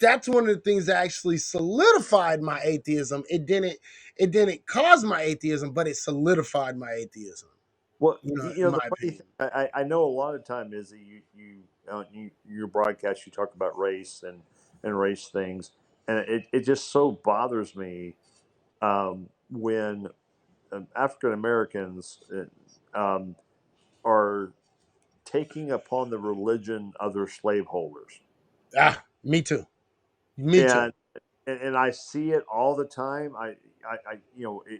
that's one of the things that actually solidified my atheism. It didn't cause my atheism, but it solidified my atheism. Well, In the my funny opinion. thing, I know a lot of time is that your broadcast, you talk about race and race things, and it just so bothers me when African Americans um, are taking upon the religion of their slaveholders, Me too. Me too. and and I see it all the time.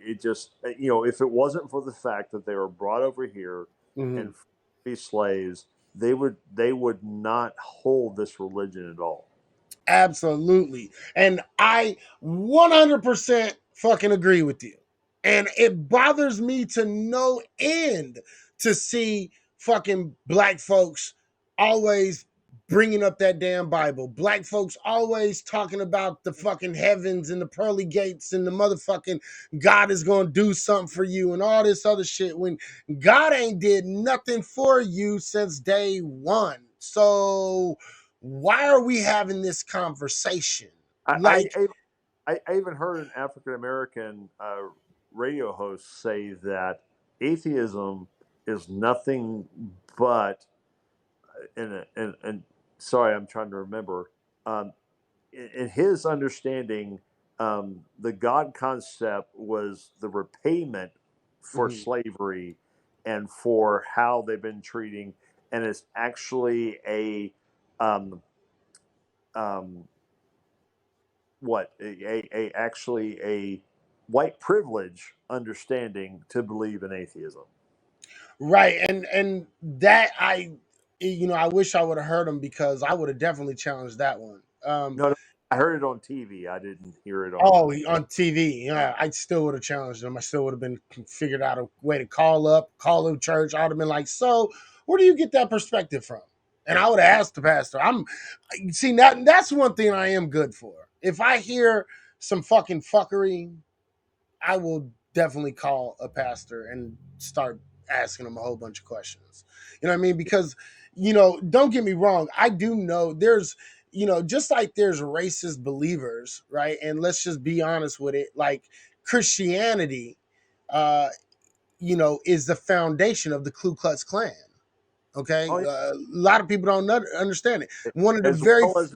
It just if it wasn't for the fact that they were brought over here Mhm. and be slaves, they would not hold this religion at all. Absolutely. And I 100% fucking agree with you. And it bothers me to no end to see fucking black folks always bringing up that damn Bible. Black folks always talking about the fucking heavens and the pearly gates and the motherfucking God is going to do something for you and all this other shit when God ain't did nothing for you since day one. So why are we having this conversation? I Like, I, I even heard an African American radio host say that atheism is nothing but and sorry, I'm trying to remember. Um, in his understanding, the God concept was the repayment for mhm, slavery and for how they've been treating, and it's actually a um, um, actually a white privilege understanding to believe in atheism. right, and that I wish I would have heard him because I would have definitely challenged that one. No, no, I heard it on TV. I didn't hear it on. Oh, on TV, yeah, I still would have challenged him. I still would have been figured out a way to call him church. I would have been like, so where do you get that perspective from? And I would have asked the pastor. I'm see that's one thing I am good for. If I hear some fucking fuckery, I will definitely call a pastor and start asking him a whole bunch of questions. You know what I mean? Because, don't get me wrong. I do know there's, just like there's racist believers, right? And let's just be honest with it. Like Christianity, uh, is the foundation of the Ku Klux Klan. Okay. Oh yeah, A lot of people don't understand it. One of the as very well as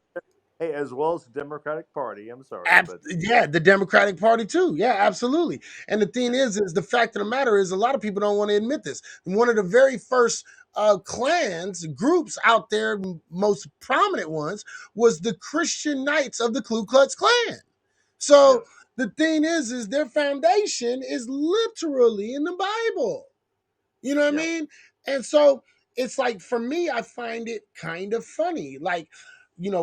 as well as the Democratic Party. I'm sorry, but Yeah, the Democratic Party too. Yeah, absolutely. And the thing is the fact of the matter is a lot of people don't want to admit this. One of the very first clans, groups out there, most prominent ones, was the Christian Knights of the Ku Klux Klan. So yes, the thing is their foundation is literally in the Bible. You know what I yeah. mean? And so it's like for me, I find it kind of funny. Like,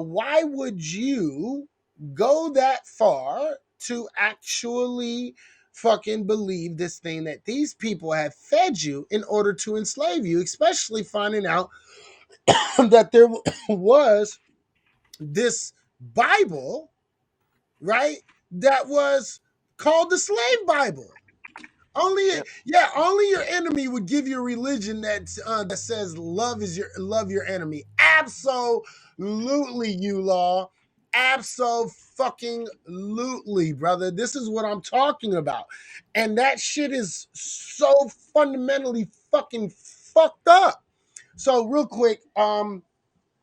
why would you go that far to actually fucking believe this thing that these people have fed you in order to enslave you, especially finding out that there was this Bible, right? That was called the slave Bible. Only Yeah. only your enemy would give you a religion that says love your enemy. Absolutely, you law. Absolutely, brother. This is what I'm talking about. And that shit is so fundamentally fucking fucked up. So real quick,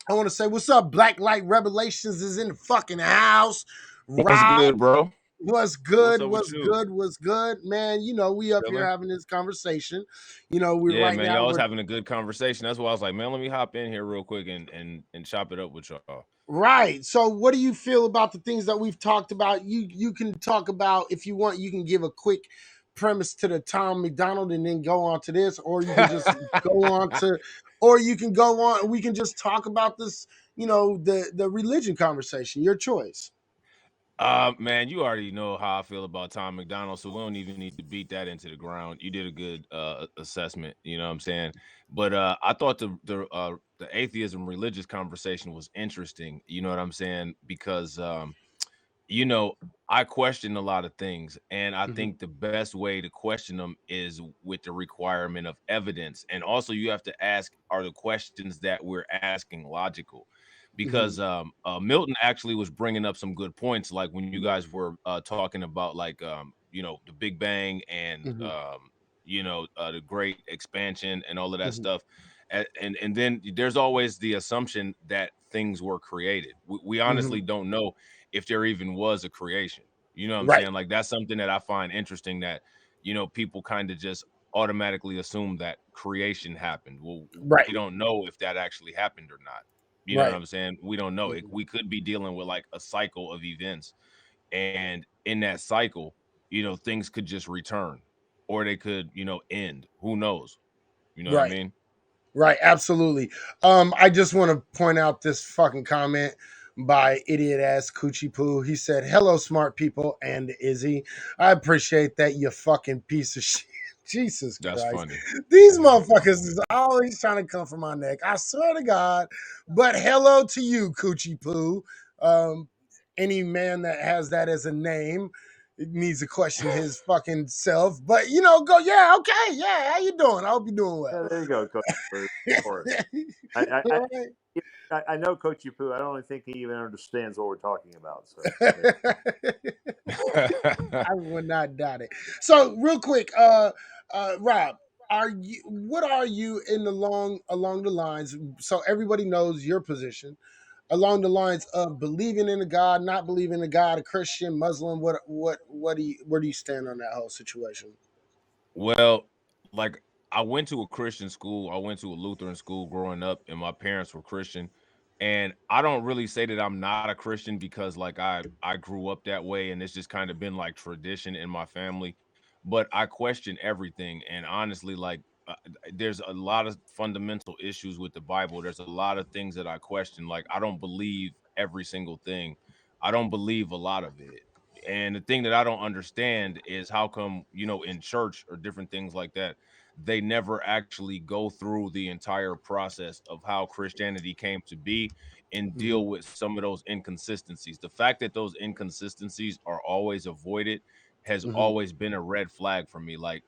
I want to say what's up, Black Light Revelations is in the fucking house. What's Rob, good, bro? what's What's good? up with What's you? good? What's good, man? We up here Chilling? having this conversation. We're Yeah, right man. now. Y'all was We're having a good conversation. That's why I was like, man, let me hop in here real quick and chop it up with y'all. right. So, what do you feel about the things that we've talked about? You can talk about if you want. You can give a quick premise to the Tom McDonald and then go on to this, or you can just go on to, or you can go on. We can just talk about this. The religion conversation. Your choice. Man, you already know how I feel about Tom McDonald, so we don't even need to beat that into the ground. You did a good assessment, you know what I'm saying? But I thought the atheism religious conversation was interesting, you know what I'm saying? Because you know, I question a lot of things, and I Mhm. think the best way to question them is with the requirement of evidence. And also, you have to ask, are the questions that we're asking logical? Hmm. because Milton actually was bringing up some good points, like when you guys were talking about like the Big Bang and Hmm. the Great Expansion and all of that Hmm. stuff. And then there's always the assumption that things were created. We Hmm. honestly don't know if there even was a creation. You know what I'm Right, saying? Like that's something that I find interesting, that people kind of just automatically assume that creation happened. Well, right, we don't know if that actually happened or not. You know what right. I'm saying? We don't know. Hmm. We could be dealing with like a cycle of events, and in that cycle, things could just return, or they could, end. Who knows? You know what I Right. mean? Right, absolutely. I just want to point out this fucking comment by idiot ass Coochie Poo. He said, "Hello, smart people," and Izzy. I appreciate that, you fucking piece of shit. Jesus That's Christ, funny. these motherfuckers is always trying to come for my neck. I swear to God. But hello to you, Coochie Poo. Um, any man that has that as a name needs to question his fucking self. But go, yeah, okay, yeah. How you doing? I hope you're doing well. Yeah, there you go, Coach Poo. Of course. All right. I know Coach Poo. I don't think he even understands what we're talking about. So there I would not doubt it. So, real quick, Rob, what are you in the along the lines? So everybody knows your position along the lines of believing in a God, not believing in a God, a Christian, Muslim. What do you where do you stand on that whole situation? Well, like I went to a Christian school. I went to a Lutheran school growing up, and my parents were Christian. And I don't really say that I'm not a Christian because like I grew up that way, and it's just kind of been like tradition in my family. But I question everything, and honestly, like there's a lot of fundamental issues with the Bible. There's a lot of things that I question. Like I don't believe every single thing. I don't believe a lot of it. And the thing that I don't understand is how come, in church or different things like that, they never actually go through the entire process of how Christianity came to be and Hmm. deal with some of those inconsistencies. The fact that those inconsistencies are always avoided has Hmm. always been a red flag for me. Like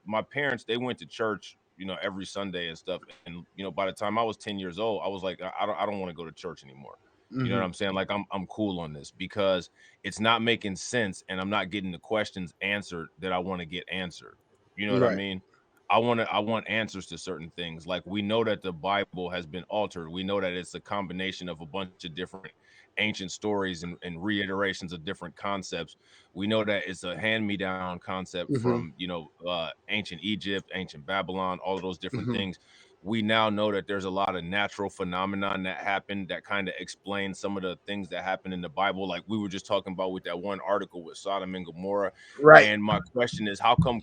my parents, they went to church, every Sunday and stuff. And by the time I was 10 years old, I was like, I don't want to go to church anymore. You know what Hmm. I'm saying? Like I'm cool on this because it's not making sense and I'm not getting the questions answered that I want to get answered. You know what I Right. mean? I want answers to certain things. Like we know that the Bible has been altered. We know that it's a combination of a bunch of different ancient stories and reiterations of different concepts. We know that it's a hand-me-down concept Hmm. from, ancient Egypt, ancient Babylon, all of those different Hmm. things. We now know that there's a lot of natural phenomenon that happened that kind of explain some of the things that happen in the Bible. Like we were just talking about with that one article with Sodom and Gomorrah. Right. And my question is, how come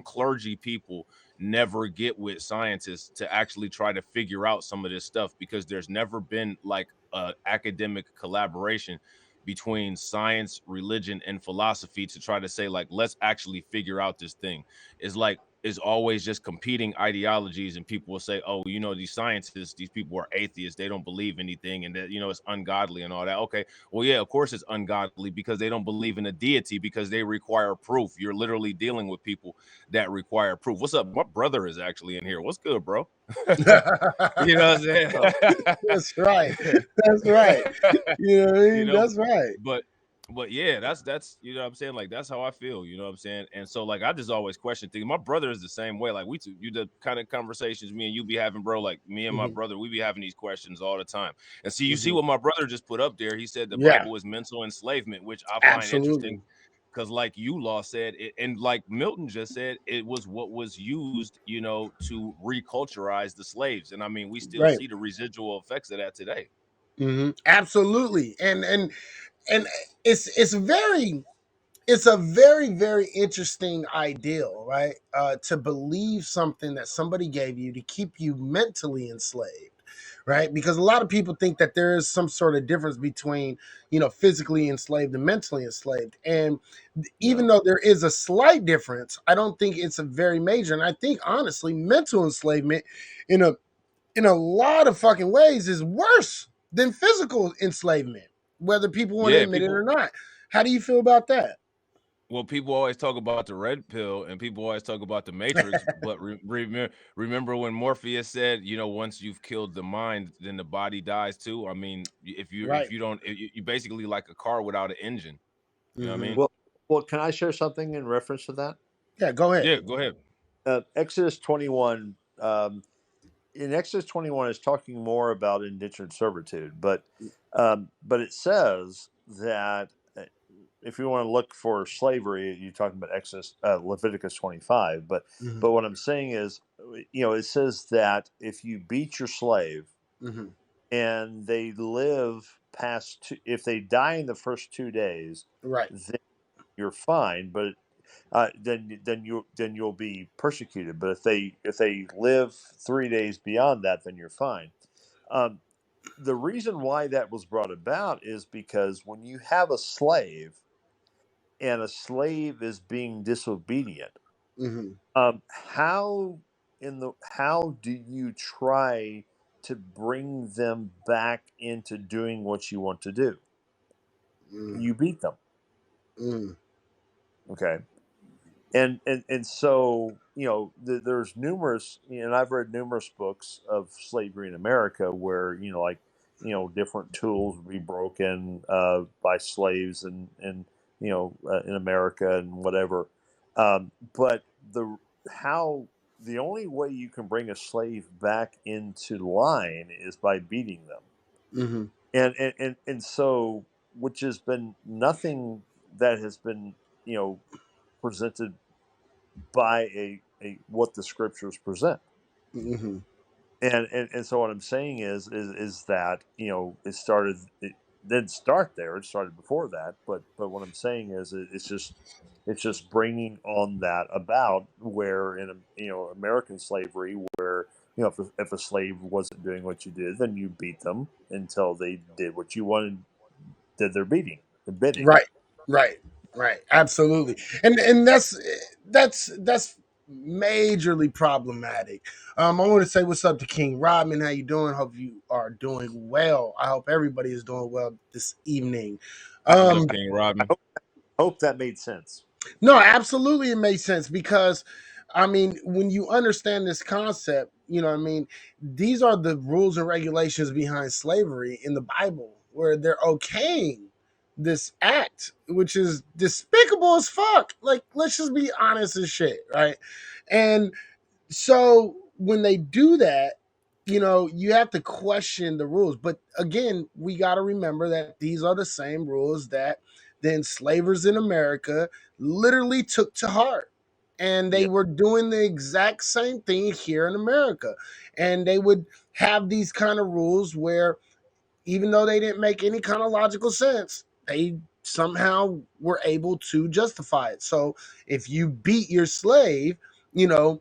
clergy people never get with scientists to actually try to figure out some of this stuff? Because there's never been like a academic collaboration between science, religion, and philosophy to try to say like, let's actually figure out this thing. Is like is always just competing ideologies, and people will say, oh, these scientists, these people are atheists, they don't believe anything, and that it's ungodly and all that. Okay, well, yeah, of course it's ungodly because they don't believe in a deity, because they require proof. You're literally dealing with people that require proof. What's up? My brother is actually in here. What's good, bro? You know what you That's right. I'm That's right. saying? You know what I you mean? know That's right. but but yeah, that's what I'm saying, like that's how I feel, you know what I'm saying. And so like I just always question things. My brother is the same way. Like you the kind of conversations me and you be having, bro. Like me and my Hmm. brother, we be having these questions all the time. And see, you see Hmm. what my brother just put up there. He said the Yeah, Bible is mental enslavement, which I find interesting absolutely. because like you law said it, and like Milton just said, it was what was used, to reculturize the slaves. And I mean, we still Right. see the residual effects of that today. Absolutely. And it's a very very interesting ideal, right? To believe something that somebody gave you to keep you mentally enslaved, right? Because a lot of people think that there is some sort of difference between physically enslaved and mentally enslaved, and even No. though there is a slight difference, I don't think it's a very major. And I think honestly, mental enslavement in a lot of fucking ways is worse than physical enslavement, whether people want to Yeah, admit it or people. not. How do you feel about that? Well, people always talk about the red pill, and people always talk about the Matrix, but remember when Morpheus said, you know, once you've killed the mind, then the body dies too. I mean, if Right. you don't, you basically like a car without an engine. You know what I Hmm. mean? Well, can I share something in reference to that? Yeah, go ahead. Yeah, go ahead. Exodus 21. In Exodus 21 is talking more about indentured servitude, but it says that if you want to look for slavery, you're talking about Exodus, Leviticus 25. Hmm. But what I'm saying is, it says that if you beat your slave Hmm. and they live past if they die in the first 2 days, Right. then you're fine. But then you'll be persecuted. But if they live 3 days beyond that, then you're fine. Um, the reason why that was brought about is because when you have a slave and a slave is being disobedient, Hmm. how do you try to bring them back into doing what you want to do? Mm. You beat them. Mm. Okay. And so there's numerous, and I've read numerous books of slavery in America where like different tools would be broken by slaves and in America and whatever. But how the only way you can bring a slave back into line is by beating them. Hmm. And so, which has been nothing that has been presented by a what the scriptures present. Hmm. And so what I'm saying is that it didn't start there, it started before that, but what I'm saying is it's just bringing on that about where in American slavery, where if a slave wasn't doing what you did, then you beat them until they did what you wanted, did their bidding. Right. Right. Right. Absolutely. And that's majorly problematic. I want to say what's up to King Rodman. How you doing? Hope you are doing well. I hope everybody is doing well this evening. What's up, Um, King I Rodman? hope that made sense. No, absolutely, it makes sense because, I mean, when you understand this concept, you know, what I mean, these are the rules and regulations behind slavery in the Bible, where they're okaying this act, which is despicable as fuck. Like, let's just be honest as shit, right? And so when they do that, you have to question the rules. But again, we got to remember that these are the same rules that the enslavers in America literally took to heart. And they Yeah. were doing the exact same thing here in America. And they would have these kind of rules where, even though they didn't make any kind of logical sense, they somehow were able to justify it. So if you beat your slave, you know,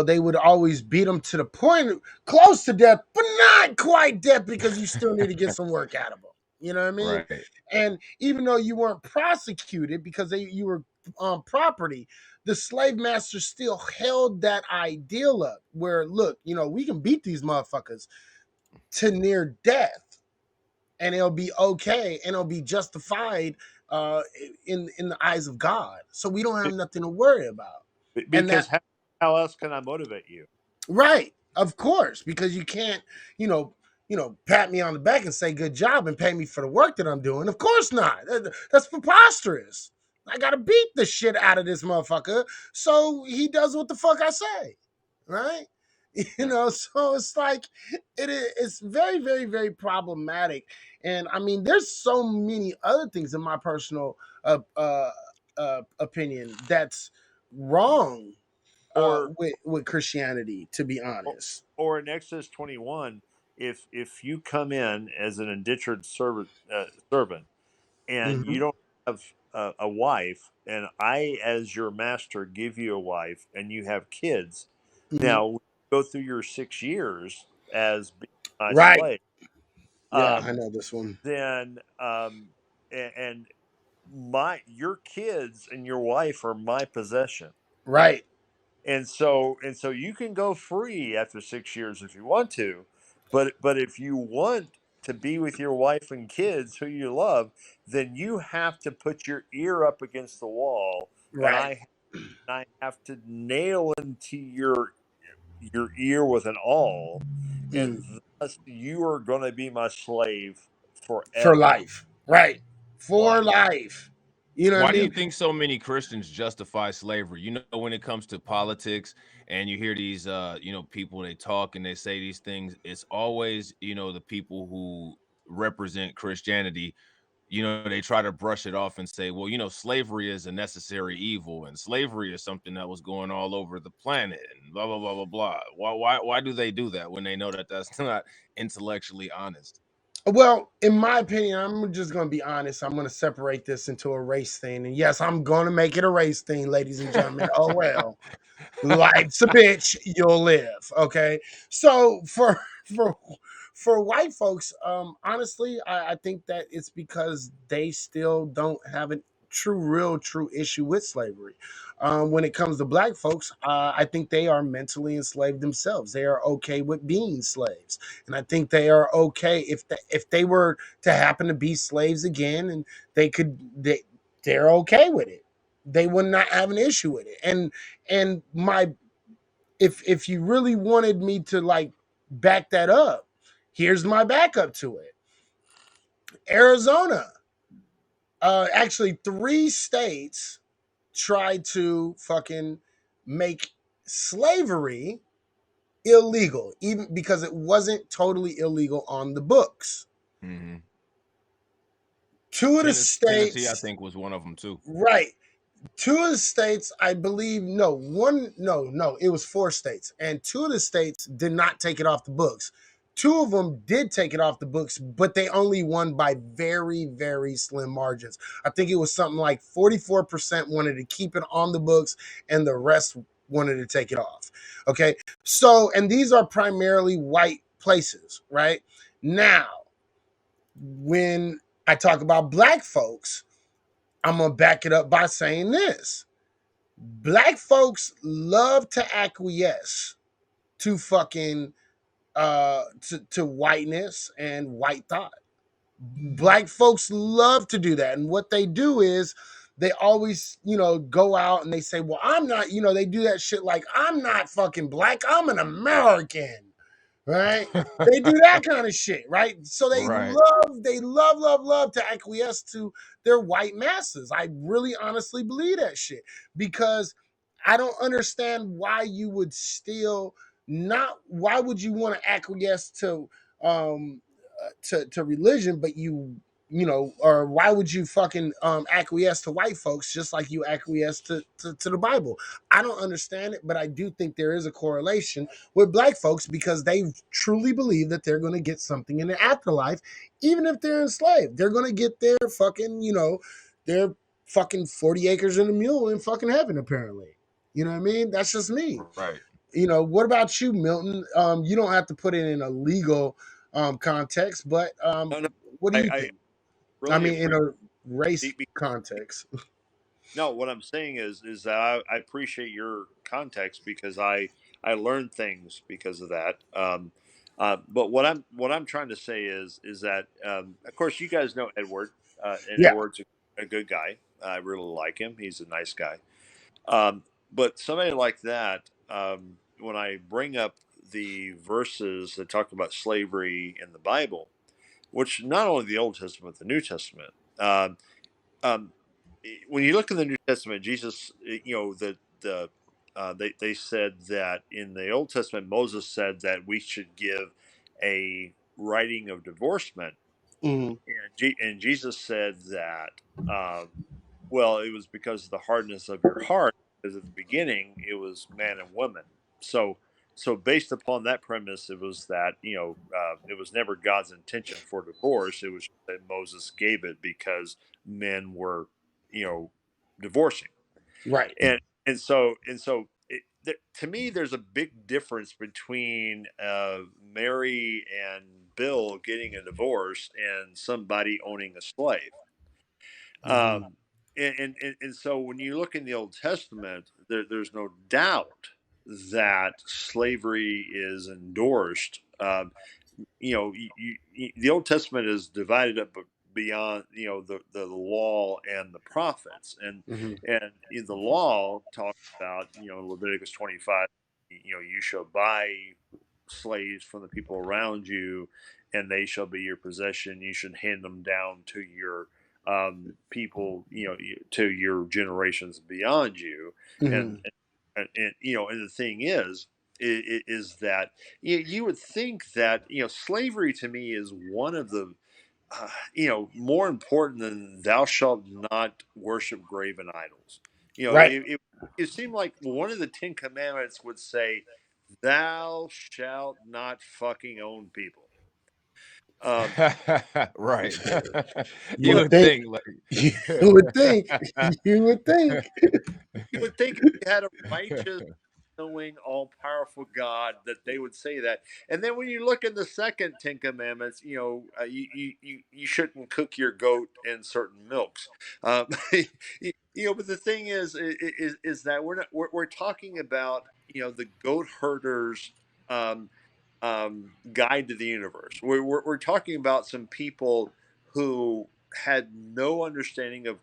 they would always beat them to the point close to death, but not quite death because you still need to get some work out of them. You know what I mean? Right. And even though you weren't prosecuted because you were property, the slave master still held that ideal up where, look, we can beat these motherfuckers to near death and it'll be okay and it'll be justified uh, in the eyes of God. So we don't have nothing to worry about. And Because that how else can I motivate you? Right. Of course, because you can't, you know, pat me on the back and say good job and pay me for the work that I'm doing. Of course not. That's preposterous. I gotta beat the shit out of this motherfucker so he does what the fuck I say. Right? Yeah. So it's like it's very, very, very problematic. And I mean, there's so many other things in my personal opinion that's wrong Or with Christianity, to be or honest. or in Exodus 21, if you come in as an indentured servant and Hmm. you don't have a wife, and I, as your master, give you a wife, and you have kids, Hmm. now go through your 6 years as being my Right. slave, Yeah, I um, know this one. then and my your kids and your wife are my possession. Right. And so you can go free after 6 years if you want to, but if you want to be with your wife and kids who you love, then you have to put your ear up against the wall, and Right. I have to nail into your ear with an awl, and Mm. thus you are going to be my slave For forever. life. Right. For Life. life. You know what I Why do you mean? think so many Christians justify slavery? You know, when it comes to politics and you hear these people, they talk and they say these things, it's always, the people who represent Christianity, they try to brush it off and say, well, slavery is a necessary evil and slavery is something that was going all over the planet and blah blah blah blah blah. Why do they do that when they know that that's not intellectually honest? Well, in my opinion, I'm just going to be honest. I'm going to separate this into a race thing. And yes, I'm going to make it a race thing, ladies and gentlemen. Oh, well. Life's a bitch, you'll live. Okay. So for for white folks, honestly, I think that it's because they still don't have a true issue with slavery. When it comes to black folks, I think they are mentally enslaved themselves. They are okay with being slaves, and I think they are okay if they were to happen to be slaves again, and they're okay with it. They would not have an issue with it. And my if you really wanted me to like back that up, here's my backup to it. Arizona, actually 3 states tried to fucking make slavery illegal, even because it wasn't totally illegal on the books. Hmm. Two of the Tennessee, I states, think, was one of them too. right, 2 of the states, I believe, no, no, it was 4 states, and 2 of the states did not take it off the books. 2 of them did take it off the books, but they only won by very, very slim margins. I think it was something like 44% wanted to keep it on the books, and the rest wanted to take it off. Okay, so, and these are primarily white places, right? Now, when I talk about black folks, I'm gonna back it up by saying this: black folks love to acquiesce to fucking to whiteness and white thought. Black folks love to do that, and what they do is they always, go out and they say, well, I'm not, they do that shit like, I'm not fucking black, I'm an American, right? They do that kind of shit, right? So Right. they love to acquiesce to their white masses. I really honestly believe that shit because I don't understand why you would still not. Why would you want to acquiesce to religion, but or why would you fucking acquiesce to white folks just like you acquiesce to the Bible? I don't understand it, but I do think there is a correlation with black folks because they truly believe that they're going to get something in the afterlife, even if they're enslaved. They're going to get their fucking 40 acres and a mule in fucking heaven, apparently. You know what I mean? That's just me. Right. What about you, Milton? You don't have to put it in a legal context, but No, no, what do you I think? I really mean, in appreciate. a race context. No, what I'm saying is that I appreciate your context because I learned things because of that. But what I'm trying to say is that of course you guys know Edward, and Yeah. Edward's a good guy. I really like him. He's a nice guy. But somebody like that, when I bring up the verses that talk about slavery in the Bible, which not only the Old Testament, the New Testament. Um, when you look in the New Testament, Jesus, they said that in the Old Testament, Moses said that we should give a writing of divorcement, Mhm. and Jesus said that, well, it was because of the hardness of your heart, because at the beginning it was man and woman. So, so based upon that premise, it was that it was never God's intention for divorce. It was that Moses gave it because men were, you know, divorcing, Right. and so to me, there's a big difference between Mary and Bill getting a divorce and somebody owning a slave. Mhm. Um, and so when you look in the Old Testament, there's no doubt that slavery is endorsed. the Old Testament is divided up beyond the law and the prophets, Hmm. and in the law talks about Leviticus 25. You shall buy slaves from the people around you, and they shall be your possession. You should hand them down to your people, to your generations beyond you, and Hmm. and the thing is that you would think that slavery to me is one of the more important than thou shalt not worship graven idols. Right. It seemed like one of the Ten Commandments would say, "Thou shalt not fucking own people." Um, Right. You You would would think. think like You would think. You would think. you would think if you had a righteous, knowing, all powerful God that they would say that. And then when you look in the second Ten Commandments, you shouldn't cook your goat in certain milks. Um, but the thing is that we're talking about the goat herders. Um, Guide to the Universe. We're talking about some people who had no understanding of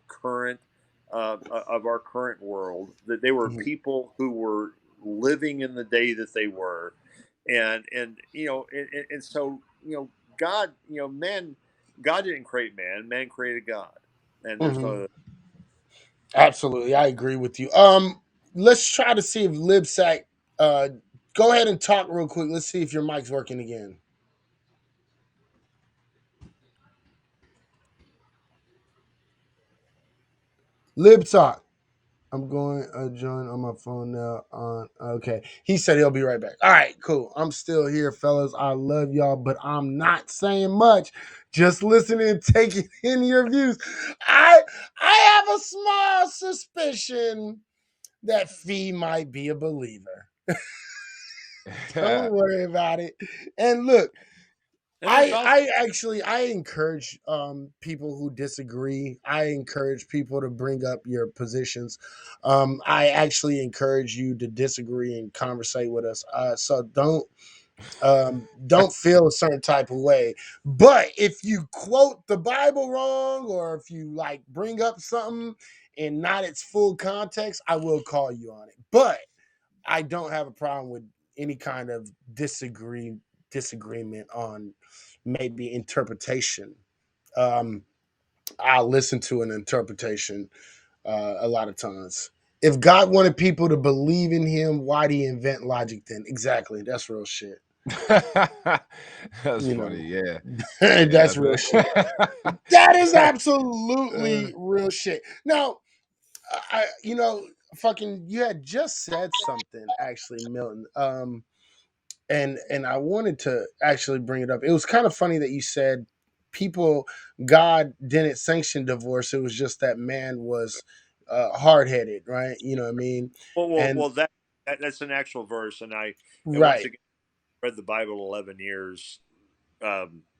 of our current world. That they were Mhm. people who were living in the day that they were, and so God, God didn't create man. Man created God, and there's Mhm. no. Absolutely, I agree with you. Let's try to see if Libsack. Uh, go ahead and talk real quick. Let's see if your mic's working again. Libtalk. I'm going to join on my phone now. On okay, he said he'll be right back. All right, cool. I'm still here, fellas. I love y'all, but I'm not saying much. Just listening and taking in your views. I have a small suspicion that Fee might be a believer. Don't worry about it. And look, And it's also I encourage people who disagree. I encourage people to bring up your positions. I actually encourage you to disagree and conversate with us. So don't feel a certain type of way. But if you quote the Bible wrong, or if you like bring up something and not its full context, I will call you on it. But I don't have a problem with any kind of disagreement on maybe interpretation. Um, I'll listen to an interpretation a lot of times. If God wanted people to believe in Him, why did He invent logic then? Exactly, that's real shit. That's You funny. know, Yeah. Yeah. that's real shit. That is Uh, absolutely real shit. Now, fucking, you had just said something actually, Milton. And I wanted to actually bring it up. It was kind of funny that you said people God didn't sanction divorce. It was just that man was hard headed, right? You know what I mean? And that's an actual verse, and once right. again read the Bible 11 years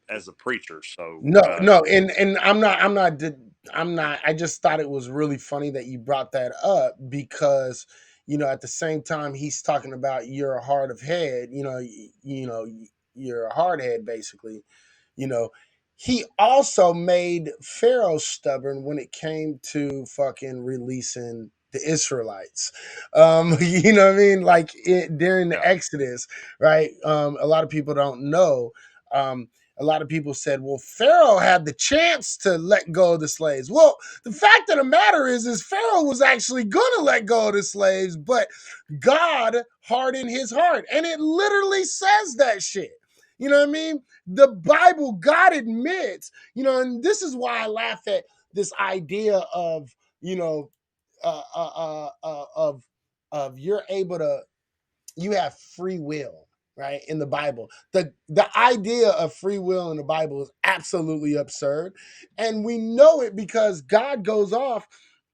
as a preacher. So No, and I'm not. I just thought it was really funny that you brought that up because at the same time he's talking about you're a hard of head. You're a hard head basically. You know, he also made Pharaoh stubborn when it came to fucking releasing the Israelites. You know what I mean? Like during the yeah, Exodus, right? A lot of people don't know. Um, a lot of people said, well, Pharaoh had the chance to let go of the slaves. Well, the fact of the matter is Pharaoh was actually going to let go of the slaves, but God hardened his heart. And it literally says that shit. You know what I mean? The Bible, God admits, and this is why I laugh at this idea of, you know, of you're able to you have free will, right? In the Bible. The idea of free will in the Bible is absolutely absurd. And we know it because God goes off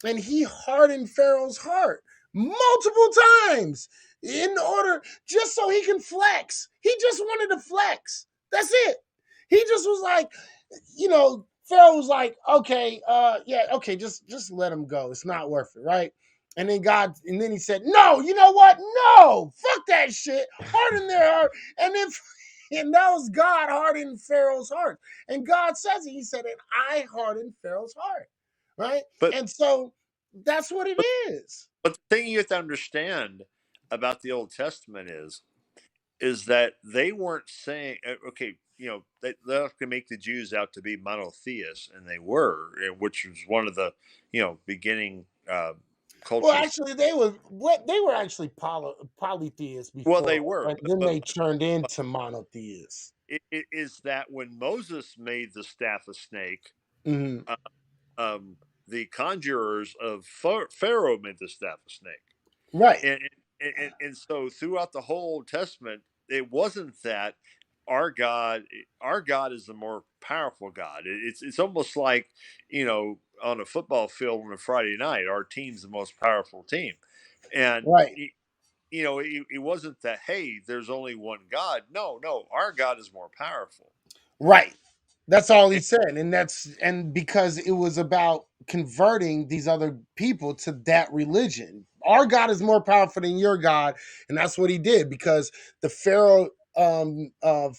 and he hardened Pharaoh's heart multiple times in order just so he can flex. He just wanted to flex. That's it. He just was like, Pharaoh was like, okay, yeah, okay, just let him go. It's not worth it, right? And then he said, no, you know what? No, fuck that shit. Harden their heart. And then And that was God hardening Pharaoh's heart. And God says it. He said, and I hardened Pharaoh's heart. Right? But And so that's what it but is. but the thing you have to understand about the Old Testament is that they weren't saying, okay, they like to make the Jews out to be monotheists, and they were, which was one of the beginning Well, cultures. actually, they were actually polytheists Well, they before, were, and then but they turned into monotheists. it is that when Moses made the staff a snake, Hmm. uh, um, the conjurers of Pharaoh made the staff a snake. Right, And so throughout the whole Old Testament, it wasn't that our God is the more powerful God. It's almost like on a football field on a Friday night, our team's the most powerful team, and right. it wasn't that, hey, there's only one God. No, no, our God is more powerful. Right. That's all he And, said. And because it was about converting these other people to that religion. Our God is more powerful than your God. And that's what he did because the Pharaoh of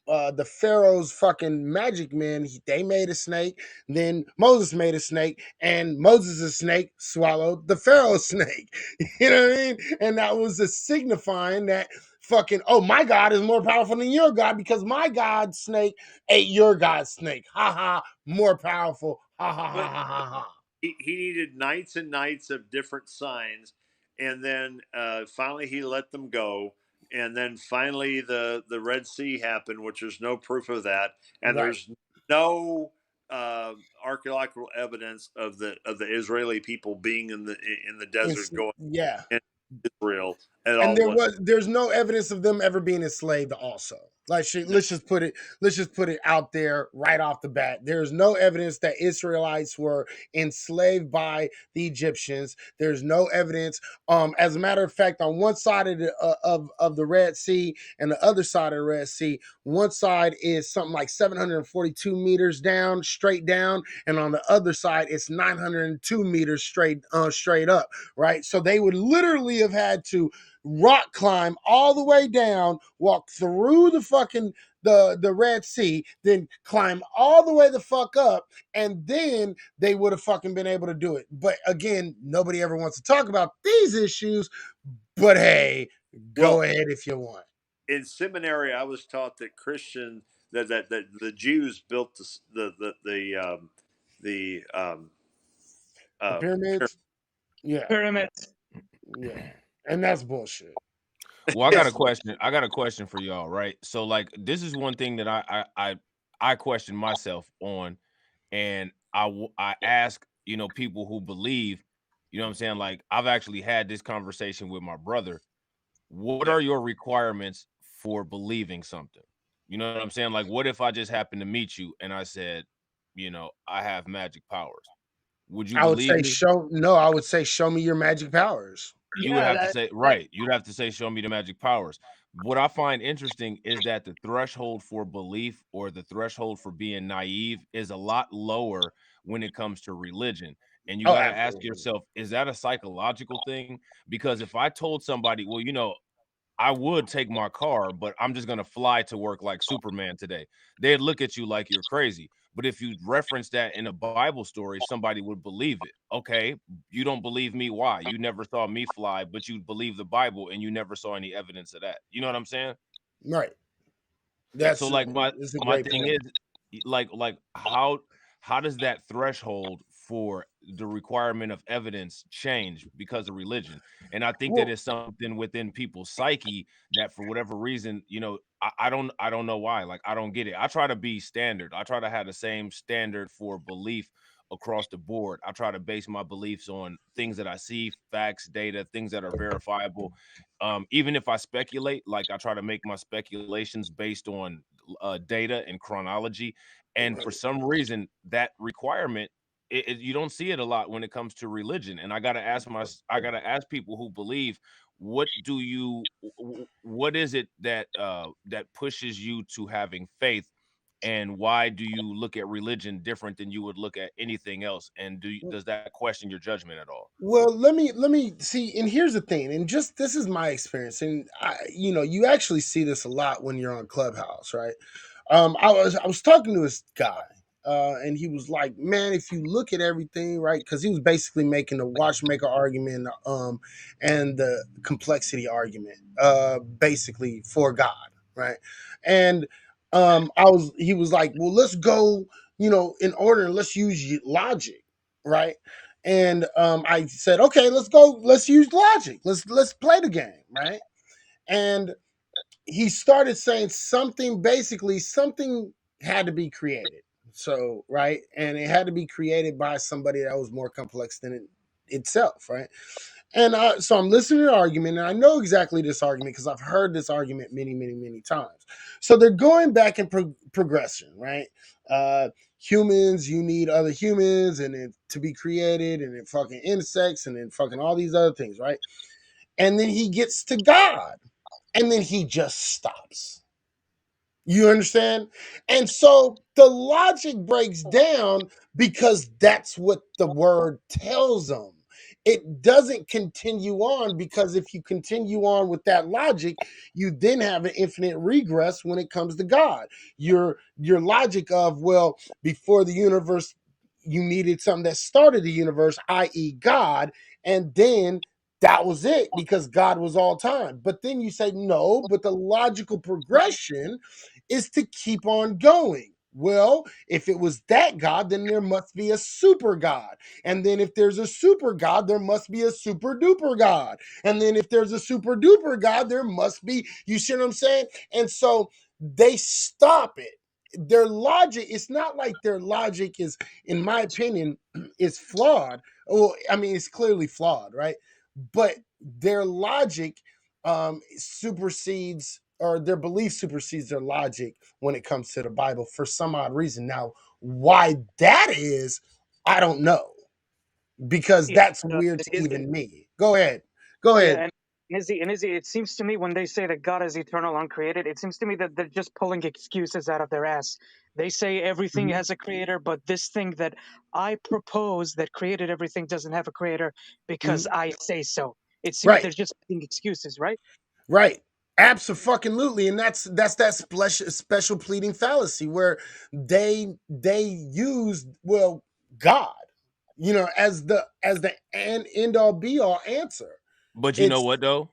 the Pharaoh's fucking magic men, they made a snake. Then Moses made a snake, and Moses' snake swallowed the Pharaoh's snake. You know what I mean? And that was a signifying that fucking, oh, my God is more powerful than your God because my God's snake ate your God's snake. Ha ha, more powerful. Ha ha ha but ha ha ha. he needed nights and nights of different signs, and then finally he let them go. And then finally the Red Sea happened, which there's no proof of that, and Right. there's no archaeological evidence of the Israeli people being in the It's, desert going yeah. in Israel at And all. What? there's no evidence of them ever being enslaved also. Like No. let's just put it out there right off the bat. There's no evidence that Israelites were enslaved by the Egyptians. There's no evidence. As a matter of fact, on one side of the Red Sea and the other side of the Red Sea, one side is something like 742 meters down, straight down, and on the other side it's 902 meters straight up, right? So they would literally have had to rock climb all the way down, walk through the fucking the Red Sea, then climb all the way the fuck up, and then they would have fucking been able to do it. But again, nobody ever wants to talk about these issues. But hey, go Well, ahead if you want. in seminary, I was taught that that the Jews built the The uh, pyramids, yeah, Pyramids. yeah, and that's bullshit. Well, I got a That's question. I got a question for y'all, right? So, like, this is one thing that I question myself on, and I ask people who believe, what I'm saying. Like, I've actually had this conversation with my brother. What yeah. are your requirements for believing something? You know what I'm saying? Like, what if I just happened to meet you and I said, I have magic powers? Would you I would believe say me? I would say show me your magic powers. You would Yeah, have to that, say that right. You'd have to say, "Show me the magic powers." What I find interesting is that the threshold for belief or the threshold for being naive is a lot lower when it comes to religion. And you Oh, got to ask absolutely. yourself, is that a psychological thing? Because if I told somebody, well, I would take my car, but I'm just gonna fly to work like Superman today. They'd look at you like you're crazy. But if you reference that in a Bible story, somebody would believe it. Okay, you don't believe me. Why? You never saw me fly, but you believe the Bible and you never saw any evidence of that. You know what I'm saying? Right. So That's like It's a my great thing point. is like how does that threshold for the requirement of evidence change because of religion? And I think that Well, is something within people's psyche that for whatever reason, I don't know why. Like I don't get it. I try to be standard. I try to have the same standard for belief across the board. I try to base my beliefs on things that I see, facts, data, things that are verifiable. Even if I speculate, like I try to make my speculations based on data and chronology. And for some reason, that requirement, you don't see it a lot when it comes to religion. And I gotta ask people who believe, what is it that that pushes you to having faith And why do you look at religion different than you would look at anything else? And does that question your judgment at all? Well, let me see. And here's the thing, and just this is my experience, and you actually see this a lot when you're on Clubhouse, right? I was talking to this guy, and he was like, "Man, if you look at everything, right?" Because he was basically making the watchmaker argument, and the complexity argument, basically for God, right? And he was like, "Well, let's go, in order, and let's use logic, right?" And I said, "Okay, let's go. Let's use logic. Let's play the game, right?" And he started saying something, basically something had to be created, so right, and it had to be created by somebody that was more complex than itself, right? And so I'm listening to the argument, and I know exactly this argument because I've heard this argument many, many, many times. So they're going back in progression, right? Humans, you need other humans, and then to be created, and then fucking insects, and then fucking all these other things, right? And then he gets to God, and then he just stops. You understand? And so the logic breaks down because that's what the word tells them. It doesn't continue on because if you continue on with that logic, you then have an infinite regress when it comes to God. Your logic of, well, before the universe, you needed something that started the universe, i.e., God, and then that was it because God was all time. But then you say no, but the logical progression is to keep on going. Well, if it was that God, then there must be a super God. And then if there's a super God, there must be a super duper God. And then if there's a super duper God, there must be, you see what I'm saying? And so they stop it. Their logic, it's not like their logic is, in my opinion, is flawed. Well, I mean, it's clearly flawed, right? But their logic supersedes, or their belief supersedes their logic when it comes to the Bible for some odd reason. Now, why that is, I don't know, because Yeah, that's uh, weird to is it? even me. Go ahead. Go Yeah, ahead. and Izzy, it seems to me when they say that God is eternal, uncreated, it seems to me that they're just pulling excuses out of their ass. They say everything Mhm. has a creator, but this thing that I propose that created everything doesn't have a creator because Mhm. I say so. It seems Right. they're just making excuses, right? Right. Absolutely. And that's that special pleading fallacy where they use, well, God, as the end all be all answer. But you know It's what though?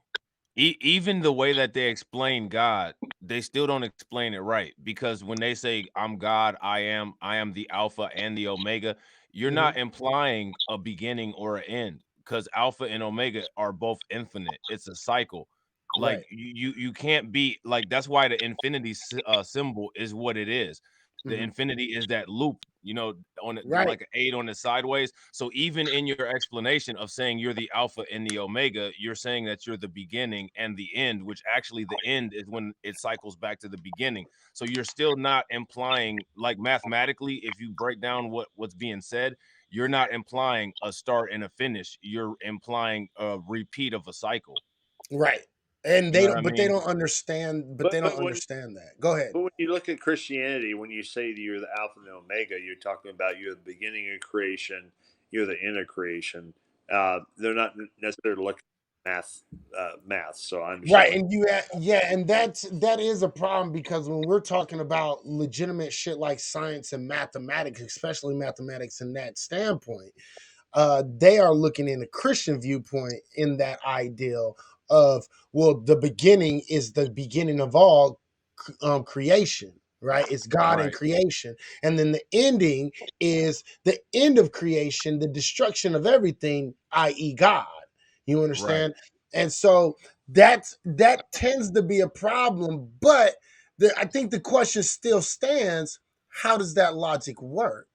Even the way that they explain God, they still don't explain it right, because when they say I'm God, I am the Alpha and the Omega, you're Mhm. not implying a beginning or an end, because Alpha and Omega are both infinite. It's a cycle. Like Right. you can't be like, that's why the infinity symbol is what it is. The Mhm. infinity is that loop, on it, Right. like an eight on the sideways. So even in your explanation of saying you're the alpha and the omega, you're saying that you're the beginning and the end, which actually the end is when it cycles back to the beginning. So you're still not implying, like mathematically, if you break down what's being said, you're not implying a start and a finish. You're implying a repeat of a cycle. Right. And You know they what I don't, but they mean? don't understand, but But they don't but when understand that. Go ahead. but when you look at Christianity, when you say that you're the Alpha and the Omega, you're talking about you're the beginning of creation, you're the end of creation. They're not necessarily looking at math. So I understand Right. what. And yeah, and that is a problem because when we're talking about legitimate shit like science and mathematics, especially mathematics in that standpoint, they are looking in a Christian viewpoint in that ideal of, well, the beginning is the beginning of all creation, right? It's God and Right, creation, and then the ending is the end of creation, the destruction of everything, i.e., God. You right. understand? And so that tends to be a problem, but I think the question still stands: how does that logic work?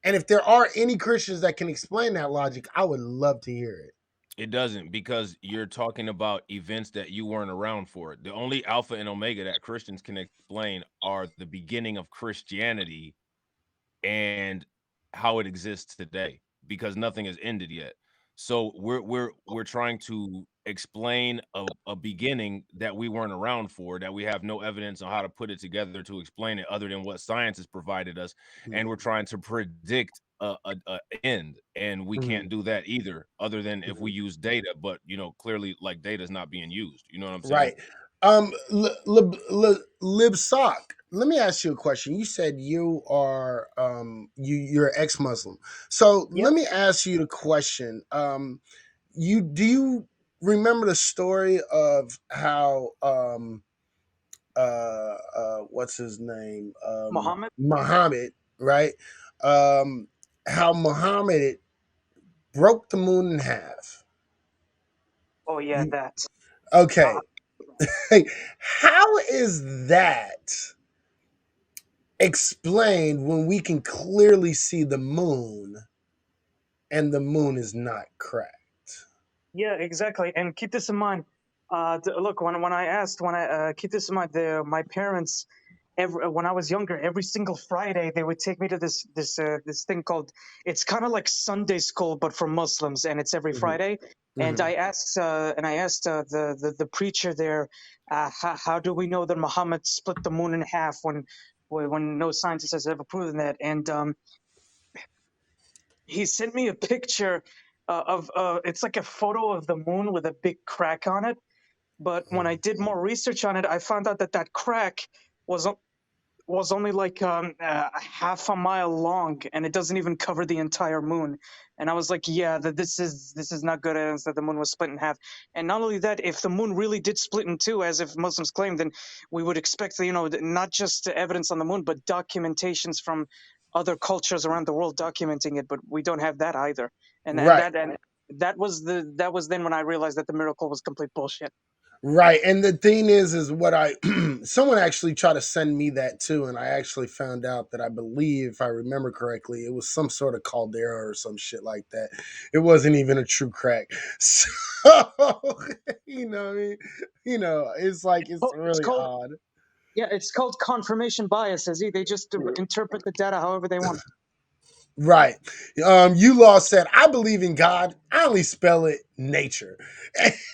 And if there are any Christians that can explain that logic, I would love to hear it. It doesn't, because you're talking about events that you weren't around for. The only alpha and omega that Christians can explain are the beginning of Christianity and how it exists today, because nothing has ended yet. So we're trying to explain a beginning that we weren't around for, that we have no evidence on how to put it together to explain it other than what science has provided us, and we're trying to predict a end, and we Mhm. can't do that either, other than if Mhm. we use data. But clearly, like, data is not being used. You know what I'm saying? Right. Libsock, let me ask you a question. You said you are you're ex-Muslim. So Yep. let me ask you the question. You remember the story of how what's his name? Muhammad. Muhammad, right? How Muhammad broke the moon in half. Oh yeah, You that. Uh, okay. How is that explained when we can clearly see the moon and the moon is not cracked? yeah, exactly. And keep this in mind. Look, when I asked, when I keep this in mind, my parents, when I was younger, every single Friday they would take me to this thing called, it's kind of like Sunday school but for Muslims, and it's every Hmm. Friday. And Hmm. I asked the preacher there, how do we know that Muhammad split the moon in half when no scientist has ever proven that? And he sent me a picture of it's like a photo of the moon with a big crack on it. But when I did more research on it, I found out that that crack was was only like half a mile long, and it doesn't even cover the entire moon. And I was like, yeah, that this is not good evidence that the moon was split in half. And not only that, if the moon really did split in two, as if Muslims claim, then we would expect, not just evidence on the moon, but documentations from other cultures around the world documenting it. But we don't have that either. And Right. that was then when I realized that the miracle was complete bullshit. Right. And the thing is what I, someone actually tried to send me that too. And I actually found out that I believe, if I remember correctly, it was some sort of caldera or some shit like that. It wasn't even a true crack. So, what I mean? It's like, it's Oh, it's really called odd. Yeah, it's called confirmation bias, Izzy. They just interpret the data however they want. Right. You law said, I believe in God. I only spell it nature.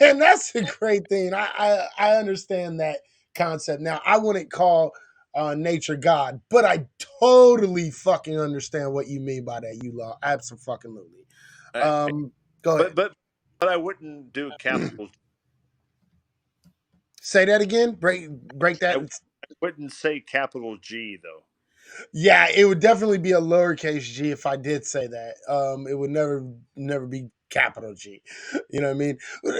And that's a great thing. I understand that concept. Now, I wouldn't call nature God, but I totally fucking understand what you mean by that, you law. Absolutely. Uh, Go but ahead. but but I wouldn't do capital. Say that again. Break that. I wouldn't say capital G though. Yeah, it would definitely be a lowercase g if I did say that. It would never be capital G. You know what I mean?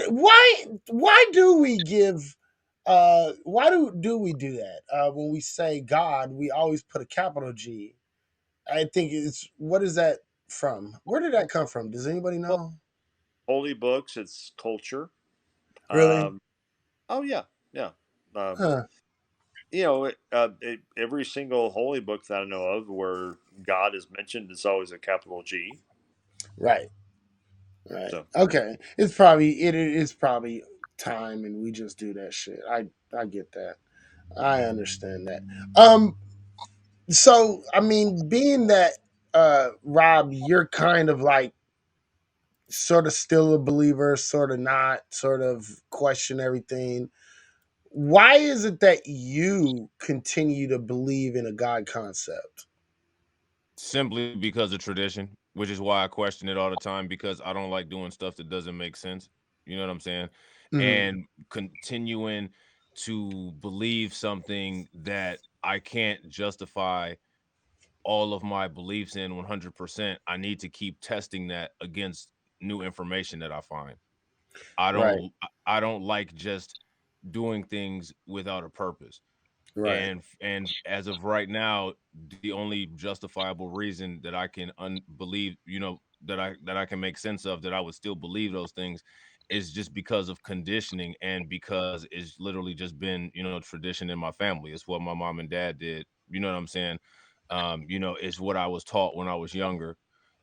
Why do we give why do we do that? When we say God, we always put a capital G. I think it's what is that from? Where did that come from? Does anybody Well, know? holy books, it's culture. Really? Um, oh yeah, yeah. Um, Huh. every single holy book that I know of where God is mentioned is always a capital G. Right. Right. So Okay. It's probably time and we just do that shit. I get that. I understand that. So I mean, being that Rob, you're kind of like sort of still a believer, sort of not, sort of question everything. Why is it that you continue to believe in a God concept? Simply because of tradition, which is why I question it all the time, because I don't like doing stuff that doesn't make sense. You know what I'm saying? Hmm. And continuing to believe something that I can't justify all of my beliefs in 100%, I need to keep testing that against new information that I find. I Right. don't I don't like just doing things without a purpose. Right. And as of right now, the only justifiable reason that I can believe, that I can make sense of, that I would still believe those things, is just because of conditioning, and because it's literally just been, tradition in my family. It's what my mom and dad did. You know what I'm saying? It's what I was taught when I was younger.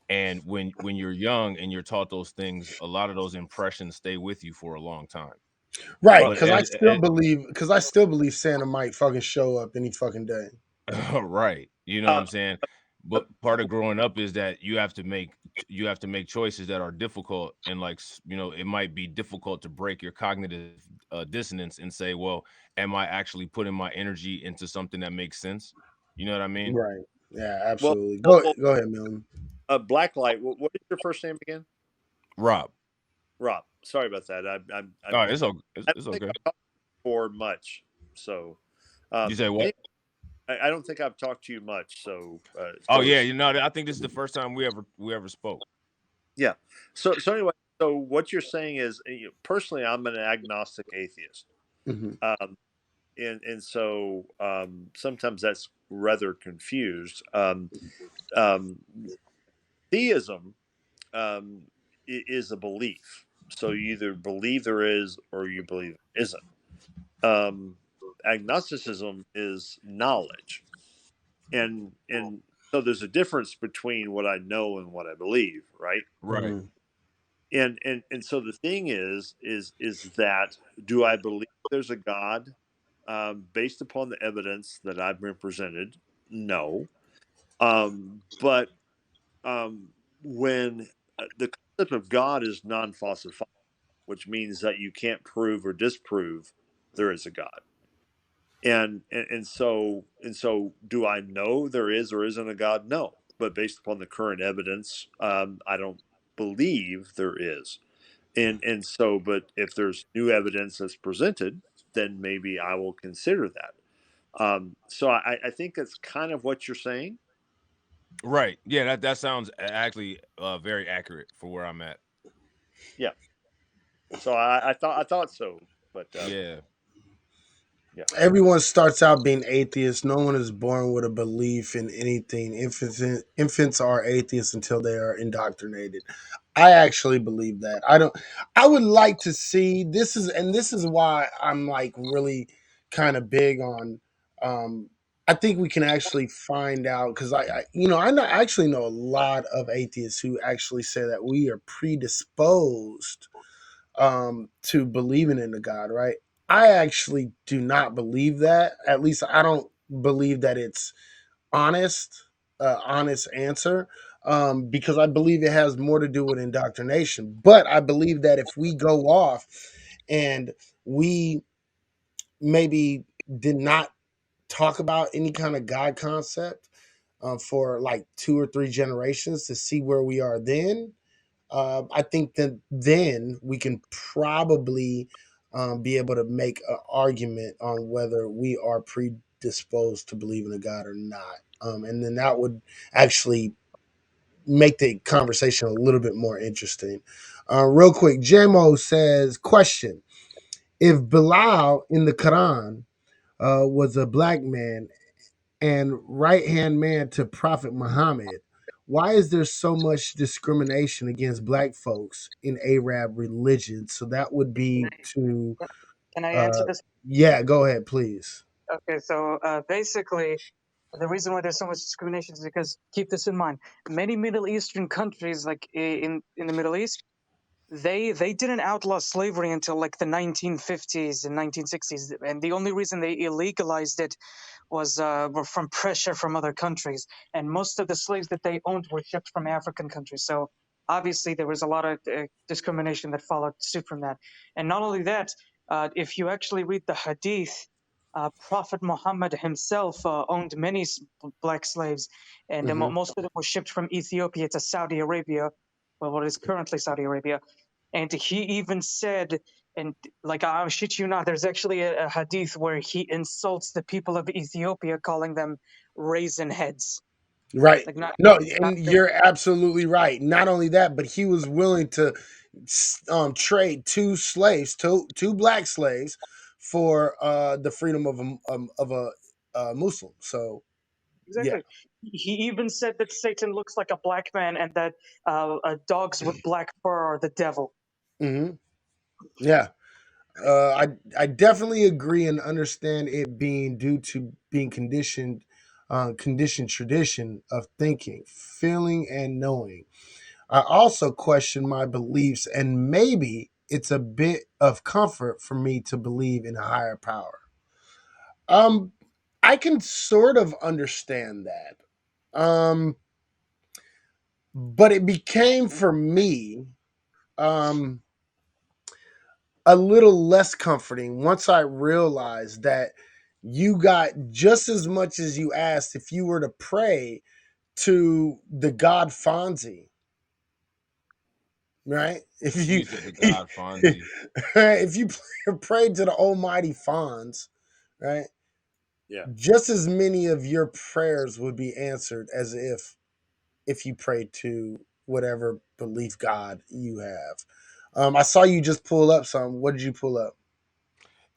And when you're young and you're taught those things, a lot of those impressions stay with you for a long time. Right. well, But Because I still believe Santa might fucking show up any fucking day. right, you know what uh, I'm saying? But part of growing up is that you have to make choices that are difficult, and like it might be difficult to break your cognitive dissonance and say, well, am I actually putting my energy into something that makes sense? You know what I mean? Right. Yeah, Well, absolutely. well, Go well go ahead, Milton. Blacklight. What is your first name again? Rob. Rob. Sorry about that. Oh, it's okay. It's, I don't it's think okay. I've talked for much. So, You say what? maybe, I don't think I've talked to you much. So, Oh yeah, I think this is the first time we ever spoke. yeah. So anyway, so what you're saying is, personally, I'm an agnostic atheist. Hmm. Um, and so sometimes that's rather confused. Um, Theism is a belief. So you either believe there is or you believe there isn't. Um, Agnosticism is knowledge, and so there's a difference between what I know and what I believe, right? Right. Hmm. And so the thing is that, do I believe there's a God based upon the evidence that I've been presented? No. But um, when the concept of God is non-falsifiable, which means that you can't prove or disprove there is a God. And so do I know there is or isn't a God? No. But based upon the current evidence, I don't believe there is. And so, but if there's new evidence that's presented, then maybe I will consider that. So I think that's kind of what you're saying. Right. Yeah, that sounds actually very accurate for where I'm at. Yeah. So I thought so, but Yeah. yeah. Everyone starts out being atheist. No one is born with a belief in anything. Infants are atheists until they are indoctrinated. I actually believe that. I don't. I would like to see this is, and this is why I'm like really kind of big on. Um, I think we can actually find out because I actually know a lot of atheists who actually say that we are predisposed to believing in the God, right? I actually do not believe that. At least I don't believe that it's honest, honest answer, because I believe it has more to do with indoctrination. But I believe that if we go off and we maybe did not talk about any kind of God concept for like 2 or 3 generations to see where we are then, I think that then we can probably be able to make an argument on whether we are predisposed to believe in a God or not. And then that would actually make the conversation a little bit more interesting. Real quick, JMO says, question: if Bilal in the Quran was a black man and right hand man to Prophet Muhammad, why is there so much discrimination against black folks in Arab religion? So that would be to, Can I answer uh, this? yeah, go ahead, please. Okay, so basically, the reason why there's so much discrimination is because, keep this in mind, many Middle Eastern countries, like in the Middle East, they didn't outlaw slavery until like the 1950s and 1960s, and the only reason they illegalized it was were from pressure from other countries, and most of the slaves that they owned were shipped from African countries. So obviously there was a lot of discrimination that followed suit from that. And not only that, if you actually read the Hadith, Prophet Muhammad himself owned many black slaves, and Hmm. most of them were shipped from Ethiopia to Saudi Arabia, well, what is currently Saudi Arabia. And he even said, and like I shit you not, there's actually a hadith where he insults the people of Ethiopia, calling them raisin heads. Right. Like not, No, not and you're absolutely right. Not only that, but he was willing to trade two black slaves, for the freedom of a Muslim. So yeah. exactly. He even said that Satan looks like a black man, and that dogs with black fur are the devil. Hmm. Yeah. I definitely agree and understand it being due to being conditioned tradition of thinking, feeling, and knowing. I also question my beliefs, and maybe it's a bit of comfort for me to believe in a higher power. Um, I can sort of understand that. Um, but it became for me um, a little less comforting once I realized that you got just as much as you asked if you were to pray to the god Fonzie, right? If you You said the God Fonzie. if you prayed to the almighty Fonz, right? Yeah. Just as many of your prayers would be answered as if you prayed to whatever belief god you have. I saw you just pull up some. What did you pull up?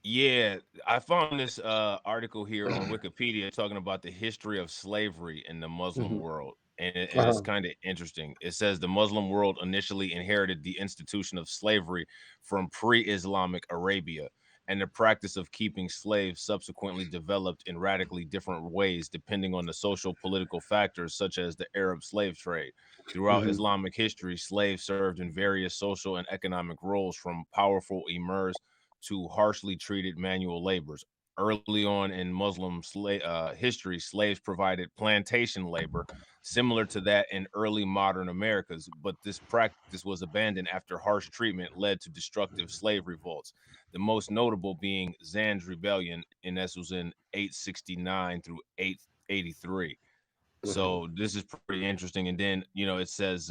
Yeah, I found this article here on Wikipedia talking about the history of slavery in the Muslim Mhm. world. And it's Uh-huh. kind of interesting. It says the Muslim world initially inherited the institution of slavery from pre Islamic Arabia, and the practice of keeping slaves subsequently developed in radically different ways depending on the social political factors, such as the Arab slave trade. Throughout Hmm. Islamic history, slaves served in various social and economic roles, from powerful emirs to harshly treated manual laborers. Early on in Muslim history, slaves provided plantation labor similar to that in early modern Americas, but this practice was abandoned after harsh treatment led to destructive slave revolts. The most notable being Zan's rebellion, and this was in 869 through 883. Hmm. So this is pretty interesting. And then, it says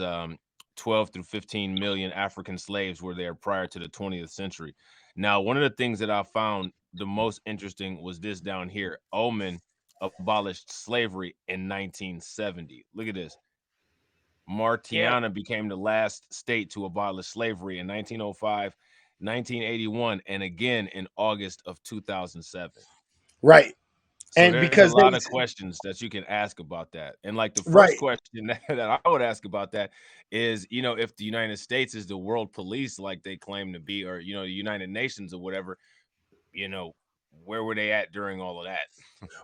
12 through 15 million African slaves were there prior to the 20th century. Now, one of the things that I found the most interesting was this down here. Oman abolished slavery in 1970. Look at this. Yeah. Martiana became the last state to abolish slavery in 1905, 1981, and again in August of 2007. Right. So And there's a because lot of questions that you can ask about that. And like the first right. question that I would ask about that is, if the United States is the world police like they claim to be, or the United Nations or whatever, you know, where were they at during all of that?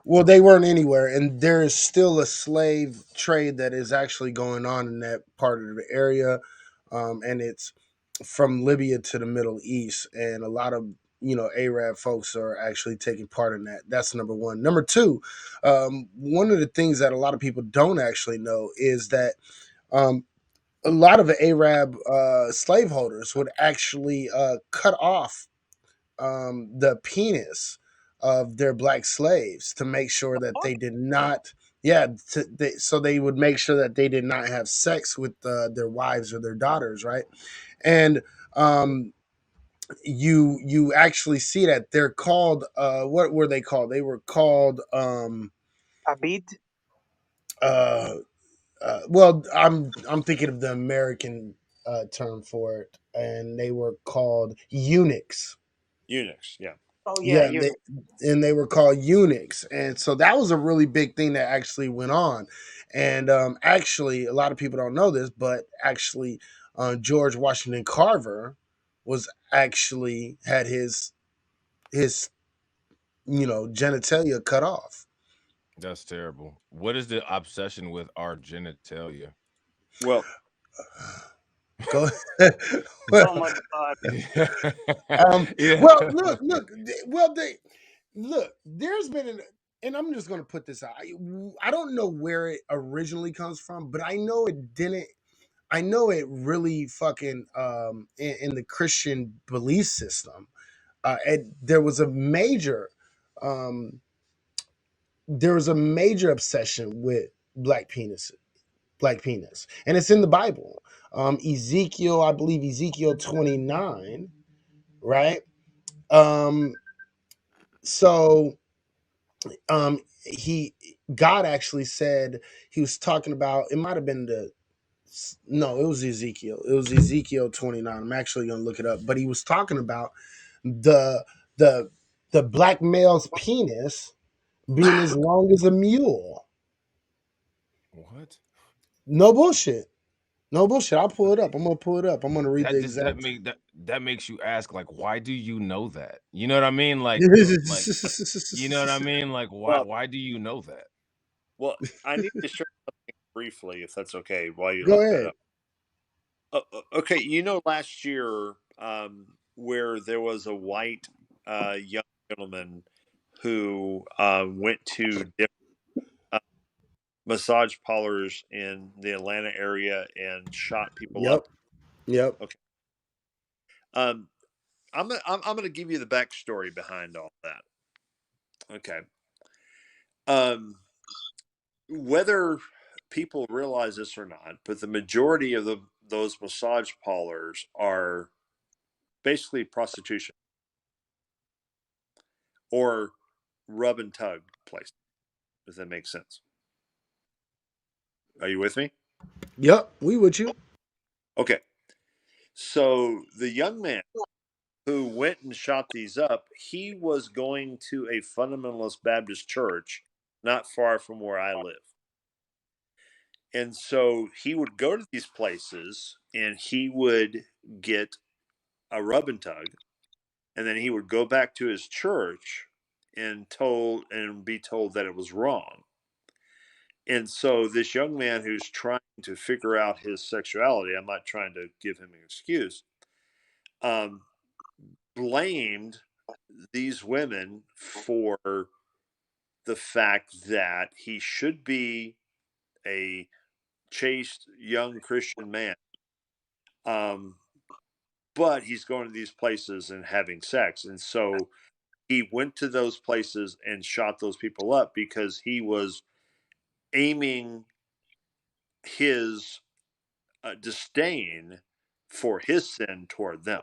Well, they weren't anywhere, and there is still a slave trade that is actually going on in that part of the area, and it's from Libya to the Middle East, and a lot of Arab folks are actually taking part in that. That's number one. Number two, one of the things that a lot of people don't actually know is that um, a lot of the Arab slaveholders would actually cut off the penis of their black slaves to make sure that they Fuck. did not, yeah, so they would make sure that they did not have sex with their wives or their daughters, right? And um, you actually see that they're called what were they called? They were called Abid. uh, well, I'm thinking of the American term for it, and they were called eunuchs. Unix. Yeah. Oh yeah, Yeah, you. they were called eunuchs, and so that was a really big thing that actually went on. And actually, a lot of people don't know this, but actually, George Washington Carver was actually had his genitalia cut off. That's terrible. What is the obsession with our genitalia? Well, Go. Oh my god. Yeah. Yeah. Well, look. There's been and I'm just going to put this out. I don't know where it originally comes from, but I know it didn't. I know it really fucking in the Christian belief system. There was a major, um, there was a major obsession with black penis, and it's in the Bible. Ezekiel, I believe Ezekiel 29, right? Um, so he God actually said he was talking about it might have been the no, it was Ezekiel. It was Ezekiel 29. I'm actually gonna look it up, but he was talking about the the the black male's penis being as long as a mule. What? No bullshit. No bullshit. I'll pull it up. I'm gonna pull it up. I'm gonna read the That just exact. that makes you ask, like, why do you know that? You know what I mean? Like you know what I mean? Like, why well, why do you know that? well. I need to share something briefly, if that's okay, while you Go look that ahead. up. Okay, last year, where there was a white young gentleman who went to different massage parlors in the Atlanta area and shot people Yep. up? Yep. Okay. Um, I'm going to give you the backstory behind all that. Okay. Um, whether people realize this or not, but the majority of those massage parlors are basically prostitution or rub and tug place. Does that make sense? Are you with me? Yep. We with you. Okay. So the young man who went and shot these up, he was going to a fundamentalist Baptist church not far from where I live. And so he would go to these places and he would get a rub and tug, and then he would go back to his church and be told that it was wrong. And so this young man who's trying to figure out his sexuality, I'm not trying to give him an excuse, um, blamed these women for the fact that he should be a chaste young Christian man. But he's going to these places and having sex. And so he went to those places and shot those people up because he was aiming his disdain for his sin toward them.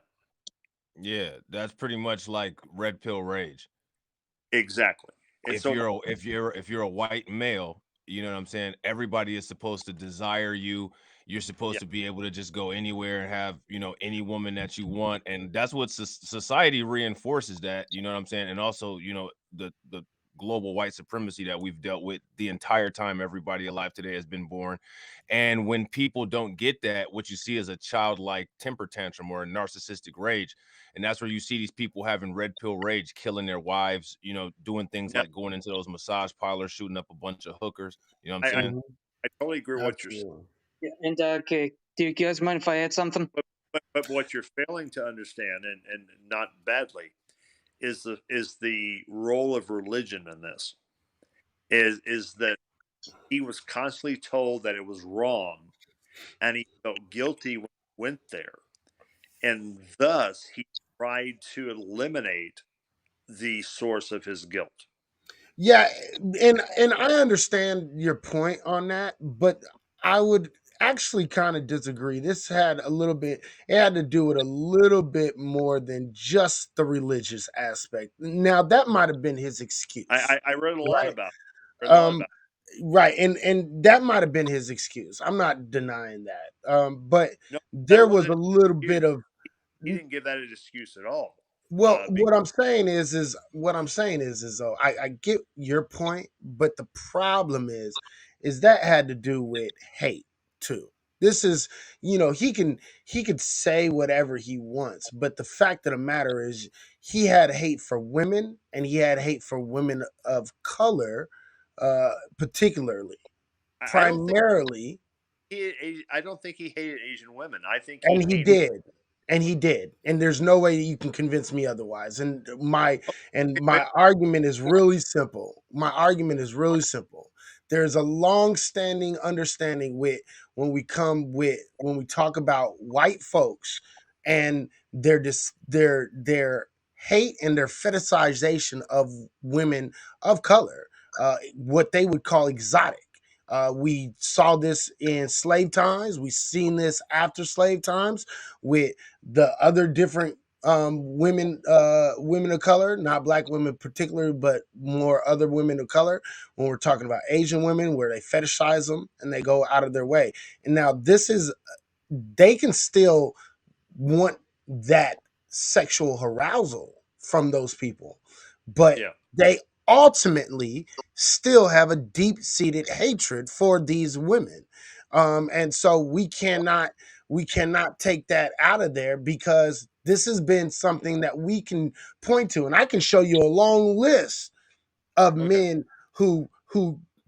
Yeah, that's pretty much like red pill rage. Exactly. And If so, you're a white male, you know what I'm saying? Everybody is supposed to desire you. You're supposed yeah, to be able to just go anywhere and have, any woman that you want. And that's what society reinforces that, you know what I'm saying? And also, the global white supremacy that we've dealt with the entire time everybody alive today has been born. And when people don't get that, what you see is a childlike temper tantrum or a narcissistic rage. And that's where you see these people having red pill rage, killing their wives, doing things now like going into those massage parlors, shooting up a bunch of hookers. You know what I'm I, I, saying? Mhm. I totally agree with what you're saying. Absolutely. Yeah, and okay, do you guys mind if I add something? But what you're failing to understand, and not badly, is the role of religion in this. Is that he was constantly told that it was wrong, and he felt guilty when he went there, and thus he tried to eliminate the source of his guilt. Yeah, and I understand your point on that, but I would actually kind of disagree. This had a little bit it had to do with a little bit more than just the religious aspect. Now, that might have been his excuse, I read a lot right? about read a lot Um about right, and that might have been his excuse. I'm not denying that. But no, that there was a wasn't little he bit of he didn't give that an excuse at all. well, Because what I'm saying is though I get your point, but the problem is that had to do with hate too. This is, he could say whatever he wants, but the fact of the matter is he had hate for women and he had hate for women of color, particularly, I don't think primarily. I don't think he hated Asian women. I think he And he hated. did. And he did. And there's no way that you can convince me otherwise. And my Wait, argument is really simple. My argument is really simple. There's a long-standing understanding with when we talk about white folks and their hate and their fetishization of women of color, what they would call exotic. We saw this in slave times. We've seen this after slave times with the other different women of color, not black women particularly, but more other women of color. When we're talking about Asian women, where they fetishize them and they go out of their way. And now this is they can still want that sexual arousal from those people, but yeah. they ultimately still have a deep-seated hatred for these women. And so we cannot take that out of there because this has been something that we can point to, and I can show you a long list of Okay. men who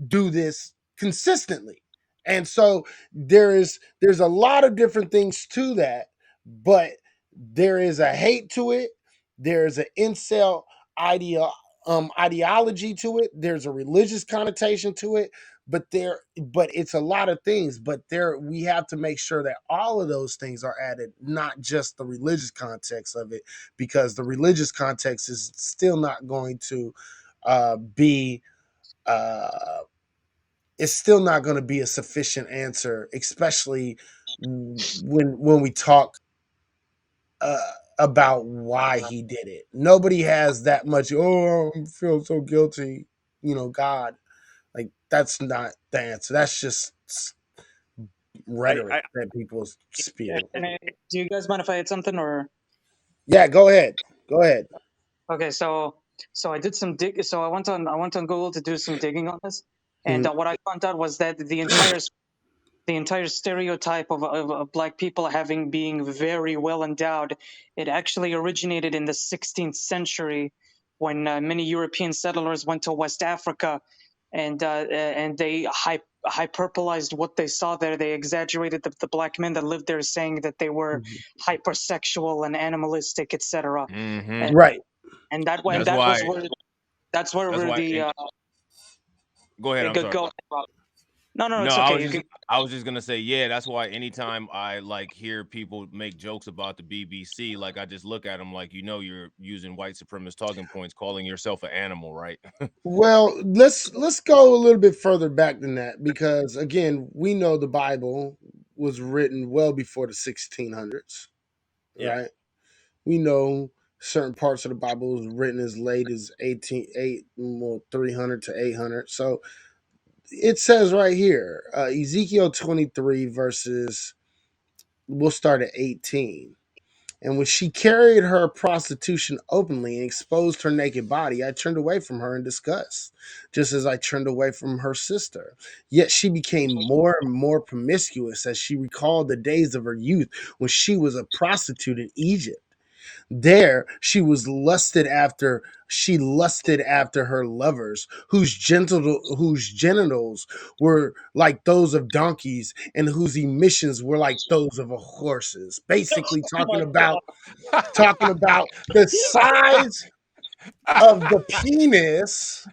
do this consistently. And so there's a lot of different things to that, but there is a hate to it. There's an incel idea ideology to it. There's a religious connotation to it. but it's a lot of things, but we have to make sure that all of those things are added, not just the religious context of it, because the religious context is still not going to be it's still not going to be a sufficient answer, especially when we talk uh, about why he did it. Nobody has that much. Oh, I feel so guilty. God, like that's not the answer. That's just rhetoric I that people Yeah, spew. do you guys mind if I add something or? Yeah, go ahead. Go ahead. Okay, so I did some dig. So I went on Google to do some digging on this, and Mhm. what I found out was that the entire stereotype of black people having being very well endowed, it actually originated in the 16th century when many European settlers went to West Africa, and they hyperbolized what they saw there. They exaggerated the black men that lived there, saying that they were hypersexual and animalistic, etc. Mm-hmm. And Right. and that and That's that was why. where That's why. Go ahead. I'm sorry. go. No, No, it's okay. You can. I was just gonna say, yeah, that's why anytime I like hear people make jokes about the BBC, like I just look at them like, you're using white supremacist talking points, calling yourself an animal, right? Well, let's go a little bit further back than that, because again, we know the Bible was written well before the 1600s, yeah. right? We know certain parts of the Bible was written as late as 300 to 800. So it says right here, Ezekiel 23 verses, we'll start at 18. And when she carried her prostitution openly and exposed her naked body, I turned away from her in disgust, just as I turned away from her sister. Yet she became more and more promiscuous as she recalled the days of her youth when she was a prostitute in Egypt. There she lusted after her lovers, whose genitals were like those of donkeys and whose emissions were like those of horses. Basically Oh my talking about the size of the penis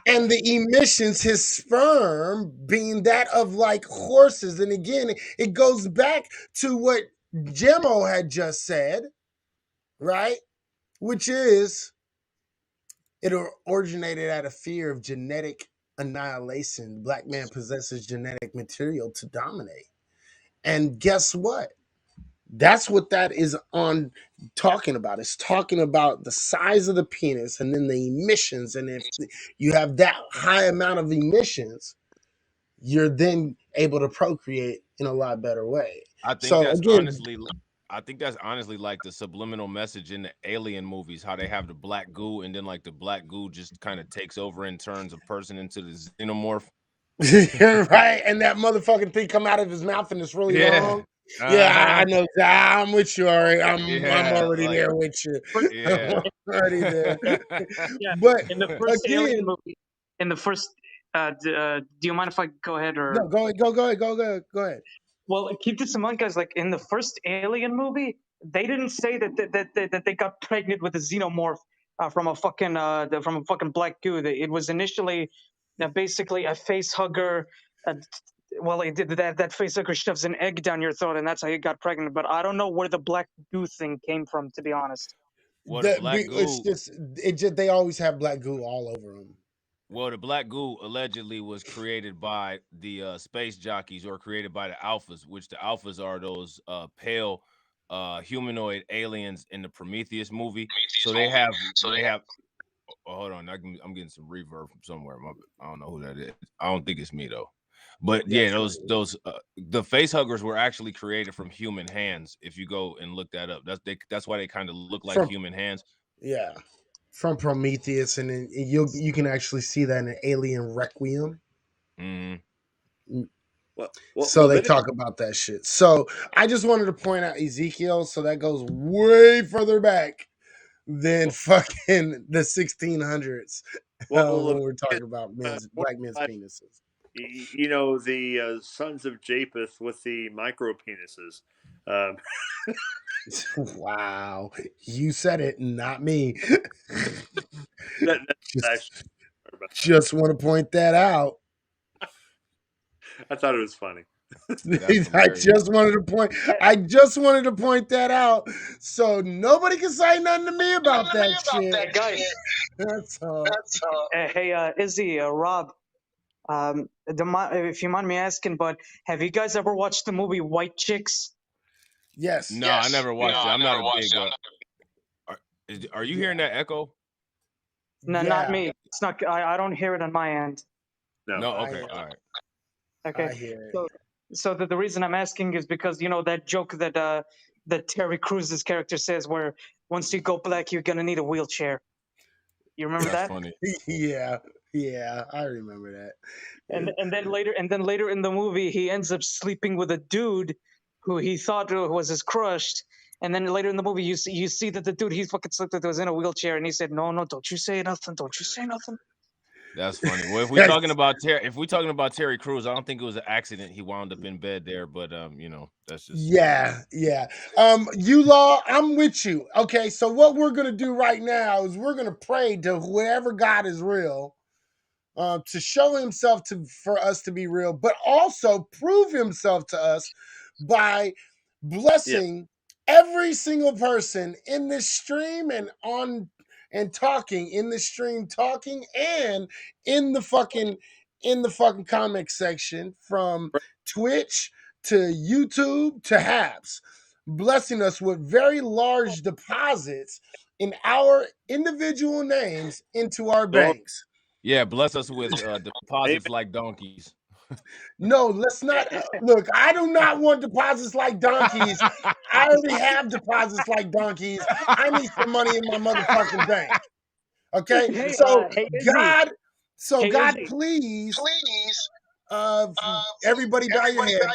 and the emissions, his sperm being that of like horses. And again, it goes back to what Gemmo had just said, right? Which is it originated out of fear of genetic annihilation. Black man possesses genetic material to dominate. And guess what? That's what that is on talking about. It's talking about the size of the penis and then the emissions. And if you have that high amount of emissions, you're then able to procreate in a lot better way. I think So that's again, honestly like the subliminal message in the alien movies, how they have the black goo and then like the black goo just kind of takes over and turns a person into the xenomorph. you're right. And that motherfucking thing come out of his mouth and it's really Yeah. long. Yeah, I Uh-huh. know. I'm with you, Ari. I'm Yeah, already like there with you. I'm yeah. already there. Yeah, But in the first Alien again, movie, in the first, do you mind if I go ahead no, or? go ahead. Well, keep this in mind, guys. Like in the first Alien movie, they didn't say that they got pregnant with a xenomorph from a fucking black goo. It was initially basically a face hugger. Uh, well, it did that face hugger shoves an egg down your throat, and that's how you got pregnant. But I don't know where the black goo thing came from, to be honest. Well, the black It's goo just they always have black goo all over them. Well, the black goo allegedly was created by the space jockeys, or created by the alphas, which the alphas are those pale humanoid aliens in the Prometheus movie. So they have. Oh, hold on, I'm getting some reverb from somewhere. I don't know who that is. I don't think it's me though. But Yeah, yeah, it's not those the face huggers were actually created from human hands. If you go and look that up, that's why they kind of look like from human hands. yeah from Prometheus, and then you can actually see that in Alien Requiem. Hmm. So they Leviticus. talk about that shit. So I just wanted to point out Ezekiel. So that goes way further back than Well, fucking the 1600s when we're Leviticus talking about black men's 25, penises. the sons of Japheth with the micro penises. Um, Wow, you said it, not me. that's just actually about that. just want to point that out. I thought it was funny. That's I hilarious. just wanted to point that out, so nobody can say nothing to me about that shit. Guys, That's all. hey, Izzy, Rob, if you mind me asking, but have you guys ever watched the movie White Chicks? Yes. No, I never watched it. I'm not a big. Are you hearing that echo? No, Yeah. not me. It's not. I don't hear it on my end. No. I Okay. hear All right. Okay. I hear it. So the reason I'm asking is because that joke that Terry Crews's character says, where once you go black, you're gonna need a wheelchair. You remember That's that? funny. Yeah, I remember that. And then later in the movie, he ends up sleeping with a dude who he thought was his crush. And then later in the movie, you see that the dude he fucking slept with was in a wheelchair, and he said, "No, don't you say nothing. Don't you say nothing." That's funny. Well, if we're talking about Terry Crews, I don't think it was an accident. He wound up in bed there, but that's just Yeah. You-Law, I'm with you. Okay, so what we're gonna do right now is we're gonna pray to whoever God is real, to show himself for us to be real, but also prove himself to us by blessing every single person in this stream and talking in this stream, talking and in the fucking comic section, from Twitch to YouTube to Haps, blessing us with very large deposits in our individual names into our banks. yeah. Bless us with deposits like donkeys. No, let's not. Look, I do not want deposits like donkeys. I already have deposits like donkeys. I need some money in my motherfucking bank. Okay, Hey, so hey, Izzy. God, Izzy. please, everybody bow your head.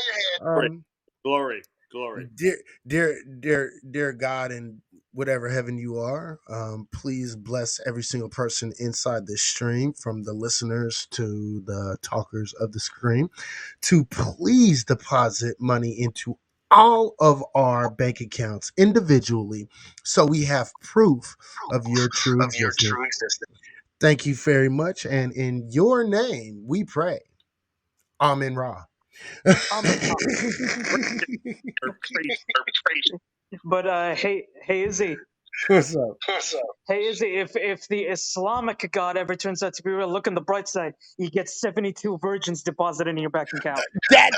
Glory. Dear God, and whatever heaven you are, please bless every single person inside this stream, from the listeners to the talkers of the screen, to please deposit money into all of our bank accounts individually, so we have proof of your true existence. Thank you very much, and in your name we pray. Amen Ra. But hey, Izzy. What's up? Hey, Izzy, if the Islamic God ever turns out to be real, look on the bright side. You get 72 virgins deposited in your bank account. That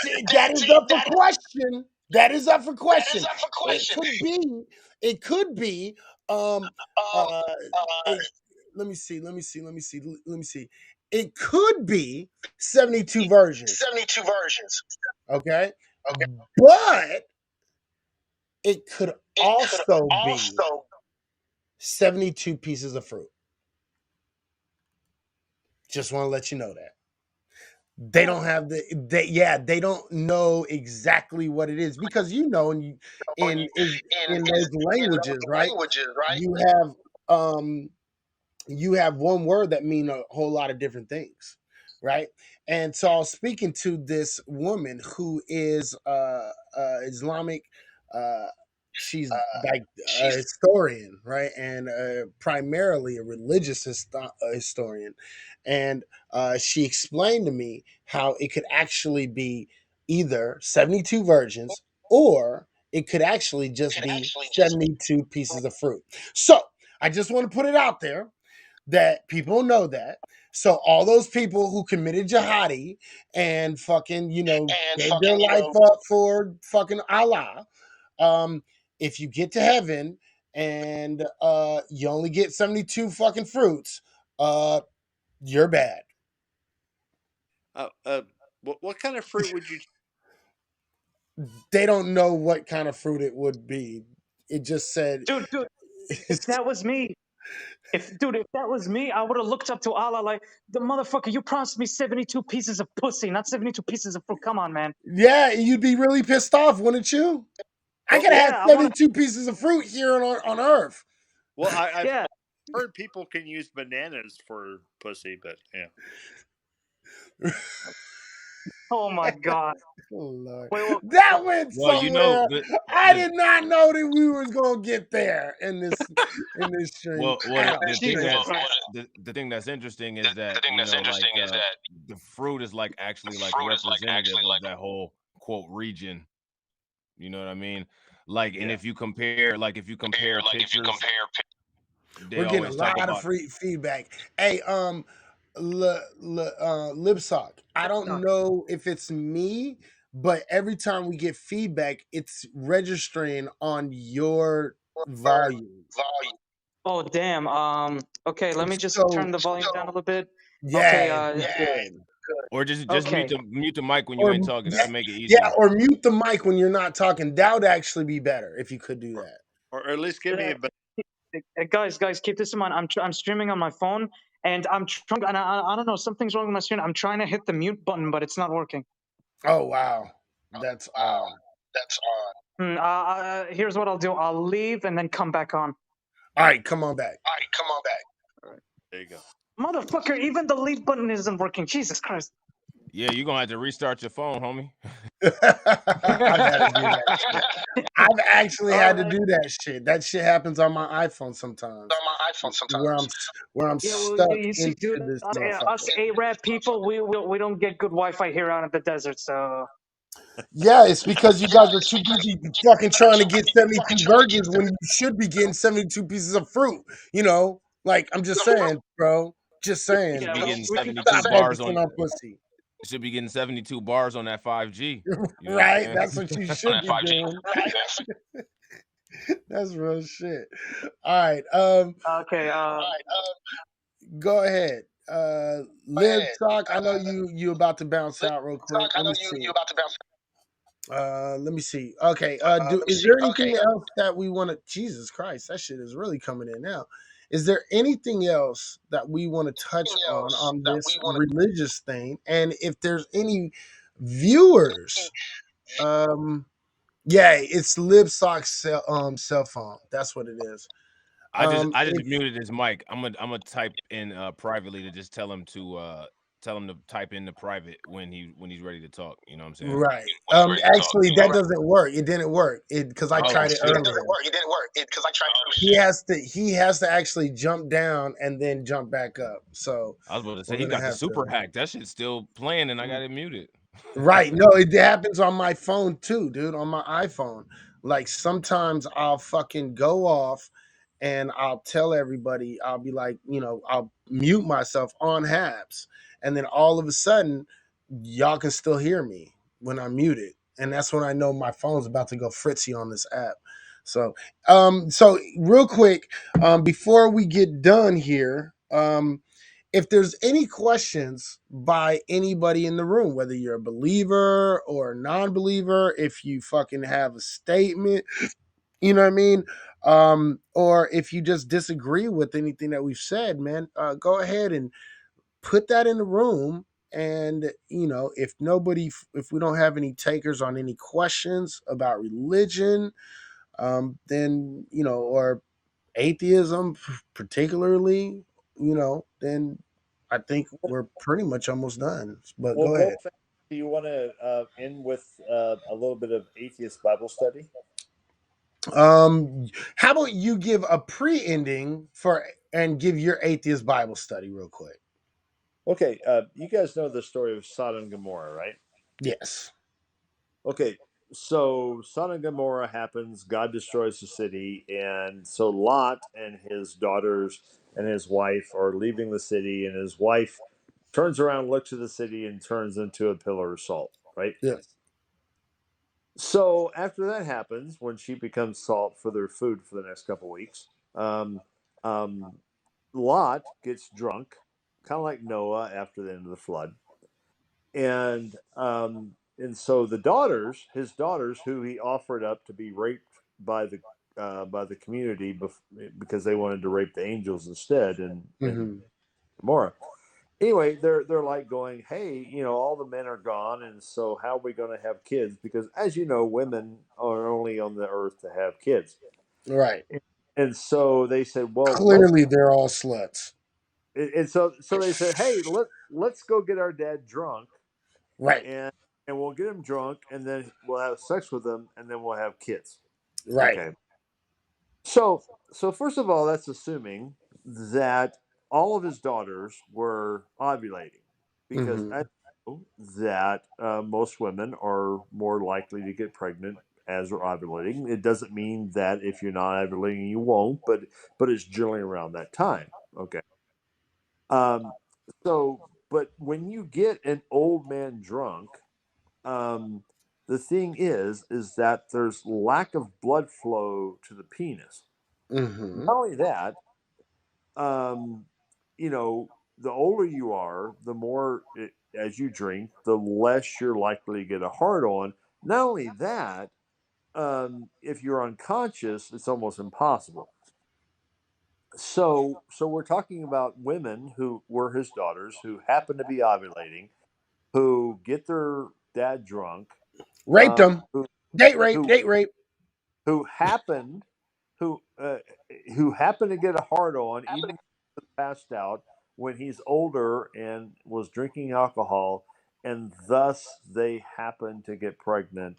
is up for question. That is up for question. It could be. Let me see. It could be 72 versions. Okay, but it could also be 72 pieces of fruit. Just want to let you know that. They don't have they don't know exactly what it is, because in those languages, right? You have you have one word that mean a whole lot of different things, right? And so I was speaking to this woman who is Islamic. uh she's like a historian, right? And primarily a religious historian. And she explained to me how it could actually be either 72 virgins, or it could actually just be 72 pieces of fruit. So I just want to put it out there that people know that. So all those people who committed jihadi and fucking, gave their life up for fucking Allah, um, if you get to heaven and you only get 72 fucking fruits, you're bad. What kind of fruit would you? They don't know what kind of fruit it would be. It just said, Dude, if that was me, if that was me, I would have looked up to Allah like, the motherfucker, you promised me 72 pieces of pussy, not 72 pieces of fruit. Come on, man. yeah, you'd be really pissed off, wouldn't you? I could have 72 pieces of fruit here on Earth. Well, I've heard people can use bananas for pussy, but yeah. Oh my God. Oh, Lord. Wait, That went Well, you know, somewhere. I did not know that we was gonna get there in this stream. the thing Jesus that's Christ. the thing that's interesting is that like the fruit is like actually like representative of that whole quote region. You know what I mean? Like, and Yeah. if you compare pictures, they We're getting a always talk lot of about. free feedback. Hey, Libsock. I don't know if it's me, but every time we get feedback, it's registering on your volume. Oh damn. Okay, let me just So turn the volume down a little bit. Okay, yeah, Or just okay. mute the mic when you or ain't talking. yeah, That'll make it yeah, easier. or mute the mic when you're not talking. That would actually be better if you could do that. Or at least give me a bit. Guys, keep this in mind. I'm streaming on my phone, and I'm trying. And I don't know, something's wrong with my screen. I'm trying to hit the mute button, but it's not working. Oh wow, that's odd. Here's what I'll do. I'll leave and then come back on. All right, come on back. All right. There you go. Motherfucker, even the leave button isn't working. Jesus Christ. Yeah, you're gonna have to restart your phone, homie. I've had to do that shit. I've actually had to do that shit. That shit happens on my iPhone sometimes. Where I'm Yeah, well, stuck you see, into dude, this us motherfucker. Arab people, we don't get good Wi-Fi here out in the desert. So Yeah, it's because you guys are too busy fucking trying to get 72 burgers when you should be getting 72 pieces of fruit. You know, like I'm just saying, bro. Just saying. Should be yeah, getting we can 72 Stop bars focusing on. on pussy. Should be getting 72 bars on that 5G. You know what Right? I'm That's saying? what you should be doing. That's real shit. All right. okay. Go ahead. Live talk. I know you about to bounce out real quick. Let me see. Let me see. Okay. Is there anything else that we want to? Jesus Christ, that shit is really coming in now. Is there anything else that we want to touch on this religious thing? And if there's any viewers, um, yeah, it's Libsock's cell phone. That's what it is. I just If muted his mic. I'm gonna type in privately to just tell him to type in the private when he's ready to talk. You know what I'm saying? right. Actually, that doesn't work. It didn't work. Because I Oh tried it shit! earlier. He has to actually jump down and then jump back up. So I was about to say we're he gonna got the have super to. hack. That shit's still playing, and I got it muted. Right. No, it happens on my phone too, dude, on my iPhone. Like sometimes I'll fucking go off and I'll tell everybody, I'll be like, I'll mute myself on Habs. And then all of a sudden, y'all can still hear me when I'm muted. And that's when I know my phone's about to go fritzy on this app. So real quick, before we get done here, if there's any questions by anybody in the room, whether you're a believer or a non-believer, if you fucking have a statement, you know what I mean? Or if you just disagree with anything that we've said, man, go ahead and put that in the room. And if we don't have any takers on any questions about religion, then or atheism particularly, then I think we're pretty much almost done. But Well, go ahead. Wolf, do you want to end with a little bit of atheist Bible study? How about you give a pre-ending and give your atheist Bible study real quick? Okay, you guys know the story of Sodom and Gomorrah, right? Yes. Okay, so Sodom and Gomorrah happens, God destroys the city, and so Lot and his daughters and his wife are leaving the city, and his wife turns around, looks at the city, and turns into a pillar of salt, right? Yes. So after that happens, when she becomes salt for their food for the next couple of weeks, um, Lot gets drunk, kind of like Noah after the end of the flood, and so the daughters, his daughters, who he offered up to be raped by the community because they wanted to rape the angels instead, in Mm-hmm. Gomorrah. Anyway, they're like going, hey, all the men are gone, and so how are we going to have kids? Because as you know, women are only on the earth to have kids, Right. and so they said, well, Clearly, they're all sluts. and so they said, hey, let's go get our dad drunk Right. and and we'll get him drunk, and then we'll have sex with him, and then we'll have kids. Right. Okay. So first of all, that's assuming that all of his daughters were ovulating, because Mm-hmm. I know that most women are more likely to get pregnant as they're ovulating. It doesn't mean that if you're not ovulating, you won't, but it's generally around that time. Okay. Um, but when you get an old man drunk, um, the thing is that there's lack of blood flow to the penis. Not Mm-hmm. only that, um, the older you are, the more as you drink, the less you're likely to get a hard on. Not only that, if you're unconscious, it's almost impossible. So we're talking about women who were his daughters who happen to be ovulating, who get their dad drunk, Raped him. who Date rape. who Date rape. who happened who who happen to get a hard on even passed out when he's older and was drinking alcohol, and thus they happen to get pregnant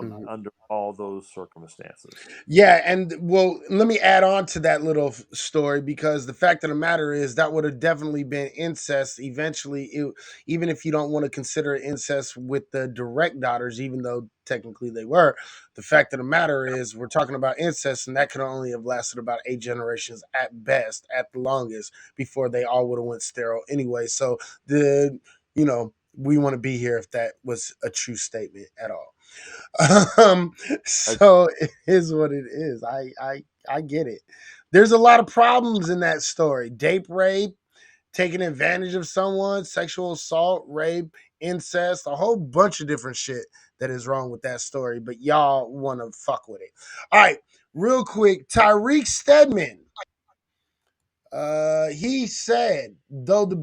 Mhm. under all those circumstances. Yeah, and well, let me add on to that little story, because the fact of the matter is that would have definitely been incest eventually, even if you don't want to consider it incest with the direct daughters, even though technically they were. The fact of the matter is we're talking about incest, and that could only have lasted about 8 generations at best, at the longest, before they all would have went sterile anyway. So we want to be here if that was a true statement at all. Um, Uh, so it is what it is. I get it. There's a lot of problems in that story. Date rape, taking advantage of someone, sexual assault, rape, incest, a whole bunch of different shit that is wrong with that story, but y'all want to fuck with it. All right, real quick, Tyreek Stedman. He said, though the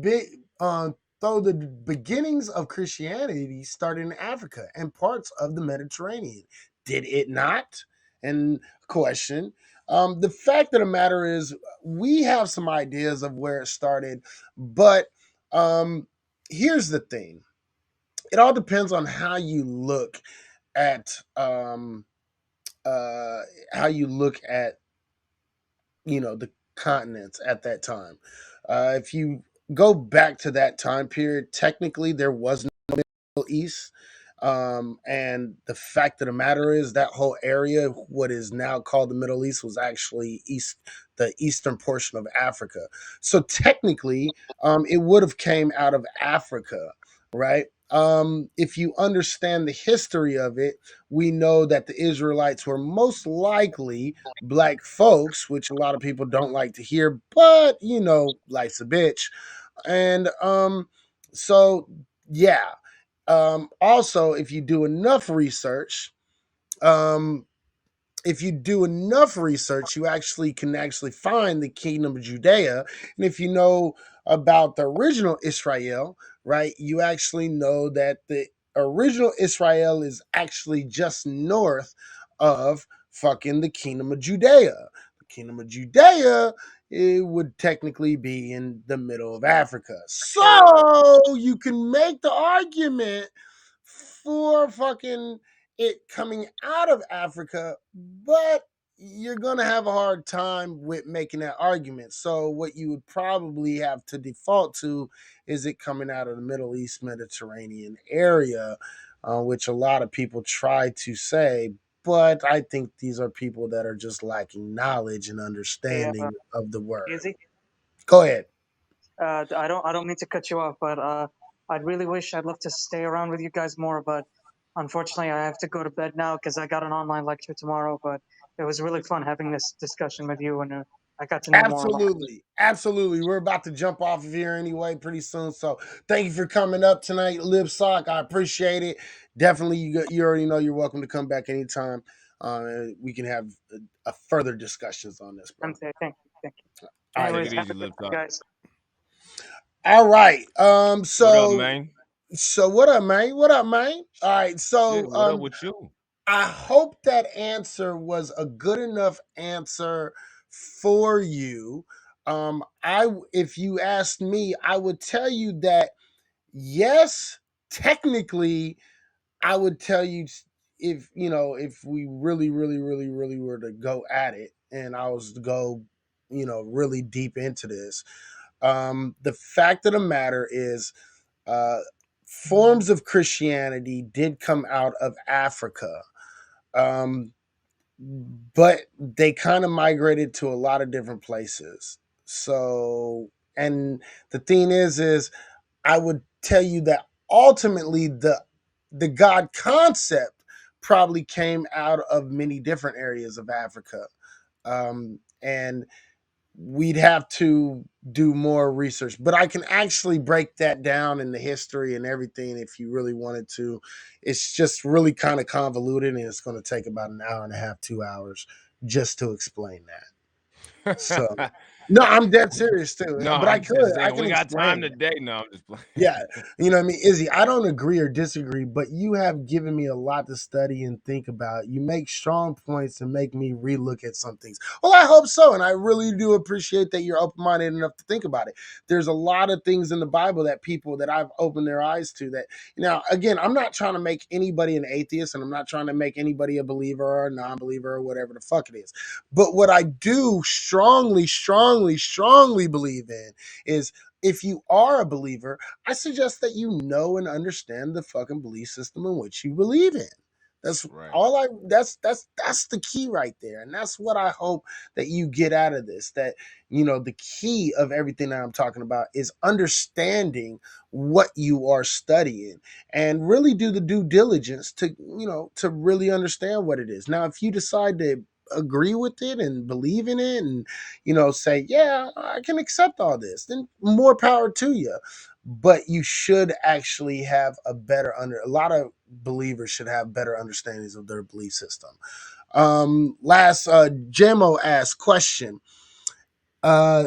beginnings of Christianity started in Africa and parts of the Mediterranean, did it not? And question. The fact of the matter is, we have some ideas of where it started, but um, here's the thing: it all depends on how you look at uh, how you look at the continents at that time. If you go back to that time period, technically there was no Middle East. And the fact of the matter is that whole area, what is now called the Middle East, was actually the eastern portion of Africa. So technically, it would have came out of Africa, right? If you understand the history of it, we know that the Israelites were most likely black folks, which a lot of people don't like to hear, but life's a bitch. And so yeah. Also, um, if you do enough research, you actually can actually find the kingdom of Judea. And if you know about the original Israel, right, you actually know that the original Israel is actually just north of fucking the kingdom of Judea. The kingdom of Judea, it would technically be in the middle of Africa. So you can make the argument for fucking it coming out of Africa, but you're gonna have a hard time with making that argument. So what you would probably have to default to is it coming out of the Middle East Mediterranean area, which a lot of people try to say. But I think these are people that are just lacking knowledge and Yeah, understanding of the word. easy. Go ahead. I don't mean to cut you off, but I'd really wish I'd love to stay around with you guys more, but unfortunately I have to go to bed now because I got an online lecture tomorrow. But it was really fun having this discussion with you, and I got to know more about. Absolutely. Absolutely. We're about to jump off of here anyway pretty soon. So thank you for coming up tonight, Lip Sock. I appreciate it. Definitely, you already know you're welcome to come back anytime. We can have a further discussions on this, bro. I'm saying thank you. All right, Take Anyways, it man. have easy, a good Lip night, Top. guys. All right. What up, So man? what up, man? What up, man? All right. Shit, So what up with you? I hope that answer was a good enough answer for you. If you asked me, I would tell you that yes, technically, I would tell you, if if we really, really, really, really were to go at it, and I was to go, really deep into this, the fact of the matter is, uh, forms of Christianity did come out of Africa. Um, but they kind of migrated to a lot of different places. So, and the thing is I would tell you that ultimately the God concept probably came out of many different areas of Africa. And we'd have to do more research, but I can actually break that down in the history and everything if you really wanted to. It's just really kind of convoluted, and it's going to take about an hour and a half, 2 hours just to explain that. So, no, I'm dead serious too. No, But I I'm just could, I saying can we got time explain it. today. No, I'm just playing. Yeah, you know what I mean, Izzy. I don't agree or disagree, but you have given me a lot to study and think about. You make strong points and make me relook at some things. Well, I hope so, and I really do appreciate that you're open minded enough to think about it. There's a lot of things in the Bible that people that I've opened their eyes to. That now, again, I'm not trying to make anybody an atheist, and I'm not trying to make anybody a believer or a non-believer or whatever the fuck it is. But what I do strongly, strongly, strongly believe in is, if you are a believer, I suggest that you know and understand the fucking belief system in which you believe in. That's Right. all I that's the key right there. And that's what I hope that you get out of this. That the key of everything that I'm talking about is understanding what you are studying and really do the due diligence to really understand what it is. Now, if you decide to agree with it and believe in it and say, yeah, I can accept all this, then more power to you. But you should actually have a lot of believers should have better understandings of their belief system. Last Jamo asked question. Uh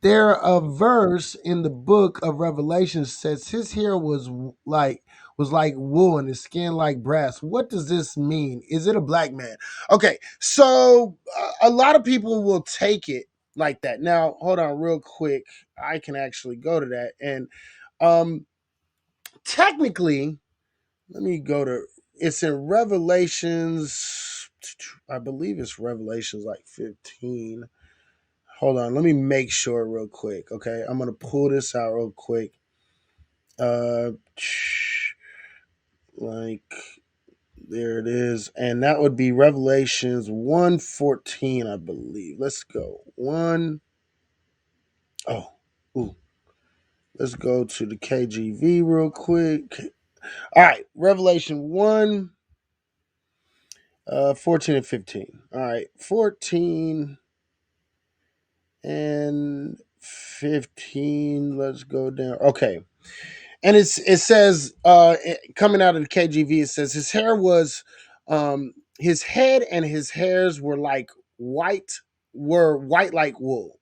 there a verse in the book of Revelation says his hair was like wool and his skin like brass. What does this mean? Is it a black man? Okay, so a lot of people will take it like that. Now, hold on real quick. I can actually go to that. And um technically, let me go to, it's in Revelations. I believe it's Revelations like 15. Hold on, let me make sure real quick. Okay, I'm gonna pull this out real quick. Uh, like there it is, and that would be Revelations 1:14, I believe. Let's go one. Oh, ooh, let's go to the KGV real quick. All right, Revelation 1, 14 and 15. All right, 14 and 15. Let's go down. Okay. And it says, coming out of the KGV, it says his head and his hairs were white like wool,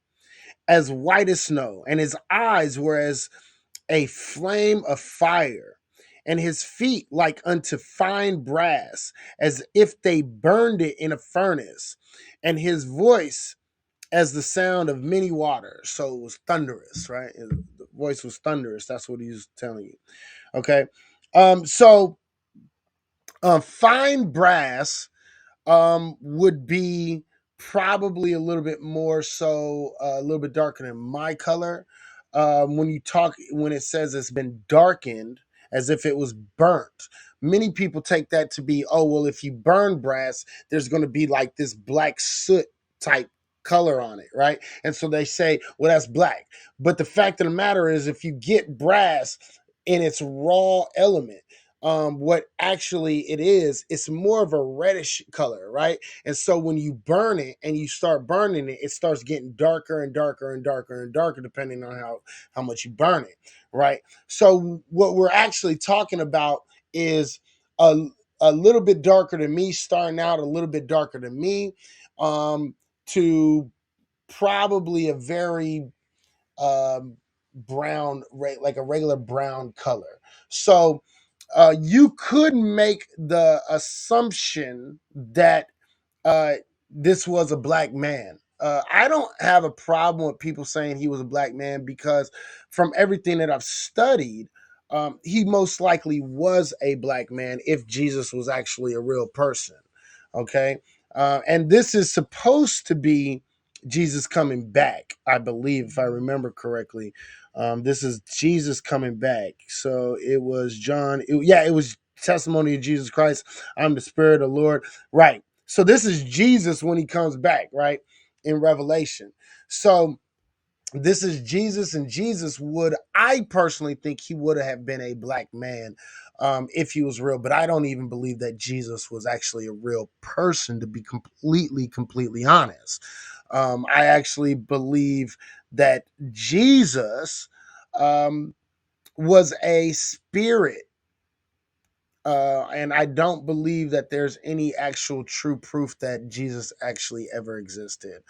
as white as snow, and his eyes were as a flame of fire, and his feet like unto fine brass, as if they burned it in a furnace, and his voice as the sound of many waters. So it was thunderous, right? The voice was thunderous. That's what he was telling you. Okay. So fine brass would be probably a little bit more so, a little bit darker than my color. When it says it's been darkened as if it was burnt, many people take that to be, oh, well, if you burn brass, there's going to be like this black soot type color on it, right? And so they say, well, that's black. But the fact of the matter is, if you get brass in its raw element, what actually it is, it's more of a reddish color, right? And so when you burn it and you start burning it, it starts getting darker and darker and darker and darker, depending on how much you burn it, right? So what we're actually talking about is a, a little bit darker than me, starting out a little bit darker than me, to probably a very brown, like a regular brown color. So you could make the assumption that uh, this was a black man. I don't have a problem with people saying he was a black man, because from everything that I've studied, he most likely was a black man if Jesus was actually a real person. Okay. And this is supposed to be Jesus coming back, I believe, if I remember correctly. This is Jesus coming back. So it was John. It was testimony of Jesus Christ. I'm the Spirit of the Lord. Right. So this is Jesus when he comes back, right? In Revelation. So this is Jesus, and Jesus would, I personally think he would have been a black man if he was real, but I don't even believe that Jesus was actually a real person, to be completely honest. I actually believe that Jesus um, was a spirit. And I don't believe that there's any actual true proof that Jesus actually ever existed.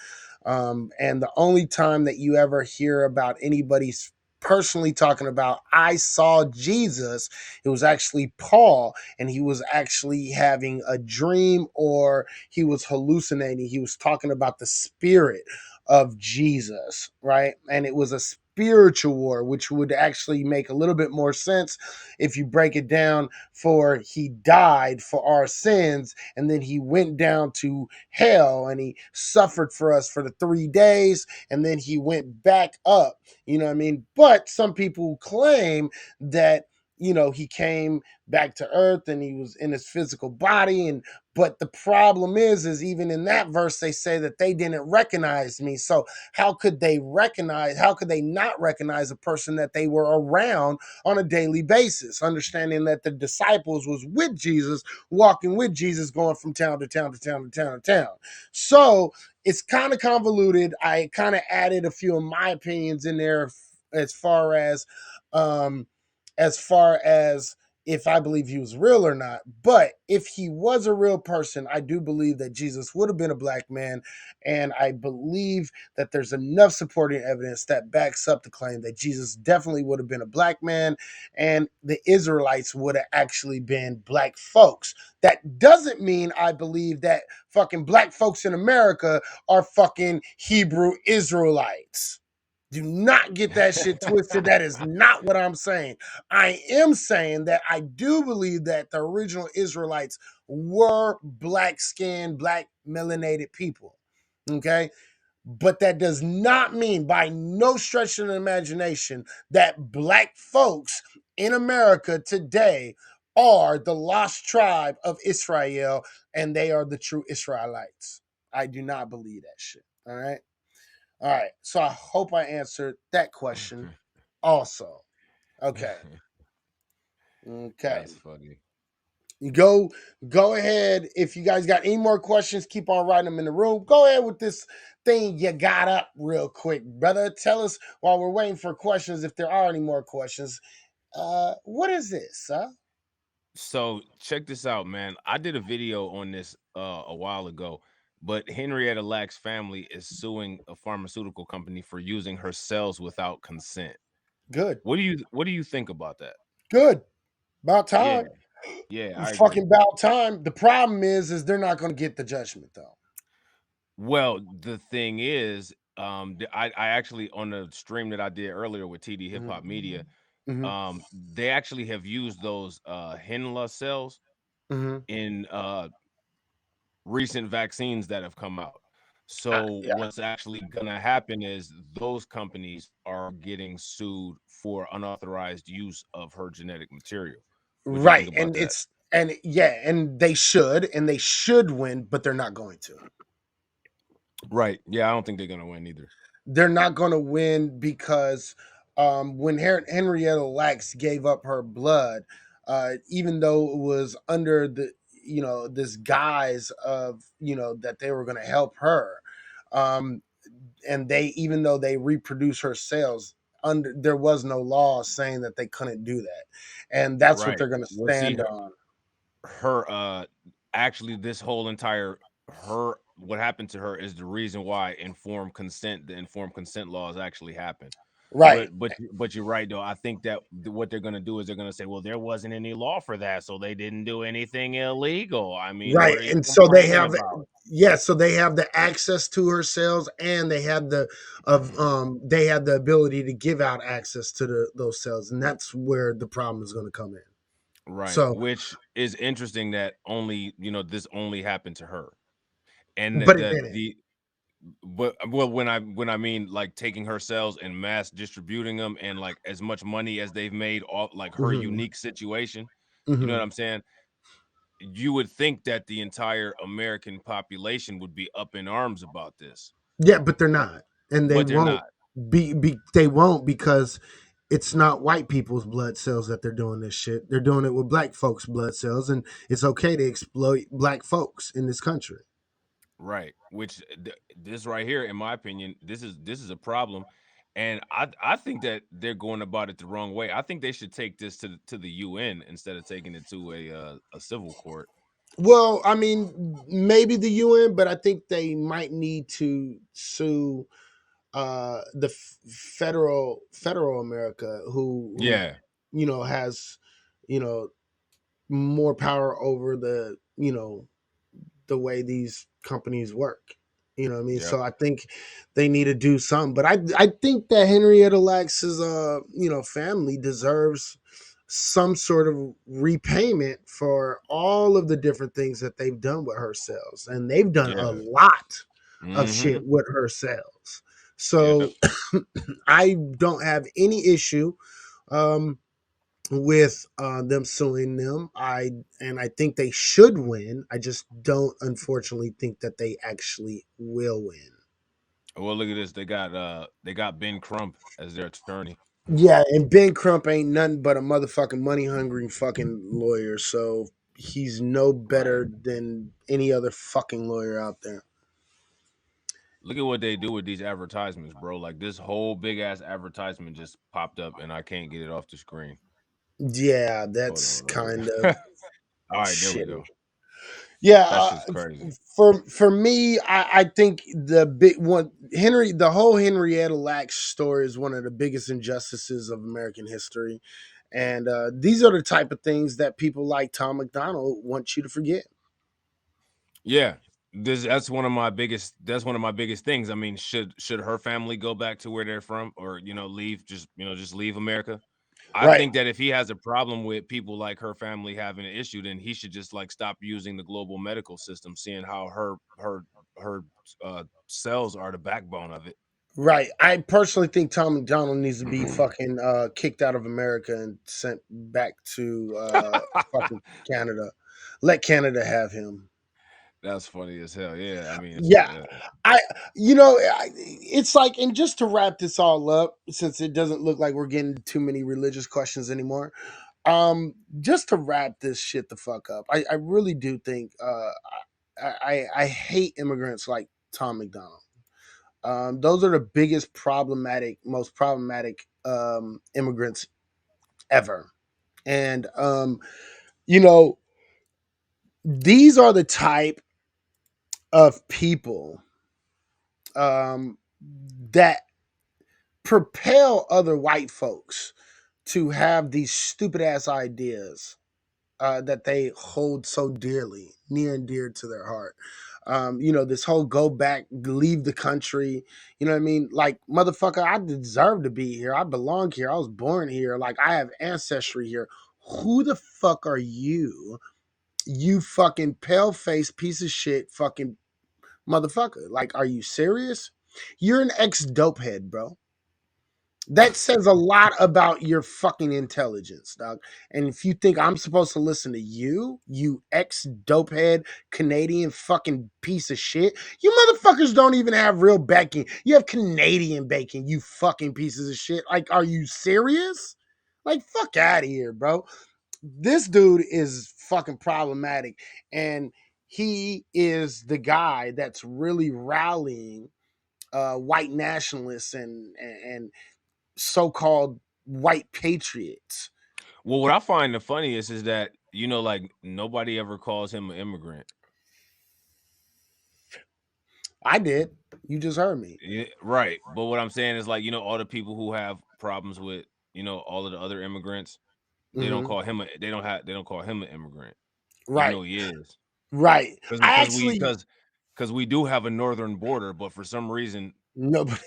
And the only time that you ever hear about anybody personally talking about, I saw Jesus, it was actually Paul, and he was actually having a dream or he was hallucinating. He was talking about the spirit of Jesus, right? And it was a spiritual war, which would actually make a little bit more sense if you break it down. For he died for our sins, and then he went down to hell and he suffered for us for the 3 days, and then he went back up. You know what I mean? But some people claim that, he came back to earth and he was in his physical body. And but the problem is even in that verse they say that they didn't recognize me. So how could they not recognize a person that they were around on a daily basis, understanding that the disciples was with Jesus, walking with Jesus, going from town to town to town to town to town. So it's kind of convoluted. I kind of added a few of my opinions in there as far as um as far as if I believe he was real or not. But if he was a real person, I do believe that Jesus would have been a black man. And I believe that there's enough supporting evidence that backs up the claim that Jesus definitely would have been a black man and the Israelites would have actually been black folks. That doesn't mean I believe that fucking black folks in America are fucking Hebrew Israelites. Do not get that shit twisted. That is not what I'm saying. I am saying that I do believe that the original Israelites were black skinned, black melanated people. Okay. But that does not mean, by no stretch of the imagination, that black folks in America today are the lost tribe of Israel and they are the true Israelites. I do not believe that shit. All right. All right. So I hope I answered that question also. Okay. Okay. That's funny. Go ahead. If you guys got any more questions, keep on writing them in the room. Go ahead with this thing you got up real quick, brother. Tell us while we're waiting for questions, if there are any more questions. What is this, huh? So check this out, man. I did a video on this a while ago, but Henrietta Lack's family is suing a pharmaceutical company for using her cells without consent. Good. What do you think about that? Good. About Yeah, time. yeah, I It's agree. fucking about time. The problem is they're not going to get the judgment though. Well, the thing is, I actually, on the stream that I did earlier with TD Hip Hop Media, Mm-hmm. they actually have used those Henla cells Mm-hmm. in recent vaccines that have come out. So Yeah. what's actually gonna happen is those companies are getting sued for unauthorized use of her genetic material. What do you think Right. about that? And they should win, but they're not going to. Right. Yeah, I don't think they're gonna win either. They're not going to win because when Henrietta Lacks gave up her blood, even though it was under the this guise of that they were going to help her, um, and they even though they reproduce her cells, there was no law saying that they couldn't do that, and that's what Right. they're going to Well, see, stand on. her actually this whole entire her what happened to her is the reason why the informed consent laws actually happen. Right. But you're right though. I think that what they're going to do is they're going to say, well, there wasn't any law for that, so they didn't do anything illegal. I mean, Right. what are you And so they complaining have about? Yeah, so they have the access to her cells, and they have the ability to give out access to those cells, and that's where the problem is going to come in. Right, So, which is interesting that only, this only happened to her. And but it didn't. but well, when I mean like taking her cells and mass distributing them and like as much money as they've made off like her Hmm. unique situation, you know what Hmm. I'm saying? You would think that the entire American population would be up in arms about this, Yeah, but they're not, and they but they're won't not. They won't, because it's not white people's blood cells that they're doing this shit. They're doing it with black folks' blood cells, and it's okay to exploit black folks in this country. Right. Which this right here, in my opinion, this is a problem, and I think that they're going about it the wrong way. I think they should take this to the UN instead of taking it to a civil court. Well, I mean, maybe the UN, but I think they might need to sue the federal America, who Yeah. has you know more power over the way these companies work. You know what I mean? Yep. So I think they need to do something. But I think that Henrietta Lax's family deserves some sort of repayment for all of the different things that they've done with her cells. And they've done a Yeah. lot of shit Mm-hmm. with her cells. Yep. So I don't have any issue um with them suing them. I think they should win. I just don't, unfortunately, think that they actually will win. Well, look at this. They got Ben Crump as their attorney. Yeah, and Ben Crump ain't nothing but a motherfucking money hungry fucking lawyer. So he's no Right. better than any other fucking lawyer out there. Look at what they do with these advertisements, bro. Like this whole big ass advertisement just popped up, and I can't get it off the screen. Yeah, Hold that's on, hold kind on. of All right, there we shitty. go. Yeah, That's just crazy. for me, I think the big one, the whole Henrietta Lacks story is one of the biggest injustices of American history, and these are the type of things that people like Tom McDonald want you to forget. Yeah. That's one of my biggest things. I mean, should her family go back to where they're from, or leave, just leave America? I Right, think that if he has a problem with people like her family having an issue, then he should just like stop using the global medical system, seeing how her cells are the backbone of it. right. I personally think Tom McDonald needs to be fucking kicked out of America and sent back to fucking Canada. Let Canada have him. That's funny as hell. Yeah, I mean, Yeah, I it's like, and just to wrap this all up, since it doesn't look like we're getting too many religious questions anymore, just to wrap this shit the fuck up, I really do think I hate immigrants like Tom McDonald. Those are the most problematic immigrants ever. And you know these are the type of people um that propel other white folks to have these stupid ass ideas that they hold so dearly, near and dear to their heart. This whole go back, leave the country. You know what I mean? Like, motherfucker, I deserve to be here. I belong here. I was born here. Like, I have ancestry here. Who the fuck are you? You fucking pale faced piece of shit fucking motherfucker. Like, are you serious? You're an ex dope head, bro. That says a lot about your fucking intelligence, dog. And if you think I'm supposed to listen to you, you ex dopehead Canadian fucking piece of shit, you motherfuckers don't even have real bacon. You have Canadian bacon, you fucking pieces of shit. Like, are you serious? Like, fuck out of here, bro. This dude is fucking problematic. And he is the guy that's really rallying white nationalists and so-called white patriots. well, what I find the funniest is that like nobody ever calls him an immigrant. I did. You just heard me. Yeah, right. But what I'm saying is like, all the people who have problems with, all of the other immigrants, they don't Hmm. call him they don't call him an immigrant, even Right, though he is. right. Because I because we actually, because because we do have a northern border, but for some reason, Nobody.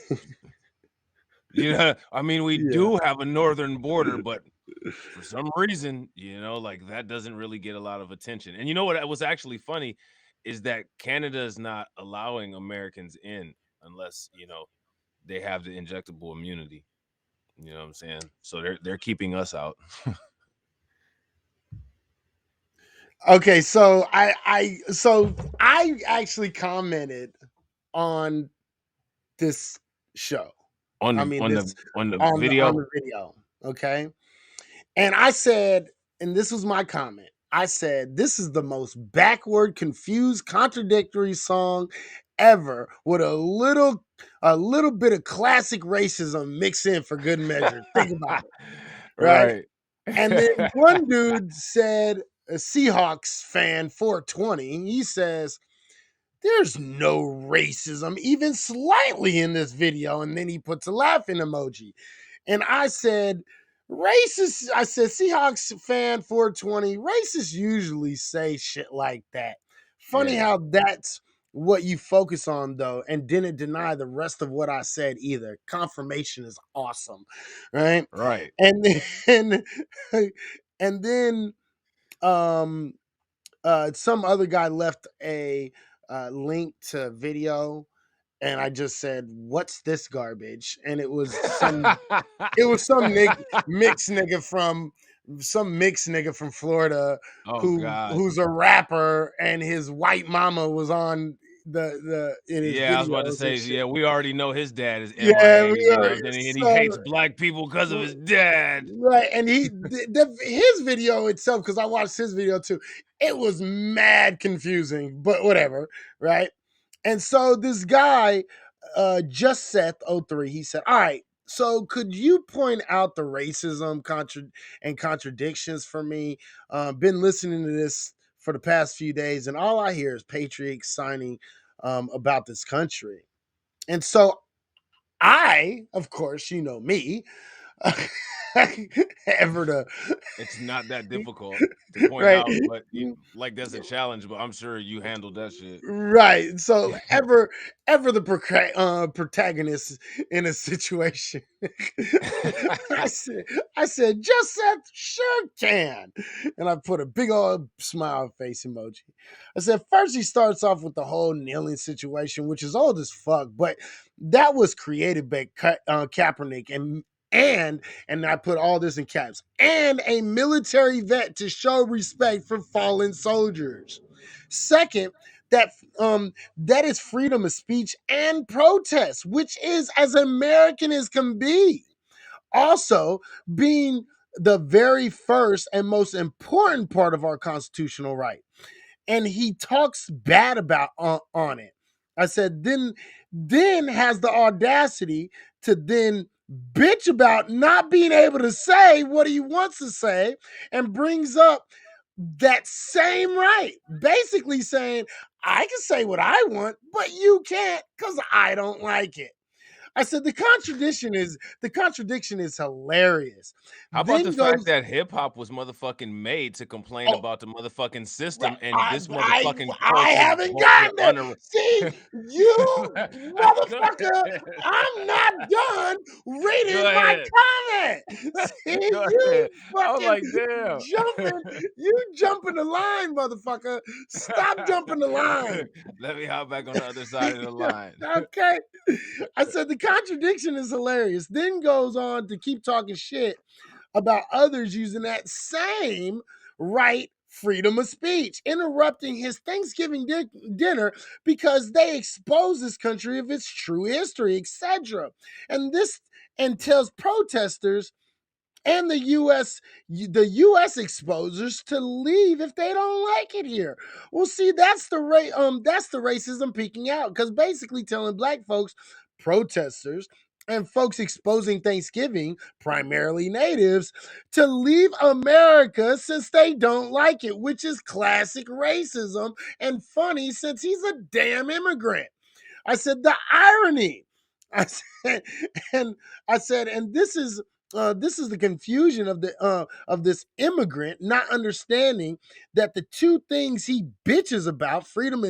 I mean, we Yeah. do have a northern border, but for some reason, like that doesn't really get a lot of attention. And you know what was actually funny is that Canada is not allowing Americans in unless, they have the injectable immunity. You know what I'm saying? So they're keeping us out. Okay, so I actually commented on this show. On I the mean, on this the on the on video. the video. Okay. And I said, and this was my comment. I said, this is the most backward, confused, contradictory song ever with a little bit of classic racism mixed in for good measure. Think about it. Right. Right. And then one dude said, a Seahawks fan 420, he says, there's no racism, even slightly, in this video. And then he puts a laughing emoji. And I said, racist. I said, Seahawks fan 420, racists usually say shit like that. Funny Yeah. how that's what you focus on, though, and didn't deny the rest of what I said either. Confirmation is awesome. Right. Right. And then, and then, some other guy left a link to video, and I just said, "What's this garbage?" And it was some mixed nigga from Florida Oh God. who's a rapper, and his white mama was on the in his Yeah, I was about to videos say, and shit. yeah, we already know his dad is Yeah, MIA, we are. and he So hates black people because of his dad. right, and his video itself, because I watched his video too, it was mad confusing, but whatever, right? And so this guy, just Seth03, he said, all right, so could you point out the racism and contradictions for me? Been listening to this for the past few days, and all I hear is patriots signing about this country. And so I, of course, you know me, ever to It's not that difficult to point right, out, but like that's a challenge. But I'm sure you handled that shit. right. So ever the protagonist in a situation. I said, just Seth sure can, and I put a big old smile face emoji. I said, first he starts off with the whole kneeling situation, which is old as fuck, but that was created by Kaepernick and I put all this in caps, and a military vet to show respect for fallen soldiers. Second, that that is freedom of speech and protest, which is as American as can be. Also, being the very first and most important part of our constitutional right, and he talks bad about on it. I said, then has the audacity to then bitch about not being able to say what he wants to say, and brings up that same right, basically saying, I can say what I want, but you can't because I don't like it. I said the contradiction is hilarious. How about the Then fact goes, that hip hop was motherfucking made to complain oh, about the motherfucking right, system, and this motherfucking I culture haven't vote for gotten there. See, you Go motherfucker, ahead. I'm not done Go reading my ahead. comment. See, Go you ahead. I was fucking like, damn. jumping the line, motherfucker. Stop jumping the line. Let me hop back on the other side of the line. Okay. I said the contradiction is hilarious. Then goes on to keep talking shit about others using that same right, freedom of speech, interrupting his Thanksgiving dinner because they expose this country of its true history, etc. And this and tells protesters and the U.S. exposers to leave if they don't like it here. Well, see, that's the racism peeking out, because basically telling black folks, protesters, and folks exposing Thanksgiving, primarily natives, to leave America since they don't like it, which is classic racism and funny since he's a damn immigrant. I said the irony. I said, and this is this is the confusion of this immigrant not understanding that the two things he bitches about, freedom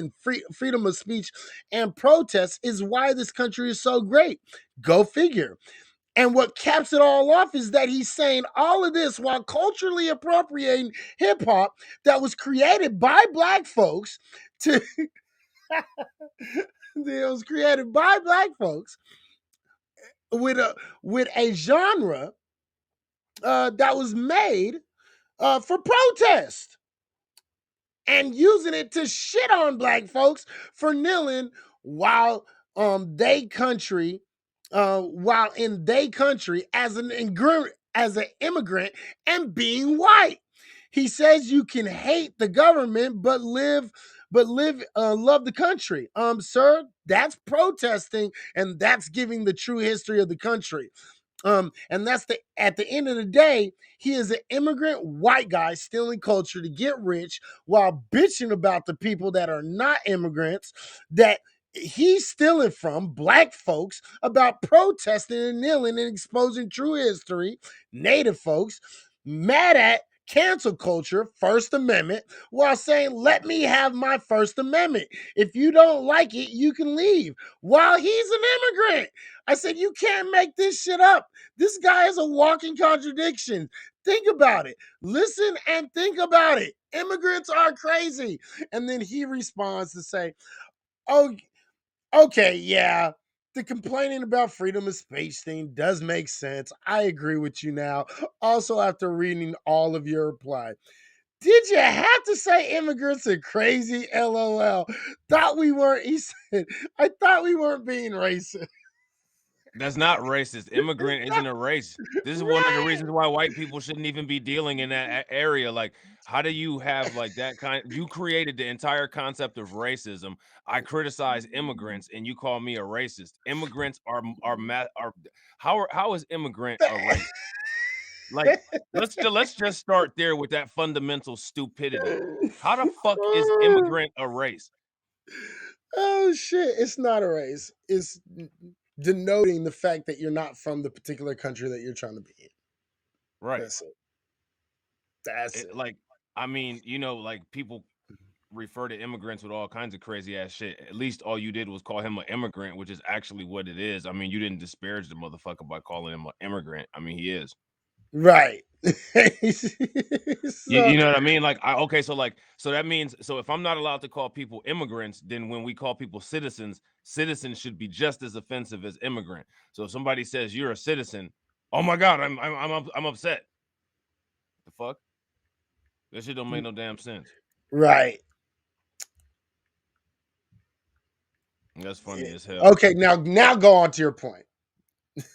of speech and protest, is why this country is so great. Go figure. And what caps it all off is that he's saying all of this while culturally appropriating hip hop that was created by black folks to it was created by black folks with a genre that was made for protest, and using it to shit on black folks for kneeling while they country while in they country as as an immigrant and being white. He says you can hate the government love the country. Sir, that's protesting, and that's giving the true history of the country. And that's at the end of the day, he is an immigrant white guy stealing culture to get rich while bitching about the people that are not immigrants that he's stealing from, black folks, about protesting and kneeling and exposing true history, native folks, mad at cancel culture, First Amendment, while saying, let me have my First Amendment. If you don't like it, you can leave. While he's an immigrant. I said, you can't make this shit up. This guy is a walking contradiction. Think about it. Listen and think about it. Immigrants are crazy. And then he responds to say, oh, okay, yeah. The complaining about freedom of speech thing does make sense. I agree with you now. Also, after reading all of your reply, did you have to say immigrants are crazy? LOL. Thought we weren't, he said, I thought we weren't being racist. That's not racist. Immigrant isn't a race. This is one of the reasons why white people shouldn't even be dealing in that area. Like, how do you have like that kind? You created the entire concept of racism. I criticize immigrants, and you call me a racist. Immigrants are how is immigrant a race? Like, let's just start there with that fundamental stupidity. How the fuck is immigrant a race? Oh shit, it's not a race. It's denoting the fact that you're not from the particular country that you're trying to be in. Right. That's it. That's it. Like, I mean, like people refer to immigrants with all kinds of crazy ass shit. At least all you did was call him an immigrant, which is actually what it is. I mean, you didn't disparage the motherfucker by calling him an immigrant. I mean, he is. Right. You, So, you know what I mean? Like, okay, so that means, so if I'm not allowed to call people immigrants, then when we call people citizens, citizens should be just as offensive as immigrant. So if somebody says you're a citizen, oh my god, I'm upset. The fuck? That shit don't make no damn sense. right. That's funny as hell. Okay, now go on to your point.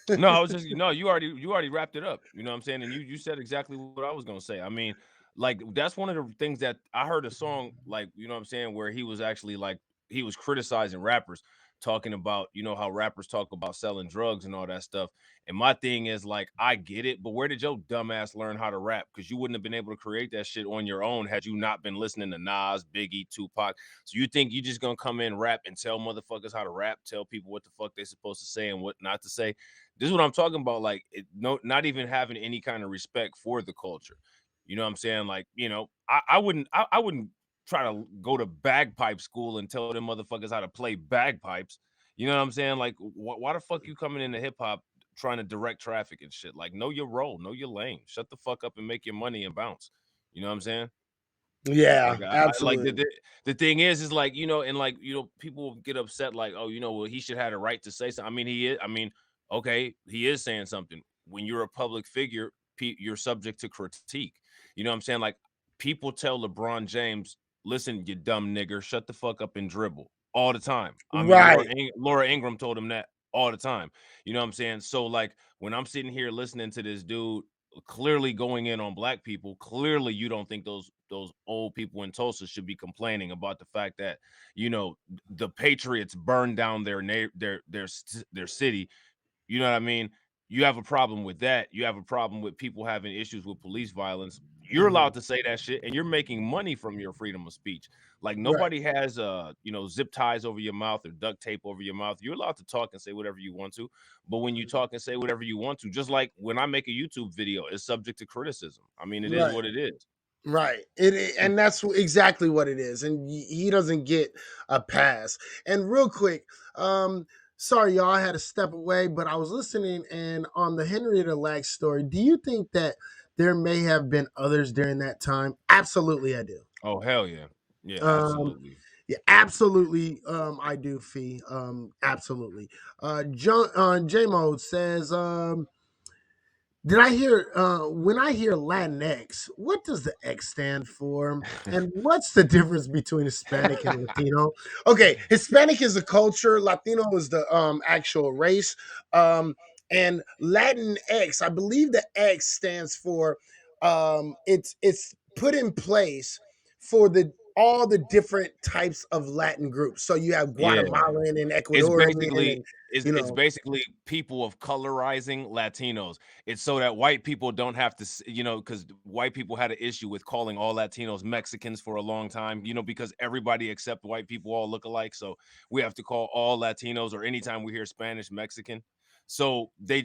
No, I was just you already wrapped it up. You know what I'm saying? And you said exactly what I was gonna say. I mean, like that's one of the things that I heard a song, like, you know what I'm saying, where he was actually like he was criticizing rappers, talking about, how rappers talk about selling drugs and all that stuff. And my thing is like, I get it, but where did your dumbass learn how to rap? Because you wouldn't have been able to create that shit on your own had you not been listening to Nas, Biggie, Tupac. So you think you just gonna come in, rap, and tell motherfuckers how to rap, tell people what the fuck they supposed to say and what not to say? This is what I'm talking about. Like, not even having any kind of respect for the culture. You know what I'm saying? Like, I wouldn't try to go to bagpipe school and tell them motherfuckers how to play bagpipes. You know what I'm saying? Like, why the fuck you coming into hip hop trying to direct traffic and shit? Like, know your role, know your lane, shut the fuck up and make your money and bounce. You know what I'm saying? Yeah, Like, I like absolutely. the thing is like, and like, people get upset like, oh, well, he should have a right to say something. I mean, he is. I mean, okay, he is saying something. When you're a public figure, you're subject to critique. You know what I'm saying? Like, people tell LeBron James, listen, you dumb nigger, shut the fuck up and dribble all the time. I mean, Right. Laura Ingram told him that all the time. You know what I'm saying? So like, when I'm sitting here listening to this dude clearly going in on black people, clearly you don't think those old people in Tulsa should be complaining about the fact that, the Patriots burned down their city. You know what I mean? you have a problem with that. You have a problem with people having issues with police violence. You're Mhm. allowed to say that shit, and you're making money from your freedom of speech. Like Right. nobody has zip ties over your mouth or duct tape over your mouth. You're allowed to talk and say whatever you want to. But when you talk and say whatever you want to, just like when I make a YouTube video, it's subject to criticism. I mean, it is Right. what it is. Right. And that's exactly what it is. And he doesn't get a pass. And real quick, sorry y'all, I had to step away, but I was listening and on the Henrietta Lacks story, do you think that there may have been others during that time? Absolutely I do. Oh hell yeah. Yeah, Um absolutely. yeah, absolutely. I do, Fee. Absolutely. J Mode says, did I hear when I hear Latinx, what does the X stand for? And what's the difference between Hispanic and Latino? Okay, Hispanic is a culture, Latino is the actual race. Um and Latin X, I believe the X stands for it's put in place for the all the different types of Latin groups. So you have Yeah. Guatemalan and It's Ecuadorian basically and it's you it's know, basically people of colorizing Latinos. It's so that white people don't have to, because white people had an issue with calling all Latinos Mexicans for a long time, because everybody except white people all look alike. So we have to call all Latinos, or anytime we hear Spanish, Mexican. So they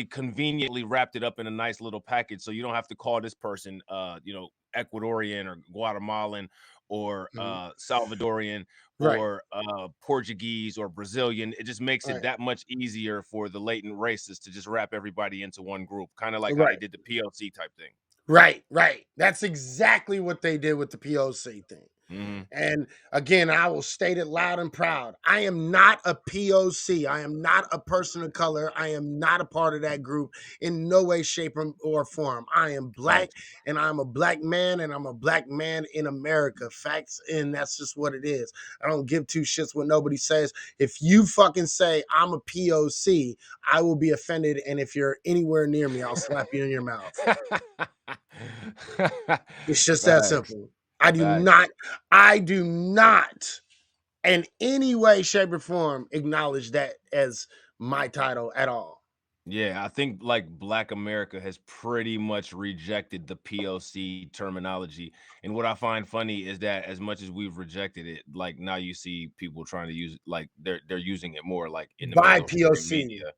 conveniently wrapped it up in a nice little package. So you don't have to call this person, Ecuadorian or Guatemalan or mhm, Salvadorian right, or Portuguese or Brazilian. It just makes it right, that much easier for the latent races to just wrap everybody into one group, kind of like how they right. did the PLC type thing. Right, right. That's exactly what they did with the POC thing. Hmm. And again, I will state it loud and proud. I am not a POC. I am not a person of color. I am not a part of that group in no way, shape, or form. I am black Facts. and I'm a black man and I'm a black man in America. Facts. And that's just what it is. I don't give two shits what nobody says. If you fucking say I'm a POC, I will be offended. And if you're anywhere near me, I'll slap you in your mouth. It's just that Facts. simple. Facts. I do not in any way, shape, or form acknowledge that as my title at all. Yeah, I think like Black America has pretty much rejected the POC terminology. And what I find funny is that as much as we've rejected it, like now you see people trying to use like they're using it more like in the By mainstream POC. media.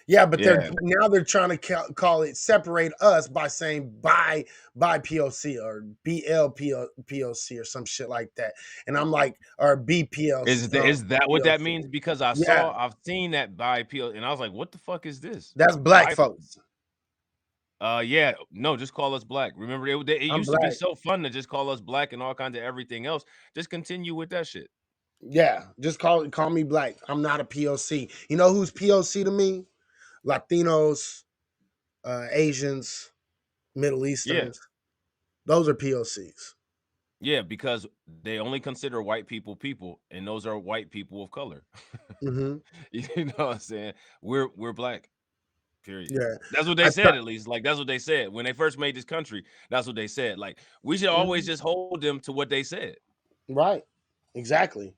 Yeah, but Yeah. they're trying to call it separate us by saying by POC or POC or some shit like that. And I'm like, or BPLC. Is that what that POC. means? Because Yeah, I've seen that by PO and I was like, what the fuck is this? that's black By folks. yeah, no, just call us black. Remember it I'm used to be black. so fun to just call us black and all kinds of everything else. Just continue with that shit. Yeah, just call me black. I'm not a POC. You know who's POC to me? Latinos, Asians, Middle Yeah. Easterns. Those are POCs. Yeah, because they only consider white people people, and those are white people of color. Hmm. You know what I'm saying? We're black. Period. Yeah, That's what they I said, thought. at least. Like that's what they said when they first made this country. That's what they said. Like we should always Mhm. just hold them to what they said. Right, exactly.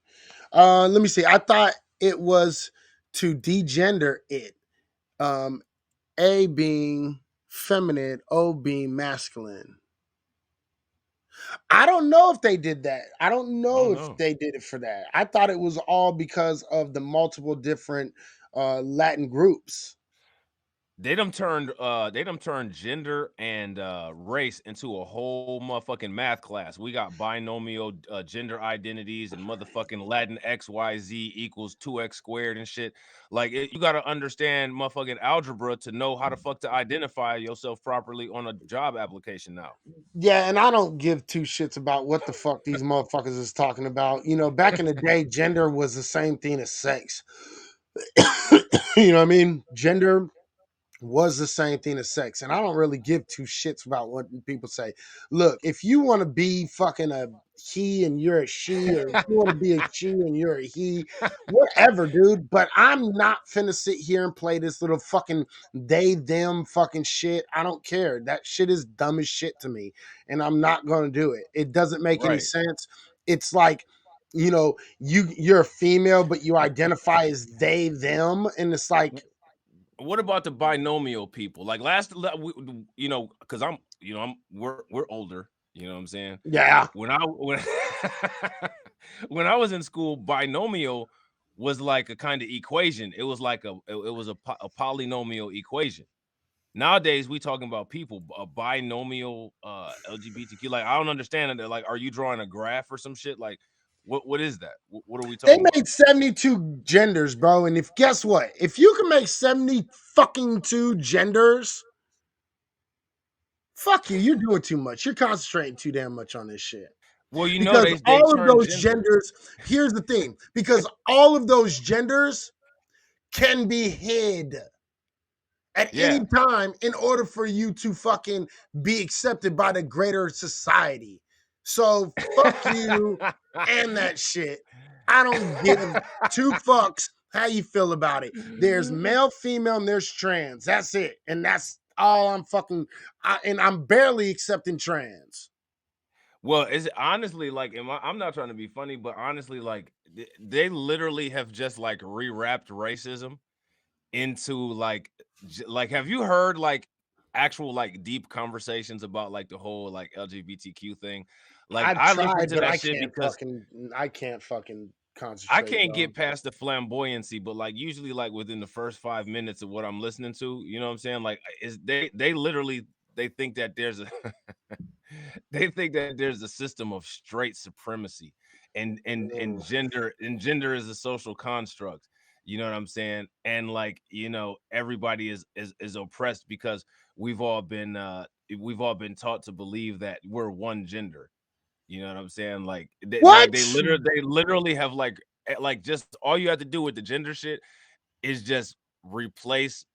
Let me see. I thought it was to degender it. Um, A being feminine, O being masculine. I don't know if they did that. I don't I know don't if know. they did it for that. I thought it was all because of the multiple different Latin groups. They done turned gender and race into a whole motherfucking math class. We got binomial gender identities and motherfucking Latin XYZ equals 2x squared and shit. Like you got to understand motherfucking algebra to know how the fuck to identify yourself properly on a job application now. Yeah, and I don't give two shits about what the fuck these motherfuckers is talking about. You know, back in the day, gender was the same thing as sex. You know what I mean? Gender was the same thing as sex. And I don't really give two shits about what people say. Look, if you want to be fucking a he and you're a she, or if you want to be a she and you're a he, whatever, dude. But I'm not finna sit here and play this little fucking they, them fucking shit. I don't care. That shit is dumb as shit to me. And I'm not gonna do it. It doesn't make any Right. sense. It's like, you're a female, but you identify as they, them, and it's like what about the binomial people? Like because we're older. You know what I'm saying? Yeah. When when I was in school, binomial was like a kind of equation. It was like a polynomial equation. Nowadays, we talking about people, a binomial LGBTQ. Like, I don't understand it. Like, are you drawing a graph or some shit? Like, what is that? What are we They talking about? made 72 genders, bro. And guess what? If you can make 70 fucking 2 genders, fuck you. You're doing too much. You're concentrating too damn much on this shit. Well, Because they all of turn those gender. genders, here's the thing, because all of those genders can be hid at any Yeah. time in order for you to fucking be accepted by the greater society. So fuck you and that shit. I don't give 2 fucks how you feel about it. There's male, female, and there's trans. That's it. And that's all I'm fucking and I'm barely accepting trans. Well, it's honestly like, I'm not trying to be funny, but honestly, like they literally have just like rewrapped racism into like like, have you heard like actual like deep conversations about like the whole like LGBTQ thing? Like, I've I listen tried, to but that shit because I can't fucking I concentrate, can't bro. get past the flamboyancy, but like usually like within the first 5 minutes of what I'm listening to, you know what I'm saying? Like, is they literally they think that there's a they think that there's a system of straight supremacy and Ugh. gender is a social construct. You know what I'm saying? And like, everybody is oppressed because we've all been taught to believe that we're one gender. You know what I'm saying? Like What? they literally have like just all you have to do with the gender shit is just replace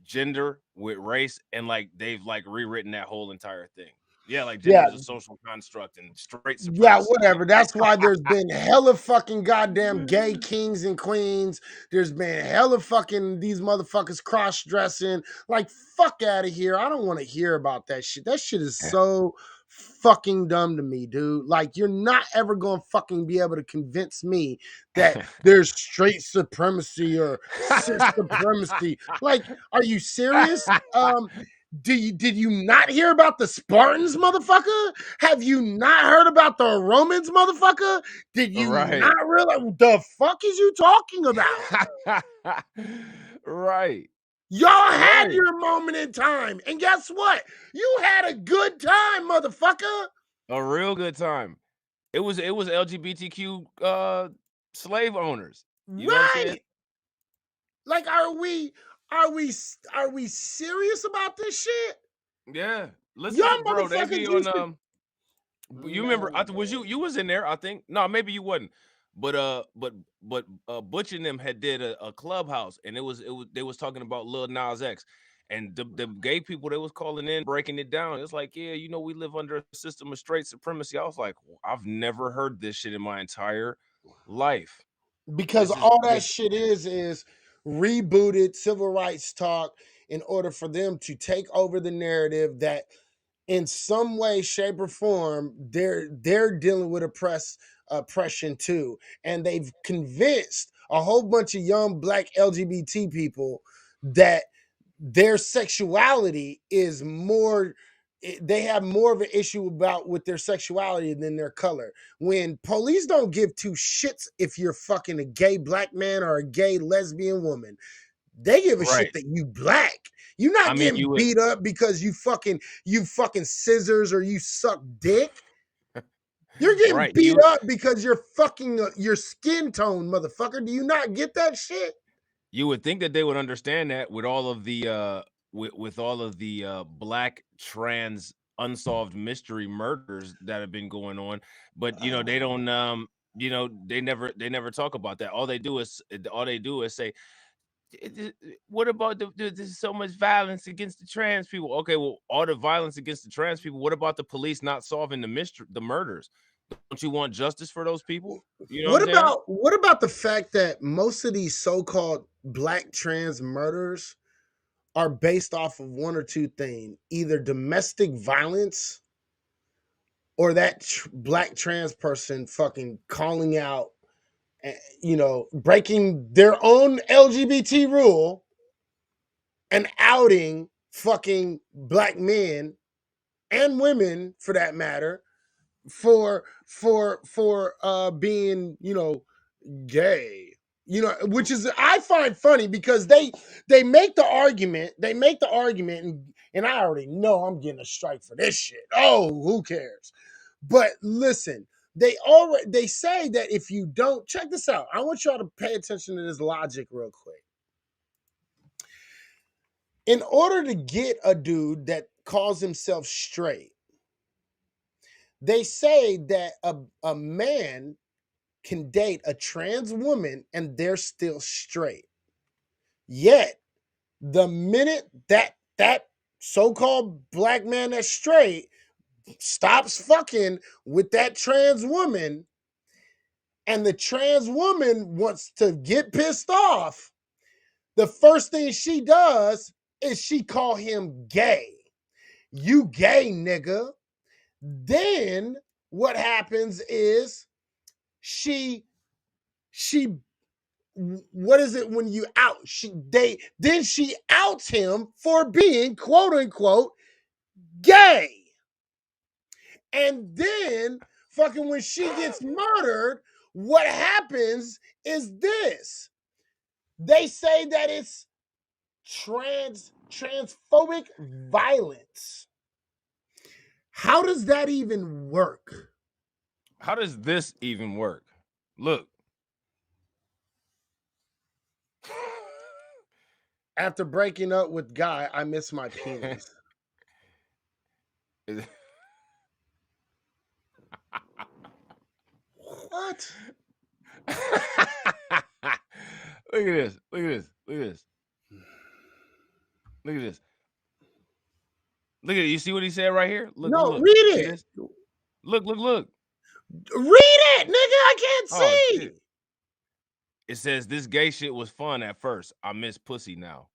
gender with race, and like they've like rewritten that whole entire thing. Yeah, like gender Yeah, is a social construct and straight yeah, supremacy. whatever. That's why there's been hella fucking goddamn gay kings and queens. There's been hella fucking these motherfuckers cross dressing. Like, fuck out of here. I don't want to hear about that shit. That shit is so fucking dumb to me, dude. Like, you're not ever gonna fucking be able to convince me that there's straight supremacy or cis supremacy. Like, are you serious? Did you not hear about the Spartans, motherfucker? Have you not heard about the Romans, motherfucker? Did you Right. not realize what the fuck is you talking about? Right. Y'all had Right. your moment in time, and guess what? You had a good time, motherfucker. A real good time. It was LGBTQ slave owners. You know what I'm saying? Right? Like, are we serious about this shit? Yeah. Listen Y'all to bro, they motherfuckers be used on to. you remember was Man. you was in there, I think. No, maybe you wasn't. But Butch and them had did a clubhouse, and it was they was talking about Lil Nas X. And the gay people they was calling in, breaking it down. It's like, yeah, we live under a system of straight supremacy. I was like, I've never heard this shit in my entire life. Because This is all that this shit is rebooted civil rights talk in order for them to take over the narrative that in some way, shape, or form they're dealing with oppression too, and they've convinced a whole bunch of young black LGBT people that their sexuality is more, they have more of an issue about with their sexuality than their color. When police don't give 2 shits if you're fucking a gay black man or a gay lesbian woman, they give a shit right. that you black. You're I not mean, getting beat up because you fucking scissors or you suck dick. You're getting right. beat up because you're fucking your skin tone, motherfucker. Do you not get that shit? You would think that they would understand that with all of the with all of the black trans unsolved mystery murders that have been going on, but they don't they never talk about that. All they do is say, what about there's so much violence against the trans people? Okay, well, all the violence against the trans people, what about the police not solving the murders? Don't you want justice for those people? You know what I'm saying? What about the fact that most of these so-called black trans murders are based off of one or two things, either domestic violence or that black trans person fucking calling out, breaking their own LGBT rule and outing fucking black men and women for that matter for being, gay. Which is I find funny because they make the argument, and I already know I'm getting a strike for this shit. Oh, who cares? But listen, they say that if you don't, check this out. I want y'all to pay attention to this logic real quick. In order to get a dude that calls himself straight, they say that a man can date a trans woman and they're still straight. Yet, the minute that so-called black man that's straight stops fucking with that trans woman, and the trans woman wants to get pissed off, the first thing she does is she call him gay. You gay, nigga. Then what happens is she what is it when you out? She outs him for being quote unquote gay. And then fucking when she gets murdered, what happens is this. They say that it's transphobic violence. How does that even work? How does this even work? Look. After breaking up with guy, I miss my penis. What? Look at this. Look at this. Look at this. Look at this. Look at it. You see what he said right here? Look, No, look. read See it. this? Look. Read it, nigga. I can't see. Shit. It says this gay shit was fun at first. I miss pussy now.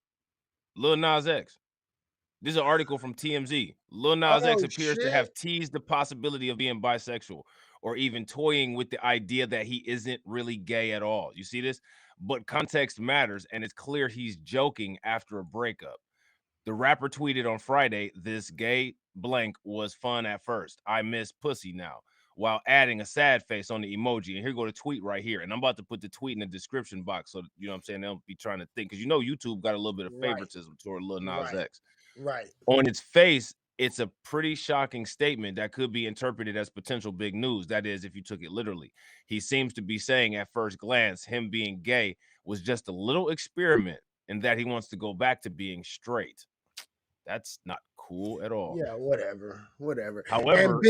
Lil Nas X. This is an article from TMZ. Lil Nas X appears to have teased the possibility of being bisexual or even toying with the idea that he isn't really gay at all. You see this? But context matters, and it's clear he's joking after a breakup. The rapper tweeted on Friday, "This gay blank was fun at first. I miss pussy now," while adding a sad face on the emoji. And here go the tweet right here. And I'm about to put the tweet in the description box, so you know what I'm saying, they'll be trying to think, because YouTube got a little bit of favoritism toward Lil Nas X. Right. On its face, it's a pretty shocking statement that could be interpreted as potential big news. That is, if you took it literally. He seems to be saying at first glance, him being gay was just a little experiment and that he wants to go back to being straight. That's not cool at all. Yeah, whatever. However, and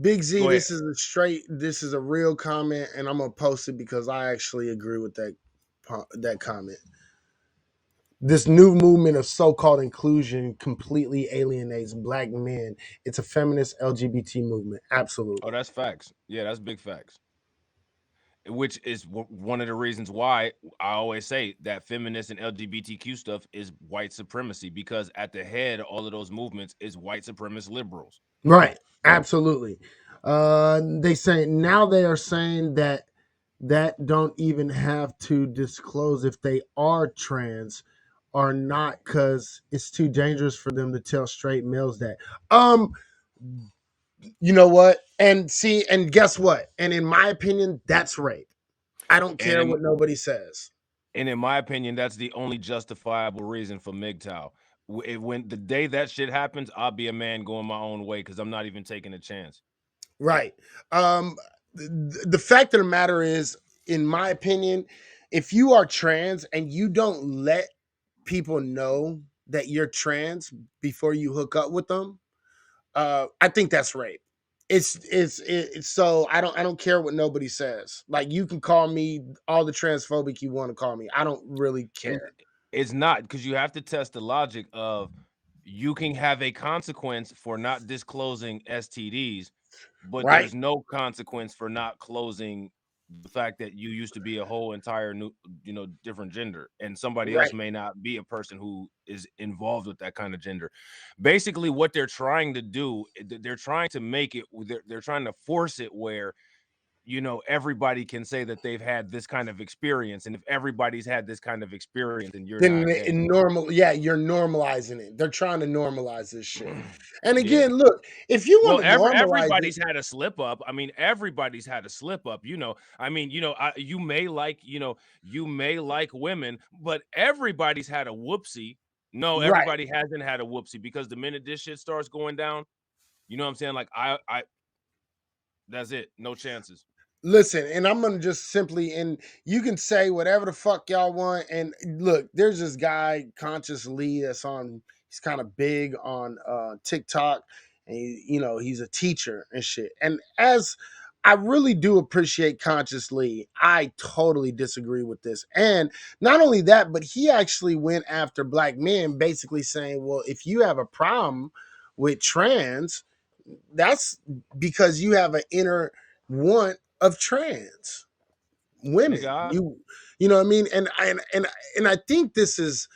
Big Z, this is a real comment, and I'm gonna post it because I actually agree with that comment. This new movement of so-called inclusion completely alienates black men. It's a feminist LGBT movement. Absolutely. Oh, that's facts. Yeah, that's big facts. Which is one of the reasons why I always say that feminist and LGBTQ stuff is white supremacy, because at the head of all of those movements is white supremacist liberals. Right. Absolutely. They are saying that don't even have to disclose if they are trans or not, because it's too dangerous for them to tell straight males that. You know what? And guess what? And in my opinion, that's rape. I don't care what nobody says. And in my opinion, that's the only justifiable reason for MGTOW. When the day that shit happens, I'll be a man going my own way, because I'm not even taking a chance. Right. The fact of the matter is, in my opinion, if you are trans and you don't let people know that you're trans before you hook up with them, I think that's rape. It's so I don't care what nobody says. Like, you can call me all the transphobic you want to call me. I don't really care. It's not, because you have to test the logic of, you can have a consequence for not disclosing STDs, but there's no consequence for not closing the fact that you used to be a whole entire new, different gender, and somebody else may not be a person who is involved with that kind of gender. Basically, what they're trying to do, they're trying to make it, they're trying to force it where everybody can say that they've had this kind of experience, and if everybody's had this kind of experience, then you're Then not gay. you're normalizing it. They're trying to normalize this shit. And Yeah. again, look, if you want Well, to normalize it, everybody's had a slip up. I mean, everybody's had a slip up. I mean, you may like women, but everybody's had a whoopsie. No, right. everybody hasn't had a whoopsie, because the minute this shit starts going down, you know what I'm saying? Like that's it. No chances. Listen, and I'm gonna just simply, and you can say whatever the fuck y'all want. And look, there's this guy, Conscious Lee, that's on. He's kind of big on TikTok, and he's a teacher and shit. And as I really do appreciate Conscious Lee, I totally disagree with this. And not only that, but he actually went after black men, basically saying, "Well, if you have a problem with trans, that's because you have an inner want of trans women." Nigga, You know what I mean? And I think this is,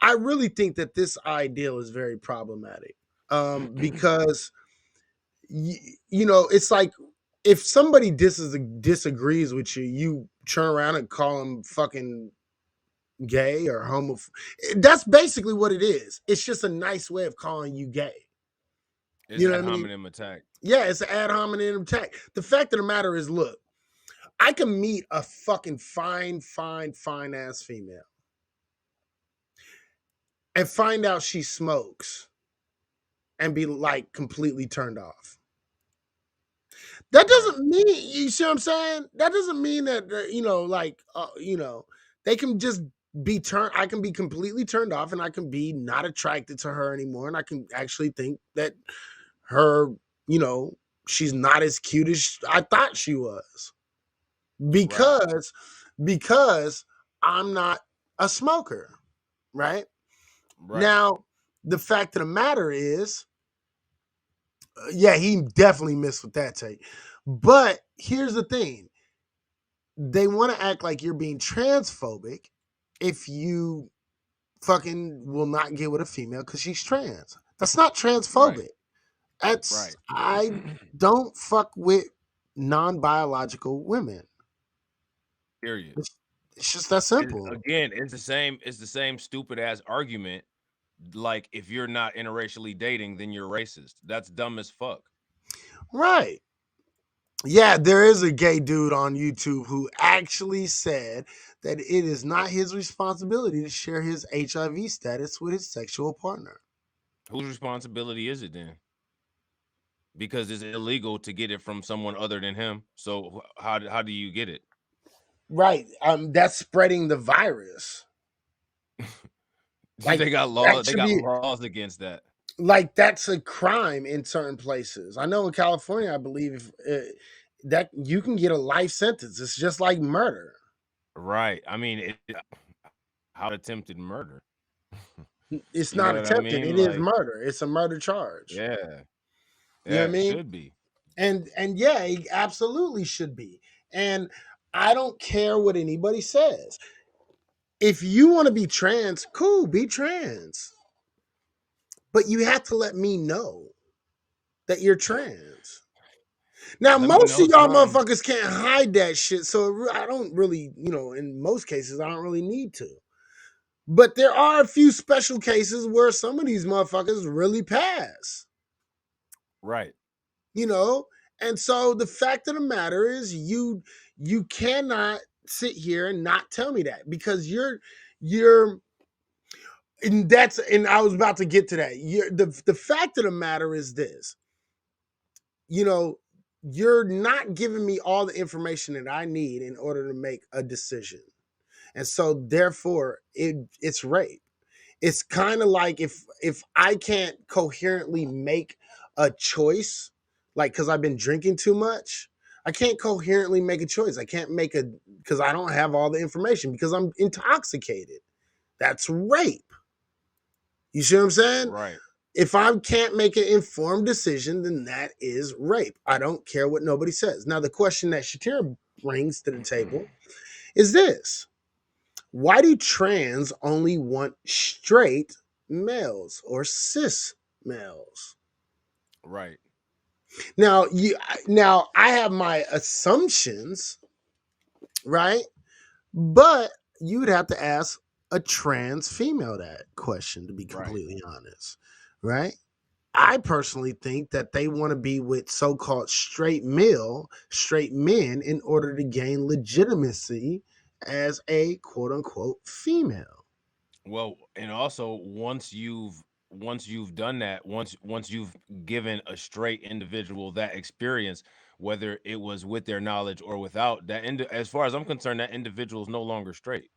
I really think that this ideal is very problematic. Because it's like, if somebody disagrees with you, you turn around and call them fucking gay or homo. That's basically what it is. It's just a nice way of calling you gay. it's You know ad what I mean? hominem attack. Yeah, it's an ad hominem attack. The fact of the matter is, look, I can meet a fucking fine ass female and find out she smokes and be like completely turned off. That doesn't mean, you see what I'm saying? That doesn't mean that, they can just be turned. I can be completely turned off, and I can be not attracted to her anymore. And I can actually think that her, she's not as cute as I thought she was. Because I'm not a smoker, right? Now, the fact of the matter is, yeah, he definitely missed with that take. But here's the thing. They want to act like you're being transphobic if you fucking will not get with a female because she's trans. That's not transphobic. That's I don't fuck with non-biological women. Period. It's just that simple. Again, it's the same stupid ass argument. Like, if you're not interracially dating, then you're racist. That's dumb as fuck. Right. Yeah, there is a gay dude on YouTube who actually said that it is not his responsibility to share his HIV status with his sexual partner. Whose responsibility is it then? Because it's illegal to get it from someone other than him. So how do you get it? Right. That's spreading the virus. Like, they got laws. They got laws against that. Like, that's a crime in certain places. I know in California, I believe that you can get a life sentence. It's just like murder. Right. I mean, how attempted murder? It's not attempted. I mean? It is murder. It's a murder charge. Yeah. You know what I mean? It should be. And yeah, it absolutely should be. And I don't care what anybody says. If you want to be trans, cool, be trans. But you have to let me know that you're trans. Now, most of y'all motherfuckers can't hide that shit. So I don't really, in most cases, I don't really need to. But there are a few special cases where some of these motherfuckers really pass. Right. And so the fact of the matter is, you cannot sit here and not tell me that, because you're and I was about to get to that. The fact of the matter is this. You're not giving me all the information that I need in order to make a decision. And so therefore it's rape. It's kind of like if I can't coherently make a choice, like, because I've been drinking too much, I can't coherently make a choice. I can't make because I don't have all the information because I'm intoxicated. That's rape. You see what I'm saying? Right. If I can't make an informed decision, then that is rape. I don't care what nobody says. Now, the question that Shatira brings to the table is this. Why do trans only want straight males or cis males? Right. Now I have my assumptions, right? But you would have to ask a trans female that question, to be Right. completely honest, right? I personally think that they want to be with so-called straight men in order to gain legitimacy as a quote unquote female. Well, and also once you've done that, once you've given a straight individual that experience, whether it was with their knowledge or without, as far as I'm concerned, that individual is no longer straight.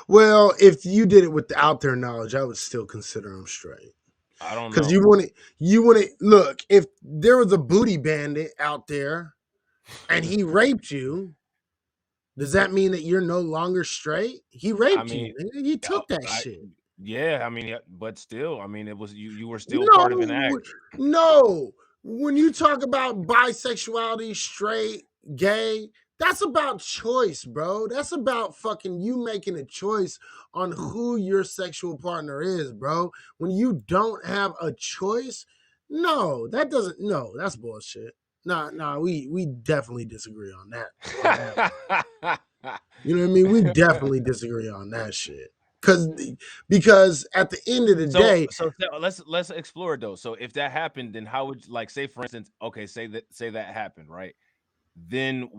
Well, if you did it without their knowledge, I would still consider them straight. I don't Because know. you want to look, if there was a booty bandit out there and he raped you, does that mean that you're no longer straight? He I raped mean, you, nigga. He yeah, took that shit. yeah, I mean, yeah, but still, I mean, it was you were still part of an No, act. no. When you talk about bisexuality, straight, gay, that's about choice, bro. That's about fucking you making a choice on who your sexual partner is, bro. When you don't have a choice, no, that doesn't. No, that's bullshit. Nah, we definitely disagree on that. You know what I mean? We definitely disagree on that shit. Because at the end of the So day, let's explore it though. So if that happened, then how would like say for instance, okay, say that happened, right? Then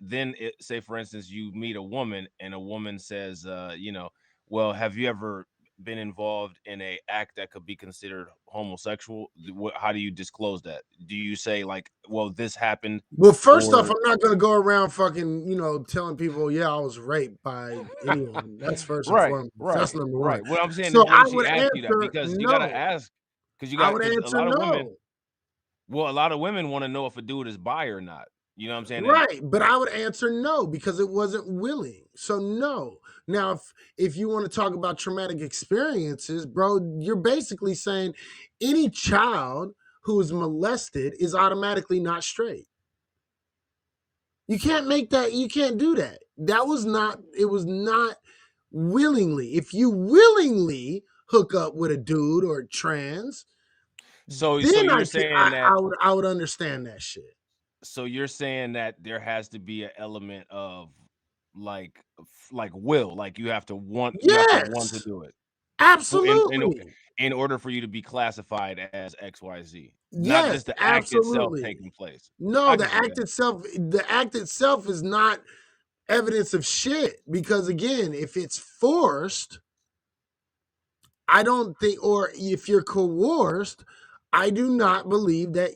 then say for instance you meet a woman and a woman says well, have you ever been involved in a act that could be considered homosexual? How do you disclose that? Do you say like, well, this happened, well, first off, or I'm not gonna go around fucking, telling people, yeah, I was raped by anyone. That's first and foremost. That's number one. right. What I'm saying So is I when she would asks you that, answer because you gotta no. ask, I would because a answer lot of women, no. well, a lot of women want to know if a dude is bi or not. You know what I'm saying? And Right, but I would answer no because it wasn't willing. So no. Now, if you want to talk about traumatic experiences, bro, you're basically saying any child who is molested is automatically not straight. You can't make that. You can't do that. That was not. It was not willingly. If you willingly hook up with a dude or trans, so then you're saying that I would understand that shit. so you're saying that there has to be an element of like will, like you have to want to Yes, do it for absolutely. in order for you to be classified as XYZ, not Yes, just the act itself absolutely. taking place. No, I can see that. the act itself is not evidence of shit because again, if it's forced, I don't think, or if you're coerced, I do not believe that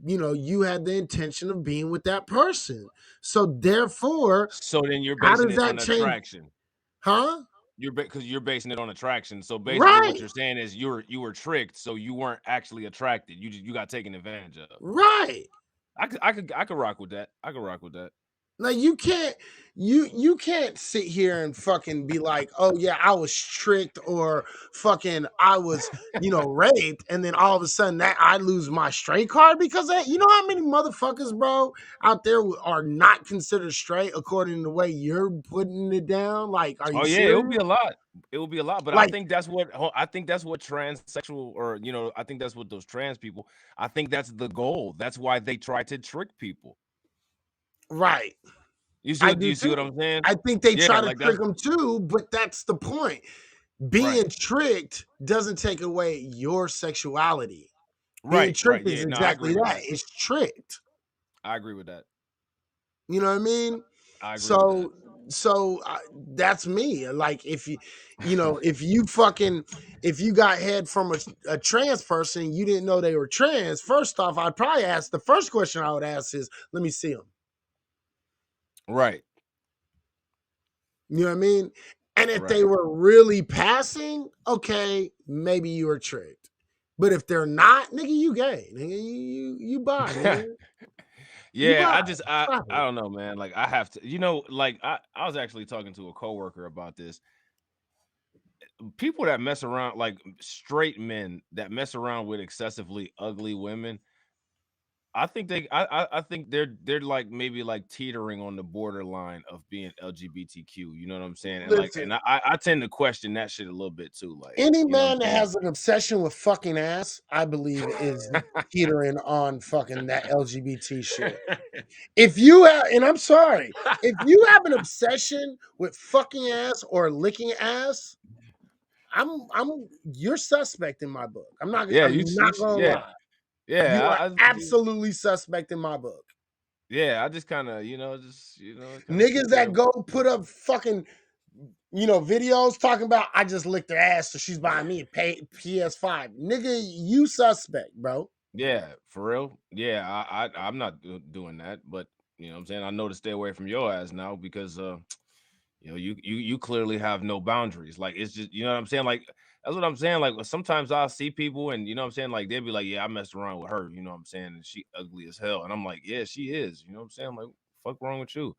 you had the intention of being with that person. So therefore, So then you're how basing does it that on change? attraction. Huh? You're because you're basing it on attraction. So basically, what Right, you're saying is you were tricked, so you weren't actually attracted. You got taken advantage of. right. I could rock with that. I could rock with that. Like you can't sit here and fucking be like, oh yeah, I was tricked or fucking I was, raped, and then all of a sudden that I lose my straight card because of that. You know how many motherfuckers, bro, out there are not considered straight according to the way you're putting it down? Like, are you Oh yeah, it would serious? be a lot. It would be a lot, but Like, I think that's what transsexual or I think that's what those trans people. I think that's the goal. That's why they try to trick people. right. You see I what do you see what too. I'm saying? I think they Yeah, try to like trick that's them too, but that's the point. right, Being tricked doesn't take away your sexuality. Being right. tricked is Yeah, no, I agree exactly with that. that. It's tricked. I agree with that. You know what I mean? I agree with that. So, that's me. Like if you fucking if you got head from a trans person, you didn't know they were trans. First off, I'd probably ask the first question I would ask is, "Let me see them." Right, You know what I mean? And if they right. were really passing, okay, maybe you were tricked. But if they're not, nigga, you gay. Nigga, you buy, nigga. You Yeah, buy. Stop I it. don't know, man. Like I have to, like I was actually talking to a coworker about this. People that mess around, like straight men that mess around with excessively ugly women, I think I think they're like maybe like teetering on the borderline of being LGBTQ. You know what I'm saying? And like, Listen, and I tend to question that shit a little bit too. Like, any you know what man that I'm has an obsession with fucking ass, I believe, is saying? teetering on fucking that LGBT shit. If you have, and I'm sorry, if you have an obsession with fucking ass or licking ass, you're suspect in my book. Yeah, I'm not gonna yeah, lie. You yeah. are absolutely suspect in my book. Yeah, I just kind of, kind of Niggas sit there. that go put up fucking, videos talking about I just licked her ass so she's buying me a PS5. Nigga, you suspect, bro. Yeah, for real. Yeah, I'm not doing that, but you know what I'm saying? I know to stay away from your ass now because you clearly have no boundaries. Like it's just, you know what I'm saying? Like that's what I'm saying. Like sometimes I'll see people and you know what I'm saying? Like they'll be like, yeah, I messed around with her, you know what I'm saying? And she ugly as hell. And I'm like, yeah, she is. You know what I'm saying? I'm like, fuck wrong with you?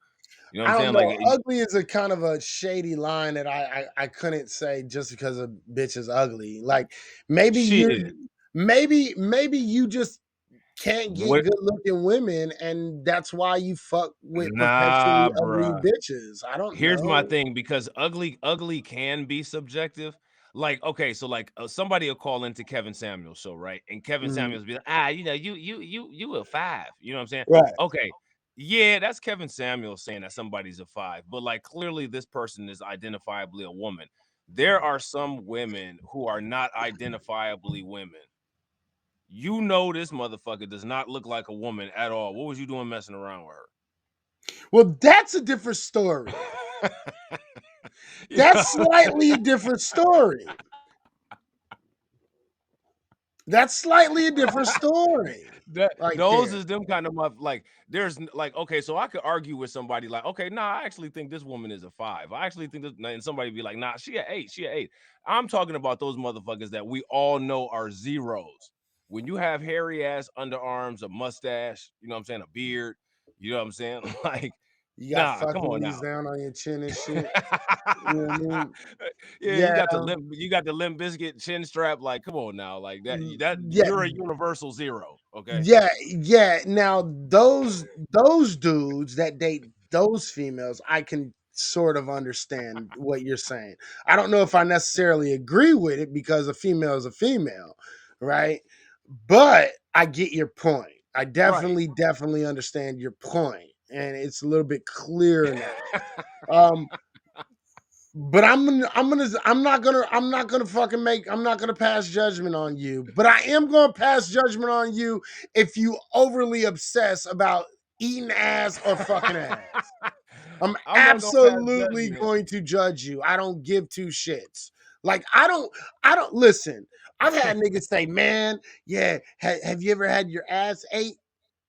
You know what I'm I don't saying? Like know. Ugly is a kind of a shady line that I couldn't say just because a bitch is ugly. Like maybe you're shit. maybe you just can't get What? good looking women and that's why you fuck with perpetually Nah, ugly bruh. bitches. I don't Here's my know. thing, because ugly can be subjective. Like, okay, so like somebody will call into Kevin Samuel's show, right? And Kevin Mhm. Samuel's be like, you a five. You know what I'm saying? Right. Okay. Yeah, that's Kevin Samuel saying that somebody's a five, but like clearly this person is identifiably a woman. There are some women who are not identifiably women. You know this motherfucker does not look like a woman at all. What was you doing messing around with Well, that's a different story. her? You That's know? slightly a different story. That's slightly a different story That right those there. is them kind of like like okay, so I could argue with somebody like, okay, nah, I actually think this woman is a five. I actually think this, and somebody be like, nah, she a eight, she a eight. I'm talking about those motherfuckers that we all know are zeros. When you have hairy ass underarms, a mustache, you know what I'm saying, a beard, you know what I'm saying, like, You got nah, come fucking on knees now. down on your chin and shit. You know what I mean? Yeah, Yeah, you got the limp biscuit chin strap. Like, come on now, like that yeah, you're a universal zero. Okay. yeah. Now those dudes that date those females, I can sort of understand what you're saying. I don't know if I necessarily agree with it because a female is a female, right? But I get your point. I Right. definitely understand your point, and it's a little bit clearer now. Um, but I'm not gonna fucking make I'm not gonna pass judgment on you. But I am gonna pass judgment on you if you overly obsess about eating ass or fucking ass. I'm I'm not gonna pass absolutely judgment. going to judge you. I don't give two shits. Like I don't listen. I've had niggas say, "Man, yeah, have you ever had your ass ate?"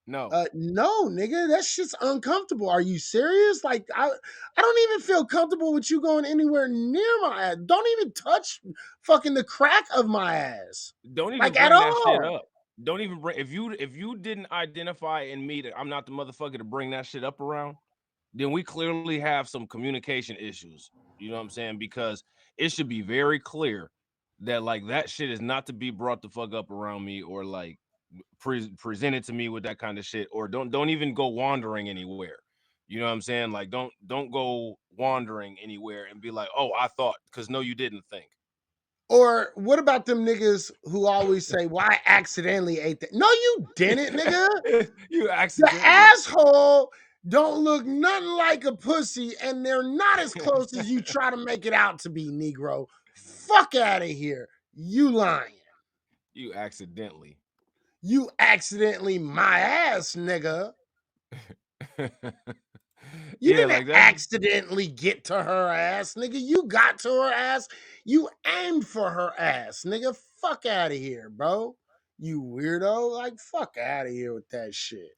No, No, nigga, that shit's uncomfortable. Are you serious? Like, I don't even feel comfortable with you going anywhere near my ass. Don't even touch fucking the crack of my ass, don't even like at bring that shit all. up. Don't even bring if you didn't identify in me that I'm not the motherfucker to bring that shit up around, then we clearly have some communication issues. You know what I'm saying? Because it should be very clear that like that shit is not to be brought the fuck up around me or like presented to me with that kind of shit, or don't even go wandering anywhere. You know what I'm saying? Like don't go wandering anywhere and be like, oh, I thought, because no, you didn't think. Or what about them niggas who always say, "Well, I accidentally ate that"? No, you didn't, nigga. You The accidentally. asshole don't look nothing like a pussy, and they're not as close as you try to make it out to be, Negro. Fuck out of here. You lying. You accidentally. You accidentally my ass, nigga. You Yeah, didn't like that's accidentally get to her ass, nigga. You got to her ass. You aimed for her ass, nigga. Fuck out of here, bro. You weirdo. Like, fuck out of here with that shit.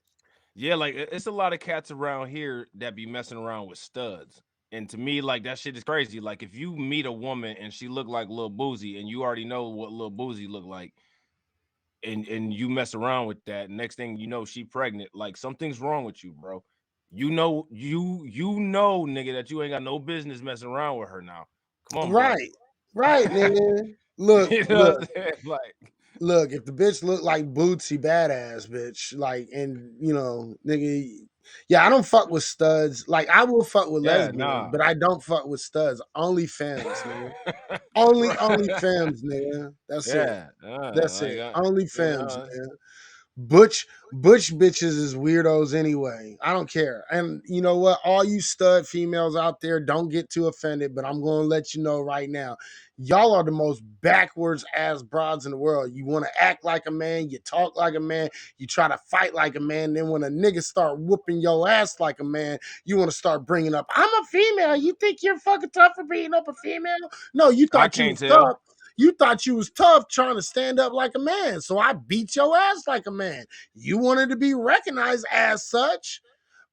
yeah, like it's a lot of cats around here that be messing around with studs. And to me, like that shit is crazy. Like if you meet a woman and she look like Lil Boozy and you already know what Lil Boozy look like, and you mess around with that, next thing you know, she pregnant. Like something's wrong with you, bro. You know, nigga, that you ain't got no business messing around with her now. Come on, bro. Right. Right, nigga. Look, You know what look. I'm saying? Like, Look, if the bitch look like Bootsy badass bitch, like, and you know, nigga, yeah, I don't fuck with studs. Like, I will fuck with Yeah, lesbians, nah. but I don't fuck with studs. Only femmes, nigga. Only Right. femmes, nigga. That's it. Yeah, That's like it. Only you femmes, know, man. Butch bitches is weirdos anyway. I don't care. And you know what? All you stud females out there, don't get too offended, but I'm going to let you know right now. Y'all are the most backwards ass broads in the world. You want to act like a man, you talk like a man, you try to fight like a man. Then when a nigga start whooping your ass like a man, you want to start bringing up, I'm a female. You think you're fucking tough for beating up a female? No, you I thought you can't was tell. tough. You thought you was tough trying to stand up like a man. So I beat your ass like a man. You wanted to be recognized as such,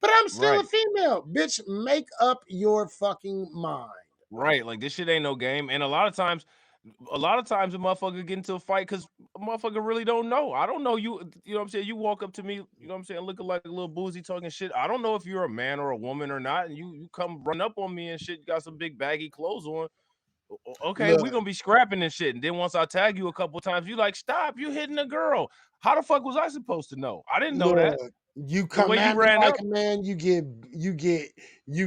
but I'm still a Right. female. Bitch, make up your fucking mind. Right. Like this shit ain't no game. And a lot of times a motherfucker get into a fight because a motherfucker really don't know. I don't know you. You know what I'm saying? You walk up to me, you know what I'm saying, looking like a little boozy talking shit. I don't know if you're a man or a woman or not. And you come run up on me and shit, you got some big baggy clothes on. Okay, we Look, gonna be scrapping and shit. And then once I tag you a couple times, you like, stop, you hitting a girl. How the fuck was I supposed to know? I didn't know that. look, you The way come you at me ran like up, a man, you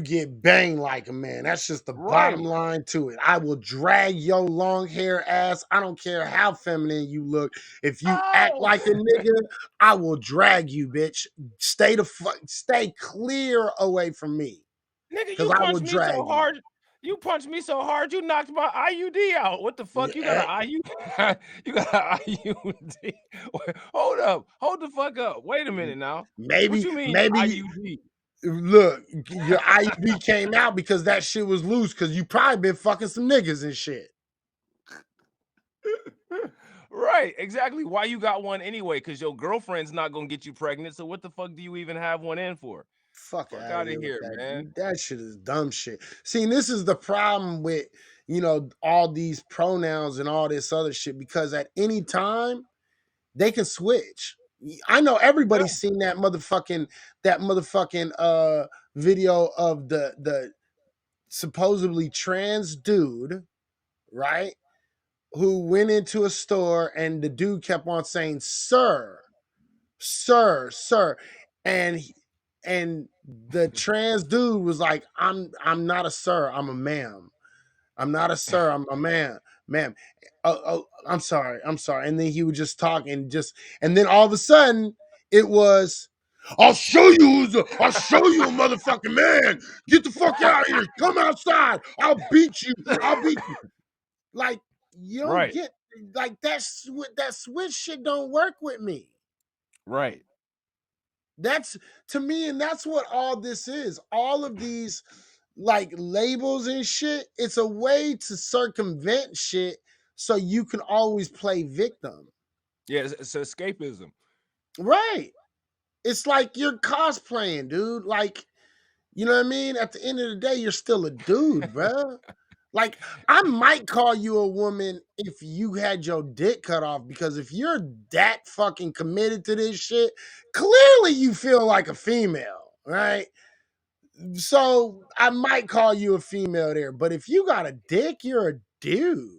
get banged like a man. That's just the bottom right. line to it. I will drag your long hair ass. I don't care how feminine you look. If you act Oh, like a nigga, I will drag you, bitch. Stay clear away from me. nigga, Cause you I will punched me so drag you. hard. You punched me so hard, you knocked my IUD out. What the fuck? You got Eh, an IU? You got an IUD? Hold up. Hold the fuck up. Wait a minute now. What maybe, you mean maybe IUD? look, your IUD came out because that shit was loose. Cause you probably been fucking some niggas and shit. Right, exactly. Why you got one anyway? Because your girlfriend's not gonna get you pregnant. So what the fuck do you even have one in for? Fuck Fuck out of out of here with here, that. man. That shit is dumb shit. See, and this is the problem with, you know, all these pronouns and all this other shit because at any time they can switch. I know Yeah. everybody's seen that motherfucking video of the supposedly trans dude, right? Who went into a store and the dude kept on saying, "Sir, sir," and and the trans dude was like, I'm not a sir, I'm a ma'am. I'm not a sir, I'm a man, ma'am. Oh, I'm sorry. And then he would just talk and and then all of a sudden it was, I'll show you a motherfucking man. Get the fuck out of here. Come outside. I'll beat you. I'll beat you. Like, you don't Right, get like that switch shit don't work with me. right. That's to me, and that's what all this is. All of these like labels and shit, it's a way to circumvent shit so you can always play victim. Yeah, it's escapism. Right. It's like you're cosplaying, dude. Like, you know what I mean? At the end of the day, you're still a dude, bruh. Like, I might call you a woman if you had your dick cut off, because if you're that fucking committed to this shit, clearly you feel like a female, right? So I might call you a female there, but if you got a dick, you're a dude.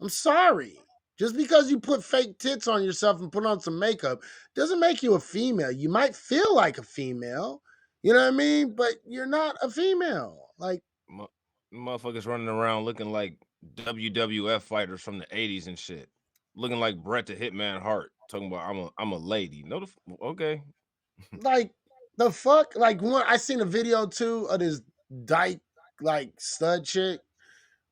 I'm sorry. Just because you put fake tits on yourself and put on some makeup doesn't make you a female. You might feel like a female, you know what I mean? But you're not a female. Like, Mu- Motherfuckers running around looking like WWF fighters from the 80s and shit. Looking like Bret the Hitman Hart. Talking about I'm a lady. No, okay. like the fuck? Like, one, I seen a video too of this dyke like stud chick,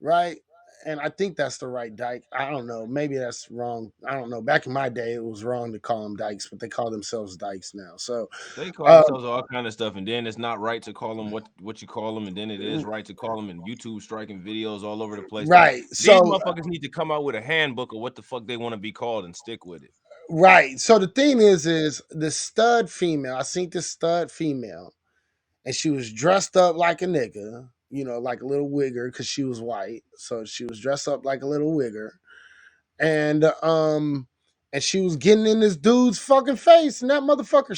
right? And I think that's the right dyke. I don't know. Maybe that's wrong. I don't know. Back in my day, it was wrong to call them dykes, but they call themselves dykes now. So, They call uh, themselves all kind of stuff, and then it's not right to call them what you call them, and then it is right to call them. And YouTube striking videos all over the place. right. These So, motherfuckers need to come out with a handbook of what the fuck they want to be called and stick with it. right. So the thing is the stud female. I seen this stud female, and she was dressed up like a nigga, you know, like a little wigger because she was white. So she was dressed up like a little wigger, and and she was getting in this dude's fucking face, and that motherfucker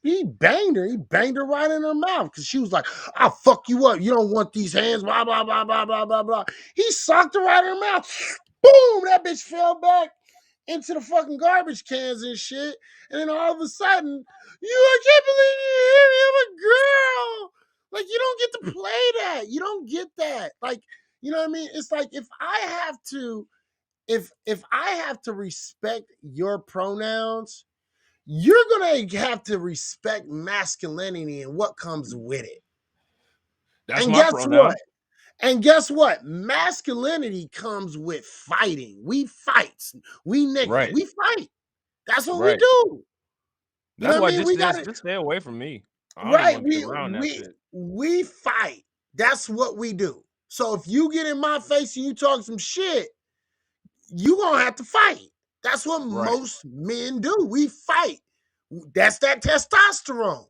he banged her. He banged her right in her mouth because she was like, "I'll fuck you up. You don't want these hands." Blah blah blah blah blah blah blah. He socked her right in her mouth. Boom! That bitch fell back. into the fucking garbage cans and shit. And then all of a sudden, I can't believe you hit me. I'm a girl. Like, you don't get to play that. You don't get that. Like, you know what I mean? It's like if I have to respect your pronouns, you're gonna have to respect masculinity and what comes with it. That's And my guess what? pronoun. And guess what? Masculinity comes with fighting. We fight. We niggas. Right. We fight. That's what we Right. do. You know That's what I why mean? We got it just stay away from me. I don't even right. want to be We around that we shit. we fight. That's what we do. So if you get in my face and you talk some shit, you gonna have to fight. That's what Right. most men do. We fight. That's that testosterone.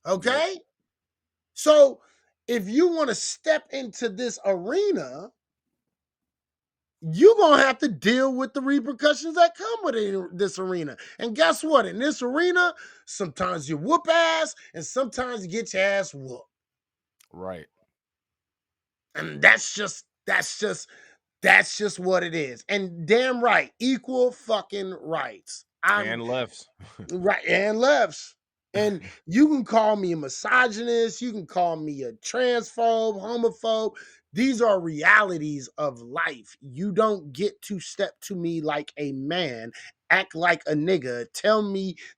Yep. Okay? So if you want to step into this arena, you're going to have to deal with the repercussions that come with this arena. And guess what? In this arena, sometimes you whoop ass and sometimes you get your ass whooped. Right. And that's just what it is. And damn right, equal fucking rights. And lefts. Right, and lefts. And you can call me a misogynist, you can call me a transphobe, homophobe. These are realities of life. You don't get to step to me like a man, act like a nigga,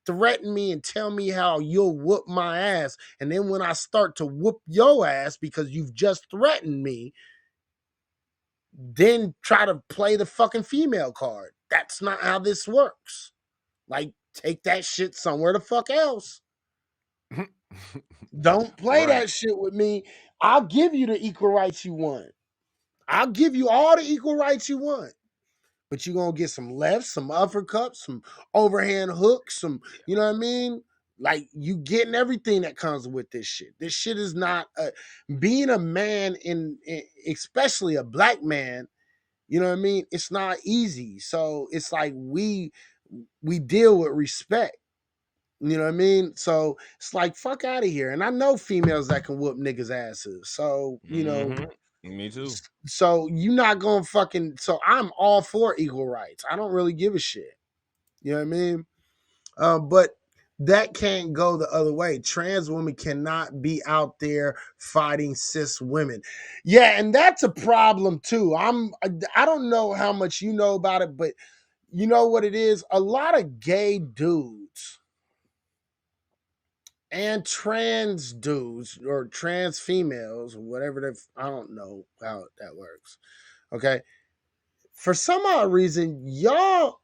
threaten me, and tell me how you'll whoop my ass. And then when I start to whoop your ass because you've just threatened me, then try to play the fucking female card. That's not how this works. Like, take that shit somewhere the fuck else. Don't play Right. that shit with me. I'll give you the equal rights you want. I'll give you all the equal rights you want. But you're going to get some lefts, some uppercuts, some overhand hooks, you know what I mean? Like, you getting everything that comes with this shit. This shit is not being a man especially a black man, you know what I mean? It's not easy. So it's like we deal with respect. You know what I mean? So it's like, fuck out of here. And I know females that can whoop niggas' asses. So, Me too. so you not going fucking, so I'm all for equal rights. I don't really give a shit. You know what I mean? But that can't go the other way. Trans women cannot be out there fighting cis women. Yeah, and that's a problem too. I don't know how much you know about it, but you know what it is? A lot of gay dudes and trans dudes or trans females, whatever I don't know how that works. Okay. For some odd reason, y'all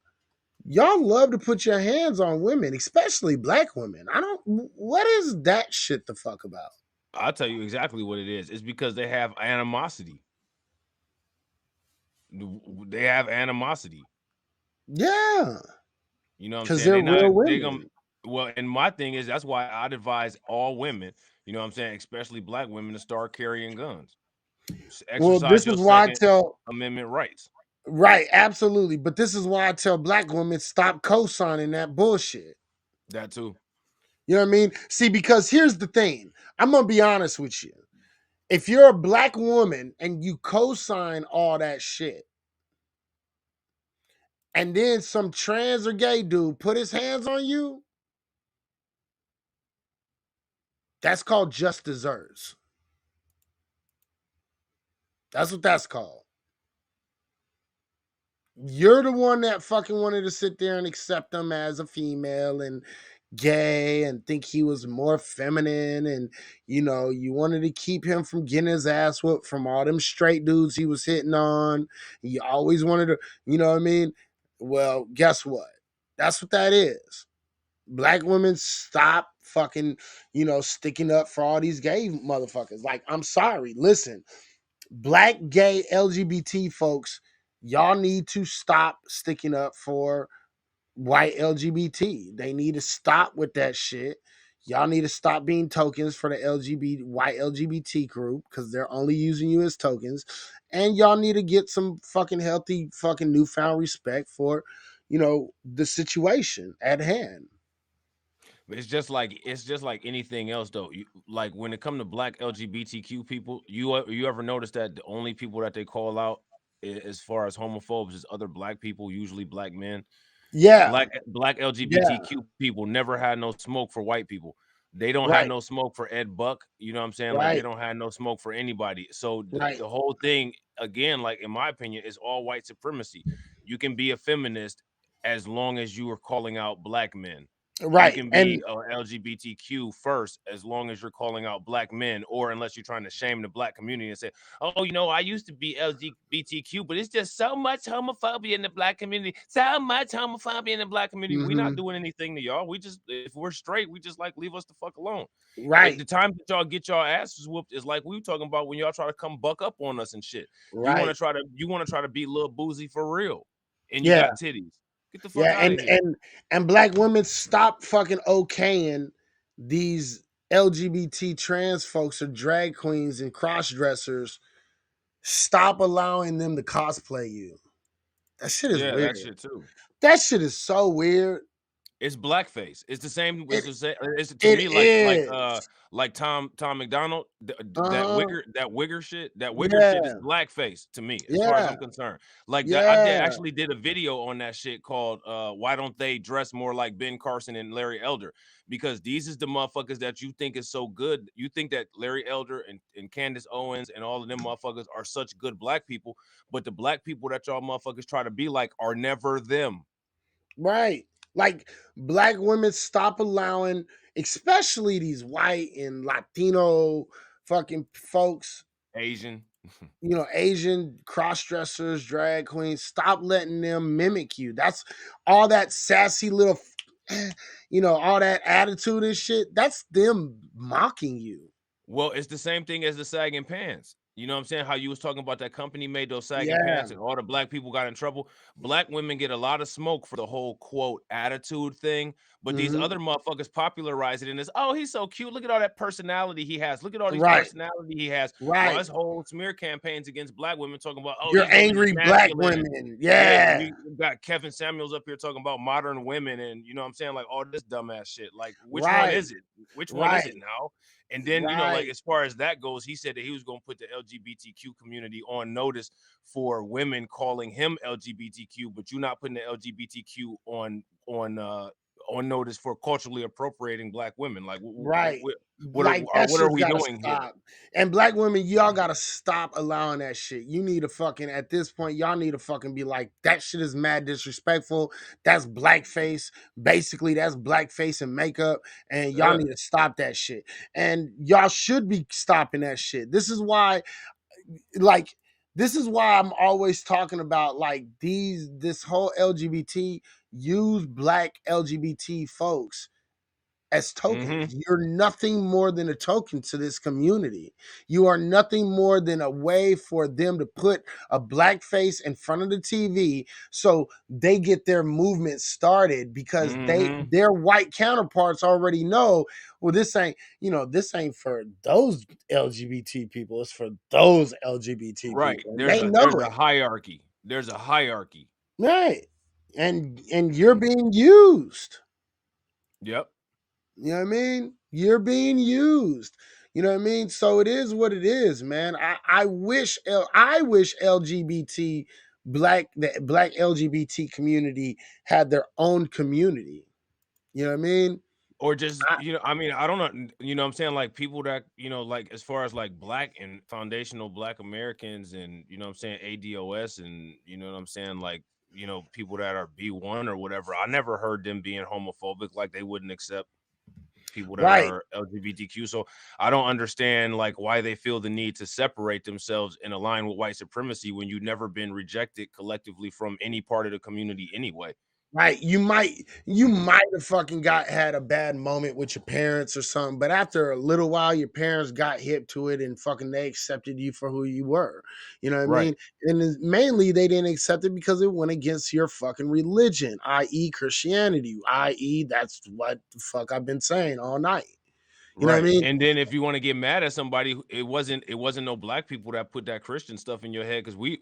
love to put your hands on women, especially black women. What is that shit the fuck about? I'll tell you exactly what it is. It's because they have animosity. They have animosity. Yeah. You know what I'm Because saying? they're They're real not they women. gonna well, and my thing is that's why I'd advise all women, you know what I'm saying, especially black women, to start carrying guns. Well, Exercise this your is why I Second tell Amendment rights. right, absolutely. But this is why I tell black women stop co-signing that bullshit. That too. You know what I mean? See, because here's the thing. I'm gonna be honest with you. If you're a black woman and you co-sign all that shit, and then some trans or gay dude put his hands on you, that's called just desserts. That's what that's called. You're the one that fucking wanted to sit there and accept him as a female and gay and think he was more feminine, and you wanted to keep him from getting his ass whooped from all them straight dudes he was hitting on. You always wanted to, you know what I mean? Well, guess what? That's what that is. Black women, stop fucking, sticking up for all these gay motherfuckers. Like, I'm sorry. Listen, black, gay, LGBT folks, y'all need to stop sticking up for white LGBT. They need to stop with that shit. Y'all need to stop being tokens for the white LGBT group because they're only using you as tokens. And y'all need to get some fucking healthy, fucking newfound respect for, the situation at hand. It's just like anything else though. Like when it comes to black LGBTQ people, you ever notice that the only people that they call out as far as homophobes is other black people, usually black men. Yeah, Black yeah, LGBTQ people never had no smoke for white people. They don't have right, no smoke for Ed Buck. You know what I'm saying? Like they right, don't have no smoke for anybody. So right, the whole thing, again, like in my opinion, is all white supremacy. You can be a feminist as long as you are calling out black men. You right, can and be a LGBTQ first as long as you're calling out black men, or unless you're trying to shame the black community and say, "Oh, I used to be LGBTQ, but it's just so much homophobia in the black community. So much homophobia in the black community. We're not mhm, doing anything to y'all. We just, if we're straight, we just like leave us the fuck alone. right, The time that y'all get y'all asses whooped is like we were talking about when y'all try to come buck up on us and shit. right, You want to try to beat Lil Boozy for real, and you yeah, got titties. Get the fuck yeah, out of here. and black women stop fucking okaying these LGBT trans folks or drag queens and cross dressers. Stop allowing them to cosplay you. That shit is Yeah, weird. that shit too. That shit is so weird. It's blackface. It's the same. It's It the same. It's to it me is. like Tom McDonald. Uh-huh. That wigger shit. That wigger shit is Yeah. blackface to me, as far as Yeah. I'm concerned. Like that, Yeah. actually did a video on that shit called "Why Don't They Dress More Like Ben Carson and Larry Elder?" Because these is the motherfuckers that you think is so good. You think that Larry Elder and Candace Owens and all of them motherfuckers are such good black people, but the black people that y'all motherfuckers try to be like are never them. Right. Like black women stop allowing, especially these white and Latino fucking folks, Asian. Asian cross dressers, drag queens, stop letting them mimic you. That's all that sassy little, all that attitude and shit. That's them mocking you. Well, it's the same thing as the sagging pants. You know what I'm saying? How you was talking about that company made those sagging Yeah. pants and all the black people got in trouble. Black women get a lot of smoke for the whole quote attitude thing, but these Hmm. other motherfuckers popularize it and it's, oh, he's so cute. Look at all that personality he has. Look at all these Right. personality he has. While Right. his whole smear campaigns against black women talking about, oh, You're these women is angry black masculine. And women. yeah, Yeah. we got Kevin Samuels up here talking about modern women and you know what I'm saying? Like all this dumbass shit. Like, which one Right. is it? Which one is it Right. now? And then, like Right. as far as that goes, he said that he was going to put the LGBTQ community on notice for women calling him LGBTQ, but you're not putting the LGBTQ on notice for culturally appropriating black women. Like, Right. what are Like that what are shit's we gotta doing here? stop. And black women, y'all gotta stop allowing that shit. You need to fucking at this point, y'all need to fucking be like, that shit is mad disrespectful. That's blackface. Basically, that's blackface and makeup. And y'all Yeah. need to stop that shit. And y'all should be stopping that shit. Like, this is why I'm always talking about like this whole LGBT use black LGBT folks as Mm-hmm. tokens. You're nothing more than a token to this community. You are nothing more than a way for them to put a black face in front of the TV so they get their movement started because Mm-hmm. their white counterparts already know, well, this ain't for those LGBT people, it's for those LGBT Right. people. And they know There's a it. hierarchy. There's a hierarchy. Right. And you're being used. Yep. You know what I mean? You're being used. You know what I mean? So it is what it is, man. I wish LGBT the black LGBT community had their own community. You know what I mean? Or just, I, I mean, I don't know, I'm saying like people that, like as far as like black and foundational black Americans and I'm saying ADOS and what I'm saying, like, people that are B1 or whatever, I never heard them being homophobic, like they wouldn't accept people that right. are LGBTQ. So I don't understand like why they feel the need to separate themselves and align with white supremacy when you've never been rejected collectively from any part of the community anyway. Right. You might have fucking had a bad moment with your parents or something, but after a little while, your parents got hip to it and fucking they accepted you for who you were. You know what I Right. mean? And mainly they didn't accept it because it went against your fucking religion, i.e. Christianity, i.e. that's what the fuck I've been saying all night. You know what I Right. mean? And then if you want to get mad at somebody, it wasn't no black people that put that Christian stuff in your head, because we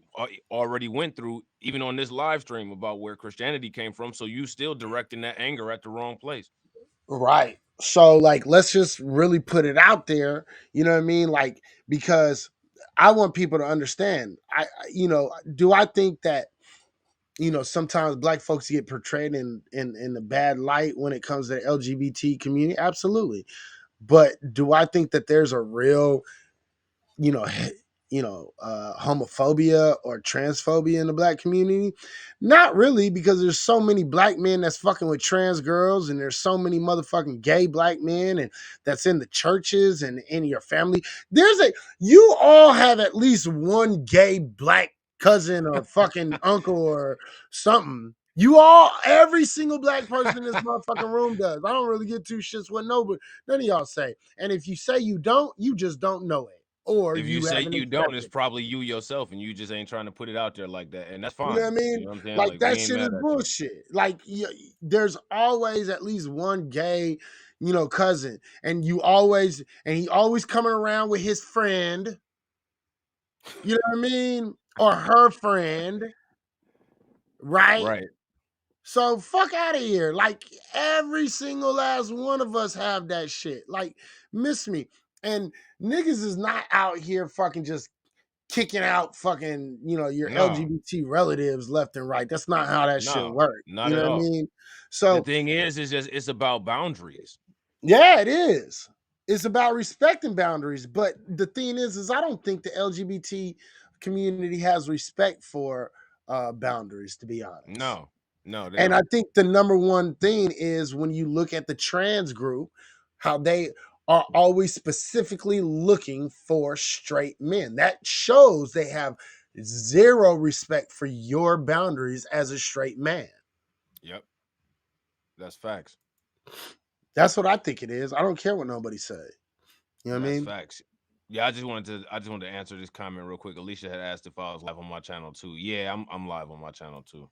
already went through, even on this live stream, about where Christianity came from. So you still directing that anger at the wrong place. Right. So like let's just really put it out there, you know what I mean? Like because I want people to understand. Do I think that sometimes black folks get portrayed in a bad light when it comes to the LGBT community? Absolutely. But do I think that there's a real you know, homophobia or transphobia in the black community? Not really, because there's so many black men that's fucking with trans girls, and there's so many motherfucking gay black men, and that's in the churches and in your family. You all have at least one gay black cousin or fucking uncle or something. Every single black person in this motherfucking room does. I don't really get two shits what none of y'all say. And if you say you don't, you just don't know it, or If you you say haven't you don't, it's accepted it. probably you yourself, and you just ain't trying to put it out there like that, and that's You know what I fine. You mean? know what I'm saying? Like Like, we that ain't shit is mad at you. bullshit. Like there's always at least one gay, cousin, and he always coming around with his friend. You know what I mean? Or her friend, right? Right. So fuck out of here. Like every single last one of us have that shit. Like, miss me. And niggas is not out here fucking just kicking out fucking, your No, LGBT relatives left and right. That's not how that shit no, works. not You know at what I all. mean? The So thing is just it's about boundaries. yeah, it is. It's about respecting boundaries. But the thing is I don't think the LGBT community has respect for boundaries, to be honest. No, no, they And I don't. think the number one thing is when you look at the trans group, how they are always specifically looking for straight men. That shows they have zero respect for your boundaries as a straight man. Yep, that's facts. That's what I think it is. I don't care what nobody say. You know what I That's mean? facts. Yeah, I just wanted to answer this comment real quick. Alicia had asked if I was live on my channel too. Yeah, I'm live on my channel too.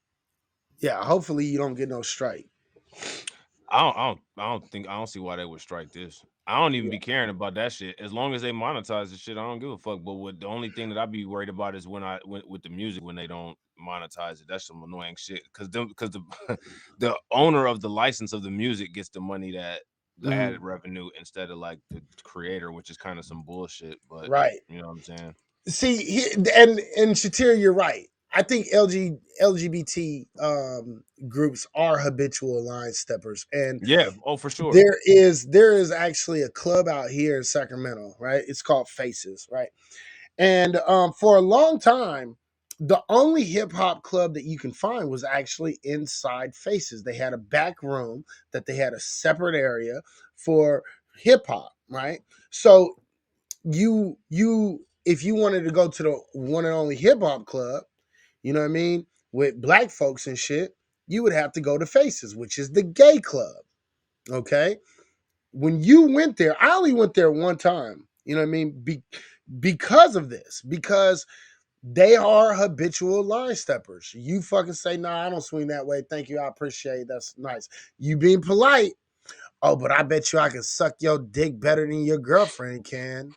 Yeah, hopefully you don't get no strike. I don't see why they would strike this. I don't even Yeah. be caring about that shit. As long as they monetize the shit, I don't give a fuck. But the only thing that I be worried about is with the music when they don't monetize it. That's some annoying shit. Because the the owner of the license of the music gets the money that the Mhm. added revenue instead of like the creator, which is kind of some bullshit. But Right. you know what I'm saying? See, and Shatir, you're right. I think LGBT groups are habitual line steppers, and Yeah. Oh, for sure. there is actually a club out here in Sacramento, right? It's called Faces, right? And for a long time, the only hip hop club that you can find was actually inside Faces. They had a back room that they had a separate area for hip hop, right? So you if you wanted to go to the one and only hip hop club, you know what I mean, with black folks and shit, you would have to go to Faces, which is the gay club. Okay. When you went there, I only went there one time. You know what I mean? Because of this, because they are habitual line steppers. You fucking say, nah, I don't swing that way. Thank you. I appreciate it. That's nice. You being polite. Oh, but I bet you I can suck your dick better than your girlfriend can.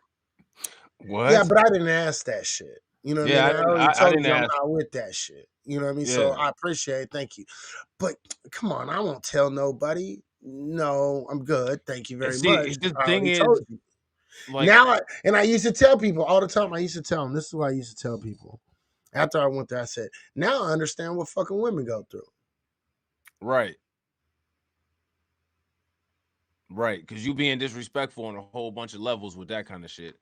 Yeah, What? but I didn't ask that shit. You know what I mean? Yeah, I already I told didn't you I'm ask. not with that shit. You know what I mean? So Yeah. I appreciate it. Thank you. But come on, I won't tell nobody. No, I'm good. Thank you And very see, much. the I thing already is, told you. like, And I used to tell people all the time. I used to tell them, this is what I used to tell people. After I went there, I said, now I understand what fucking women go through. right. Right, because you being disrespectful on a whole bunch of levels with that kind of shit.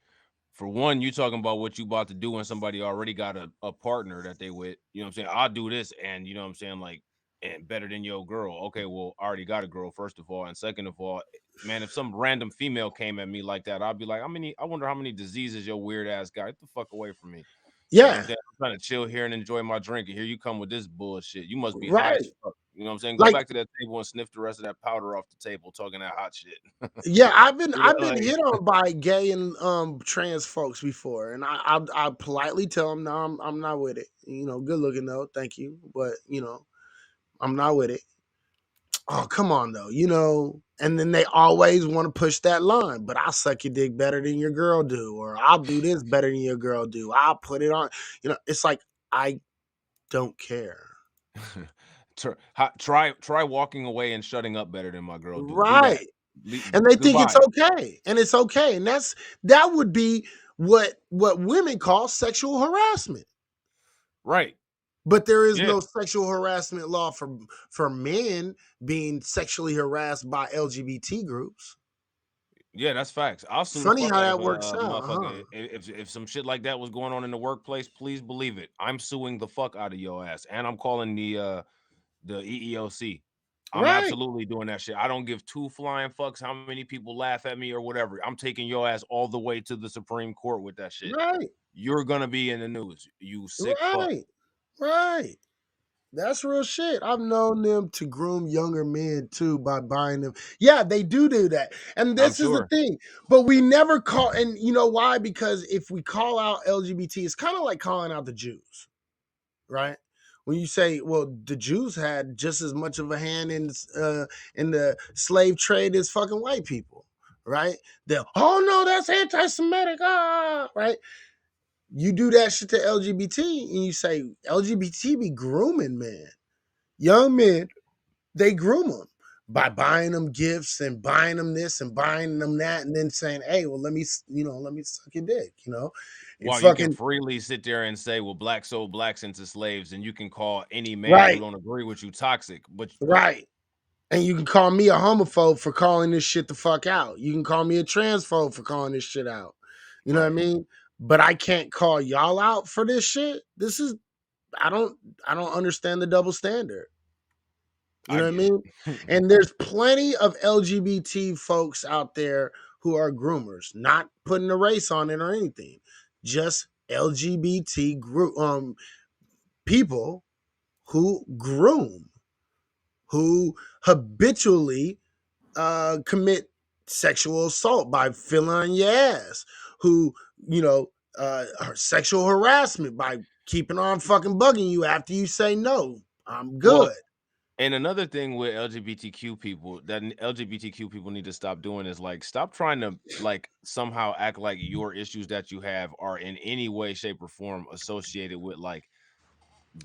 For one, you talking about what you about to do when somebody already got a partner that they with. You know what I'm saying? I'll do this, and you know what I'm saying, like, and better than your girl. Okay, well, I already got a girl, first of all, and second of all, man, if some random female came at me like that, I'd be like, I wonder how many diseases your weird ass got. Get the fuck away from me. You know what I'm Yeah, saying? I'm trying to chill here and enjoy my drink, and here you come with this bullshit. You must be high right. as fuck. You know what I'm saying? Go Like, back to that table and sniff the rest of that powder off the table, talking that hot shit. yeah, I've been You I've know, been like, hit on by gay and trans folks before, and I politely tell them, no, I'm not with it. Good looking though, thank you, but I'm not with it. Oh, come on though, and then they always want to push that line, but I'll suck your dick better than your girl do, or I'll do this better than your girl do. I'll put it on. It's like I don't care. try walking away and shutting up better than my girl do. Do Right. that. And they think it's Goodbye. okay. And it's okay. And that would be what women call sexual harassment. Right. But there is Yeah. no sexual harassment law for men being sexually harassed by LGBT groups. Yeah, that's facts. I'll sue the Funny fuck how out of that a works out, huh? motherfucker if some shit like that was going on in the workplace. Please believe it. I'm suing the fuck out of your ass, and I'm calling the EEOC. I'm Right, absolutely doing that shit. I don't give two flying fucks how many people laugh at me or whatever. I'm taking your ass all the way to the Supreme Court with that shit. right, You're gonna be in the news, you sick fuck. right, right. That's real shit. I've known them to groom younger men too by buying them. Yeah, they do that. And I'm this is the sure. thing. But we never call, and you know why? Because if we call out LGBT, it's kind of like calling out the Jews, right? When you say, well, the Jews had just as much of a hand in the slave trade as fucking white people, right? They'll, oh no, that's anti-Semitic, right? You do that shit to LGBT, and you say LGBT be grooming men, young men. They groom them by buying them gifts and buying them this and buying them that, and then saying, "Hey, well, let me suck your dick," and While you can fucking freely sit there and say, well, blacks sold blacks into slaves, and you can call any man who right, don't agree with you toxic, but right. And you can call me a homophobe for calling this shit the fuck out. You can call me a transphobe for calling this shit out. You know what I right. mean? But I can't call y'all out for this shit. This is I don't understand the double standard. You I know what I get mean? it. And there's plenty of LGBT folks out there who are groomers, not putting a race on it or anything. Just LGBT group people who groom, who habitually commit sexual assault by filling on your ass, who, you know, sexual harassment by keeping on fucking bugging you after you say no. I'm Well, good. and another thing with LGBTQ people that LGBTQ people need to stop doing is like stop trying to like somehow act like your issues that you have are in any way, shape, or form associated with like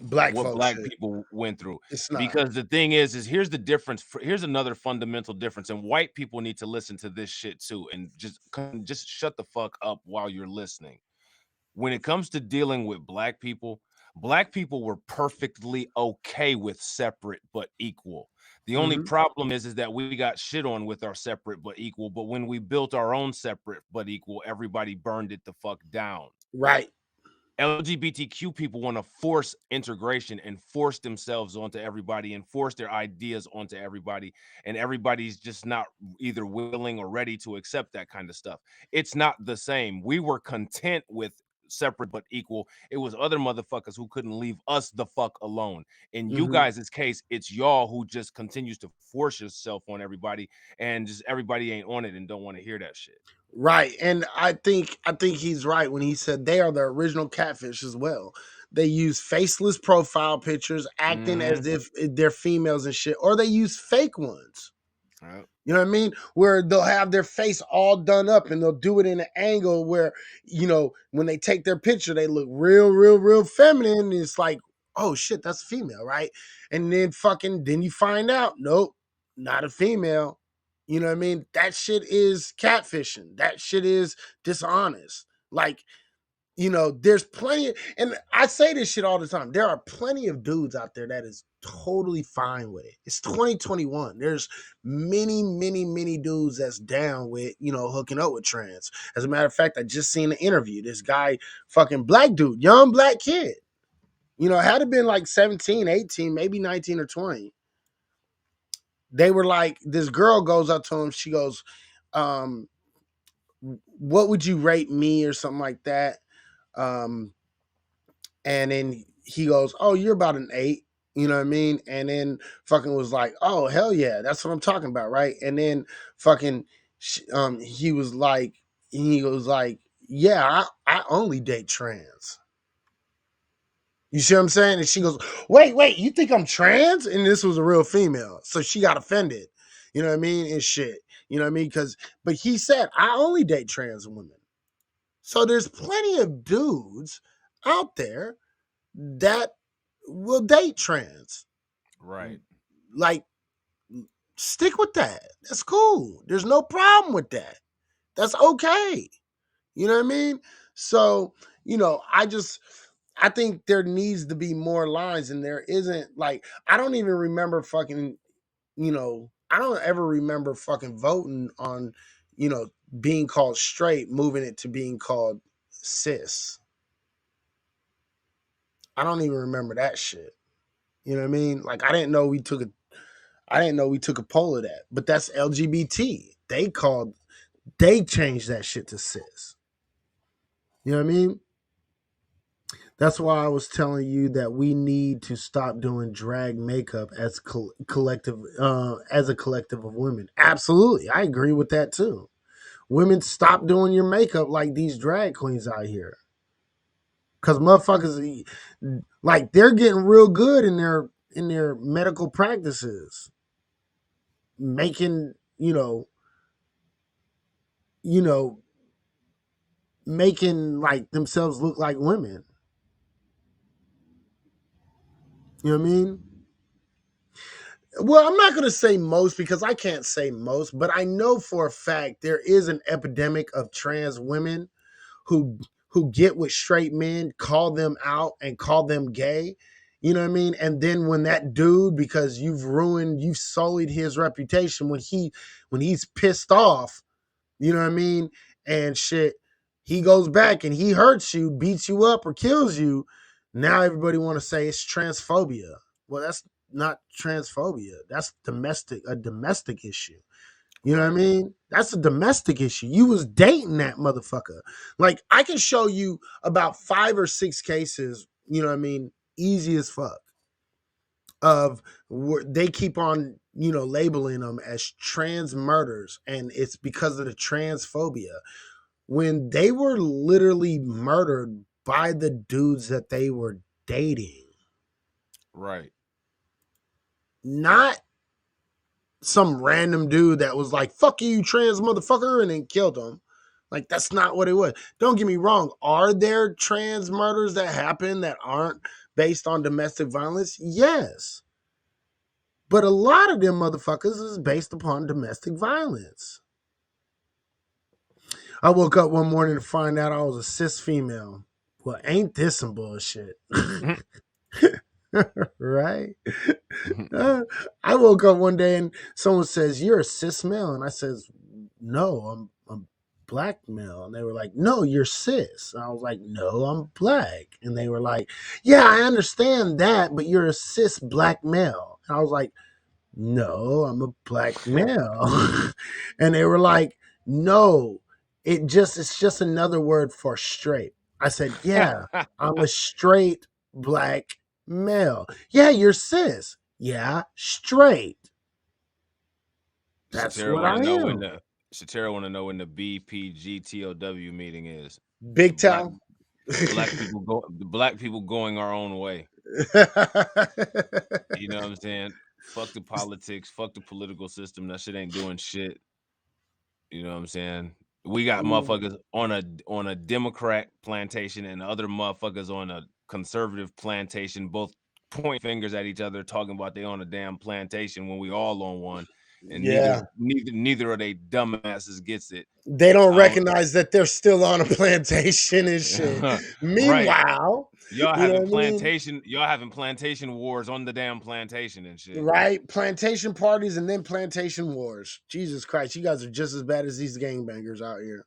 Black what folks black shit. people went through. It's not. Because the thing is here's the difference. Here's another fundamental difference, and white people need to listen to this shit too, and just shut the fuck up while you're listening. When it comes to dealing with black people were perfectly okay with separate but equal. The only Mm-hmm. problem is that we got shit on with our separate but equal, but when we built our own separate but equal, everybody burned it the fuck down. Right. LGBTQ people want to force integration and force themselves onto everybody and force their ideas onto everybody. And everybody's just not either willing or ready to accept that kind of stuff. It's not the same. We were content with separate but equal. It was other motherfuckers who couldn't leave us the fuck alone. In you Mm-hmm. guys' case, it's y'all who just continues to force yourself on everybody, and just everybody ain't on it and don't want to hear that shit. Right. And I think he's right when he said they are the original catfish as well. They use faceless profile pictures, acting Mm-hmm. as if they're females and shit, or they use fake ones. Yep. You know what I mean? Where they'll have their face all done up and they'll do it in an angle where, when they take their picture, they look real, real, real feminine. And it's like, oh shit, that's a female, right? And then you find out, nope, not a female. You know what I mean? That shit is catfishing. That shit is dishonest. Like, there's plenty, and I say this shit all the time. There are plenty of dudes out there that is totally fine with it. It's 2021. There's many, many, many dudes that's down with, hooking up with trans. As a matter of fact, I just seen an interview. This guy, fucking black dude, young black kid, had it been like 17, 18, maybe 19 or 20. They were like, this girl goes up to him. She goes, um, what would you rate me or something like that? And then he goes, "Oh, you're about an 8." You know what I mean? And then fucking was like, "Oh, hell yeah, that's what I'm talking about, right?" And then fucking, he was like, "Yeah, I only date trans." You see what I'm saying? And she goes, "Wait, you think I'm trans?" And this was a real female, so she got offended. You know what I mean? And shit. You know what I mean? But he said, "I only date trans women." So there's plenty of dudes out there that will date trans. Right. Like, Stick with that. That's cool. There's no problem with that. That's okay. You know what I mean? So, I think there needs to be more lines, and there isn't. Like, I don't even remember fucking, I don't ever remember fucking voting on, being called straight, moving it to being called cis. I don't even remember that shit. You know what I mean? Like, I didn't know we took a poll of that. But that's LGBT. They changed that shit to cis. You know what I mean? That's why I was telling you that we need to stop doing drag makeup as collective, as a collective of women. Absolutely, I agree with that too. Women, stop doing your makeup like these drag queens out here, because motherfuckers, like, they're getting real good in their medical practices, making you know making like themselves look like women. You know what I mean? Well, I'm not going to say most because I can't say most, but I know for a fact there is an epidemic of trans women who get with straight men, call them out and call them gay. You know what I mean? And then when that dude, because you've sullied his reputation, when he's pissed off, you know what I mean? And shit, he goes back and he hurts you, beats you up, or kills you. Now everybody want to say it's transphobia. Well, that's not transphobia. That's a domestic issue. You know what I mean? That's a domestic issue. You was dating that motherfucker. Like, I can show you about 5 or 6 cases, you know what I mean, easy as fuck, of where they keep on, labeling them as trans murders, and it's because of the transphobia, when they were literally murdered by the dudes that they were dating. Right. Not some random dude that was like, fuck you, trans motherfucker, and then killed him. Like, that's not what it was. Don't get me wrong. Are there trans murders that happen that aren't based on domestic violence? Yes. But a lot of them motherfuckers is based upon domestic violence. I woke up one morning to find out I was a cis female. Well, ain't this some bullshit? Right? I woke up one day and someone says, "You're a cis male," and I says, "No, I'm black male." And they were like, "No, you're cis." And I was like, "No, I'm black." And they were like, "Yeah, I understand that, but you're a cis black male." And I was like, "No, I'm a black male." And they were like, "No, it's just another word for straight." I said, "Yeah, I'm a straight black male." "Yeah, you're cis." "Yeah, straight." That's Shatera what want I to know am. when the BPGTOW meeting is. Big Black town. black people going our own way. You know what I'm saying? Fuck the politics, fuck the political system. That shit ain't doing shit. You know what I'm saying? We got motherfuckers on a Democrat plantation and other motherfuckers on a conservative plantation, both point fingers at each other, talking about they on a damn plantation when we all on one, and Yeah. neither of they dumbasses gets it. They don't I don't- recognize that they're still on a plantation and shit. right. Meanwhile, Y'all you know having what I mean? plantation wars on the damn plantation and shit. Right? Plantation parties and then plantation wars. Jesus Christ, you guys are just as bad as these gangbangers out here.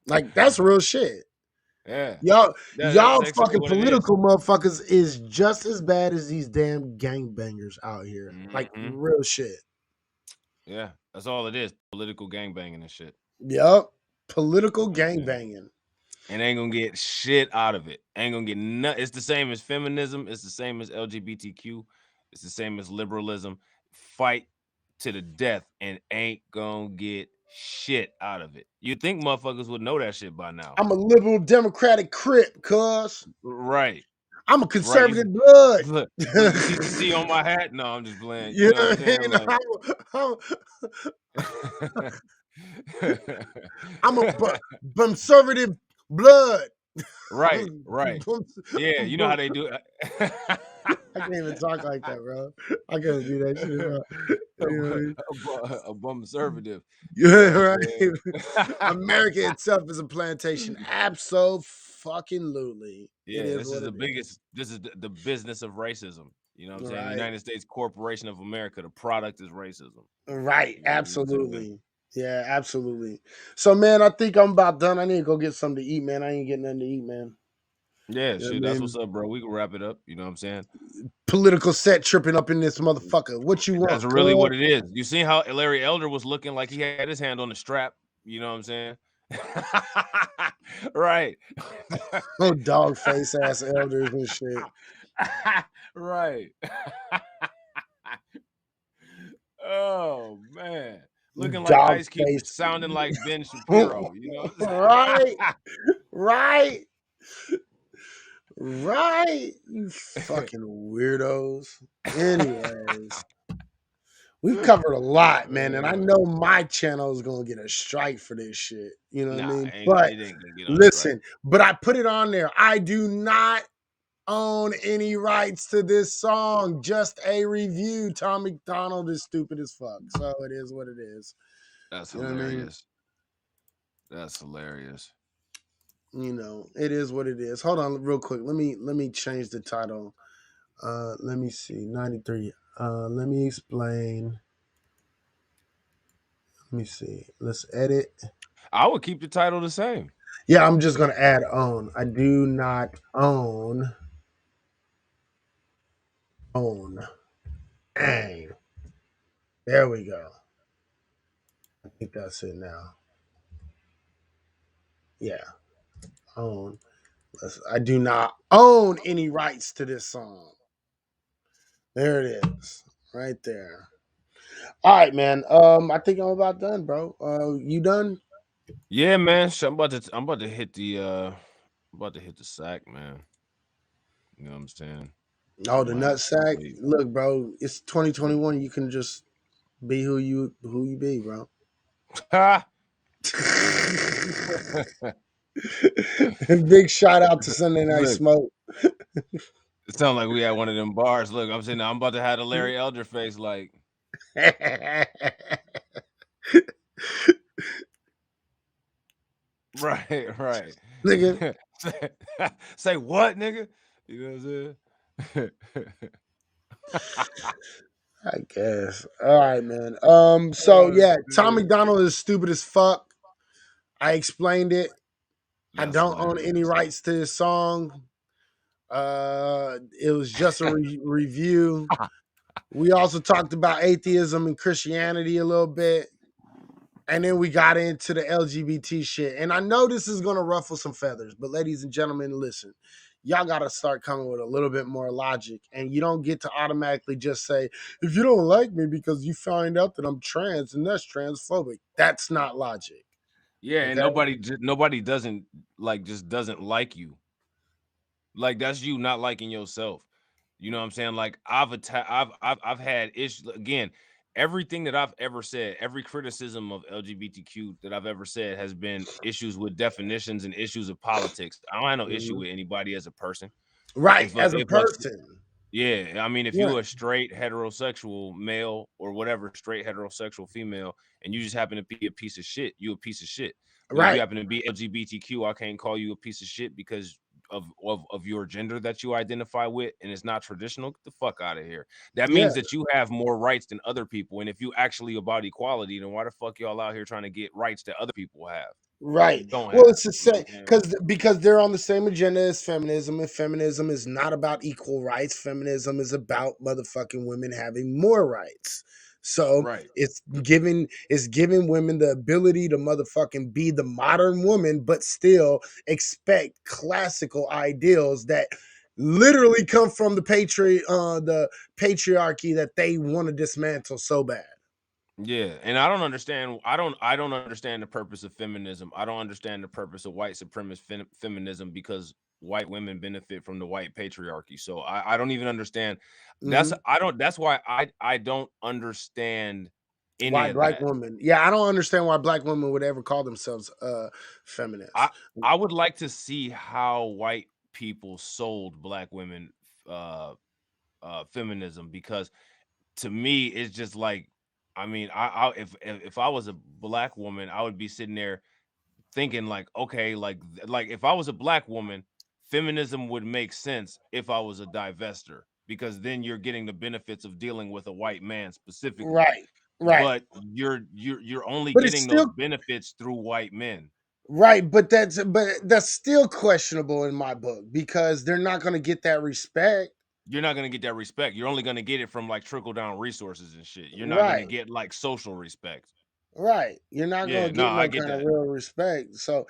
Like, that's real shit. Yeah. Y'all That's exactly fucking what it is. political motherfuckers is just as bad as these damn gangbangers out here. Like, real shit. Yeah, that's all it is. Political gangbanging and shit. Yup. Political gangbanging. And ain't gonna get shit out of it. Ain't gonna get nothing. It's the same as feminism. It's the same as LGBTQ. It's the same as liberalism. Fight to the death and ain't gonna get shit out of it. You'd think motherfuckers would know that shit by now. I'm a liberal Democratic crip, cuz. Right. I'm a conservative blood. Look, you see the C on my hat? No, I'm just playing. You know what I mean? I'm a conservative blood. Right. Yeah, you know how they do it. I can't even talk like that, bro. I couldn't do that shit, bro. You know what I mean? A bum conservative. You Yeah, know what right. I'm saying? America itself is a plantation. Absolutely. It Yeah, is this is what the it is. biggest. This is the business of racism. You know what I'm saying? Right. United States Corporation of America. The product is racism. Right. You know what I'm saying? Absolutely. Yeah, absolutely. So, man, I think I'm about done. I need to go get something to eat, man. I ain't getting nothing to eat, man. Yeah, You know shit. what I That's what's mean? up, bro. We can wrap it up. You know what I'm saying? Political set tripping up in this motherfucker. What you That's want, really cuz? what it is. You see how Larry Elder was looking like he had his hand on the strap. You know what I'm saying? Right. Oh, dog face ass elders and shit. Right. Oh man. Looking like Dog Ice Cube, face. but sounding like Ben Shapiro, you know? Right. Right. Right. You fucking weirdos. Anyways, we've covered a lot, man, and I know my channel is gonna get a strike for this shit. You know what I Nah, mean? But it ain't gonna get on strike. listen, but I put it on there. I do not own any rights to this song, just a review. Tom MacDonald is stupid as fuck. So it is what it is. That's You know what I mean? hilarious. That's hilarious. You know, it is what it is. Hold on real quick. Let me change the title. Let me see. 93. Let me explain. Let me see. Let's edit. I would keep the title the same. Yeah, I'm just gonna add own. I do not own. Dang. There we go. I think that's it now. Yeah. Own. I do not own any rights to this song. There it is. Right there. All right, man. I think I'm about done, bro. You done? Yeah, man. I'm about to hit the sack, man. You know what I'm saying? Oh, the I'm gonna have nut to sack. sleep. Look, bro, it's 2021. You can just be who you be, bro. Ha! Big shout out to Sunday Night Look, Smoke. it sounds like we had one of them bars. Look, I'm saying I'm about to have the Larry Elder face, like, right, right. Nigga, say, say what, nigga? You know what I'm saying? I guess. All right, man. So Oh, yeah, Tom dude. MacDonald is stupid as fuck. I explained it. I That's don't own any hilarious. rights to this song. It was just a review. We also talked about atheism and Christianity a little bit. And then we got into the LGBT shit. And I know this is going to ruffle some feathers, but ladies and gentlemen, listen. Y'all got to start coming with a little bit more logic. And you don't get to automatically just say, if you don't like me because you find out that I'm trans and that's transphobic. That's not logic. Yeah, and Okay. nobody just doesn't like you. Like that's you not liking yourself. You know what I'm saying? Like I've had issues again. Everything that I've ever said, every criticism of LGBTQ that I've ever said has been issues with definitions and issues of politics. I don't have no issue Mhm. with anybody as a person. Right. If As a if a person. Yeah, I mean, if Yeah. you a straight heterosexual male or whatever, straight heterosexual female, and you just happen to be a piece of shit, you a piece of shit. But if you Right. happen to be LGBTQ, I can't call you a piece of shit because of your gender that you identify with, and it's not traditional. Get the fuck out of here. That Yeah. means that you have more rights than other people. And if you actually about equality, then why the fuck y'all out here trying to get rights that other people have? Right. Don't Well, have. it's the You know same what I'm saying? because they're on the same agenda as feminism, and feminism is not about equal rights. Feminism is about motherfucking women having more rights. So Right. it's giving women the ability to motherfucking be the modern woman, but still expect classical ideals that literally come from the patriarchy that they want to dismantle so bad. Yeah, and I don't understand. I don't understand the purpose of feminism. I don't understand the purpose of white supremacist feminism because white women benefit from the white patriarchy. So I don't even understand. Mhm. That's why I don't understand any Why of black that. women? Yeah, I don't understand why black women would ever call themselves I feminists. I would like to see how white people sold black women uh feminism, because to me it's just like, I mean, I if I was a black woman, I would be sitting there thinking like, okay, like if I was a black woman, feminism would make sense if I was a divester, because then you're getting the benefits of dealing with a white man specifically. Right, right. But you're only But it's getting those still benefits through white men. right, but that's still questionable in my book because they're not going to get that respect. You're not going to get that respect. You're only going to get it from like trickle down resources and shit. You're not going to Right. get like social respect. Right. You're not Yeah, gonna no, get I no get kind of that. real respect. So,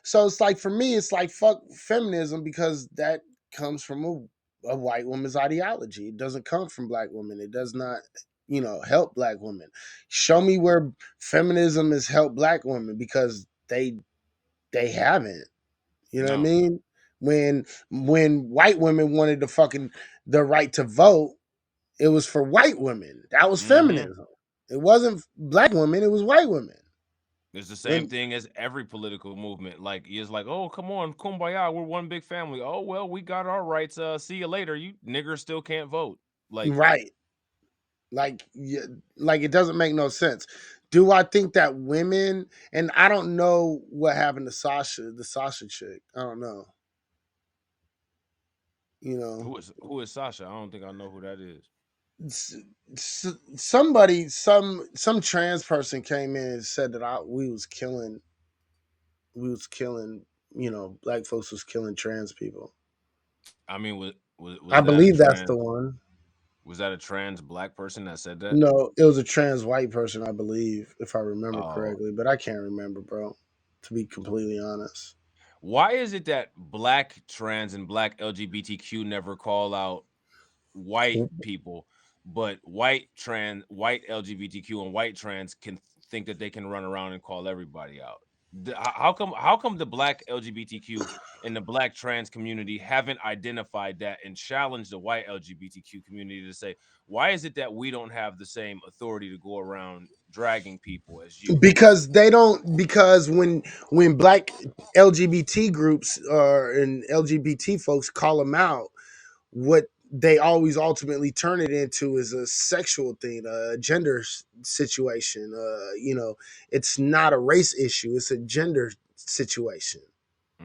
so it's like for me, it's like fuck feminism because that comes from a white woman's ideology. It doesn't come from black women. It does not, help black women. Show me where feminism has helped black women because they haven't. You know what I No. mean? When white women wanted the right to vote, it was for white women. That was Hmm. feminism. It wasn't black women, it was white women. It's the same And thing as every political movement. Like it's like, oh, come on, kumbaya, we're one big family. Oh well, we got our rights. See you later. You niggers still can't vote. Like, right. Like like it doesn't make no sense. Do I think that women and I don't know what happened to Sasha, the Sasha chick. I don't know. You know. who is Sasha? I don't think I know who that is. S- Somebody some trans person came in and said that we was killing, black folks was killing trans people. I mean, was I that a believe that's the trans one. was that a trans black person that said that? No, it was a trans white person, I believe, if I remember Oh, correctly, but I can't remember, bro, to be completely honest. why is it that black trans and black LGBTQ never call out white people, but white LGBTQ and white trans can think that they can run around and call everybody out? How come the black LGBTQ and the black trans community haven't identified that and challenged the white LGBTQ community to say, why is it that we don't have the same authority to go around dragging people as you? Because they don't because when black LGBT groups and LGBT folks call them out, what they always ultimately turn it into is a sexual thing, a gender situation. It's not a race issue; it's a gender situation,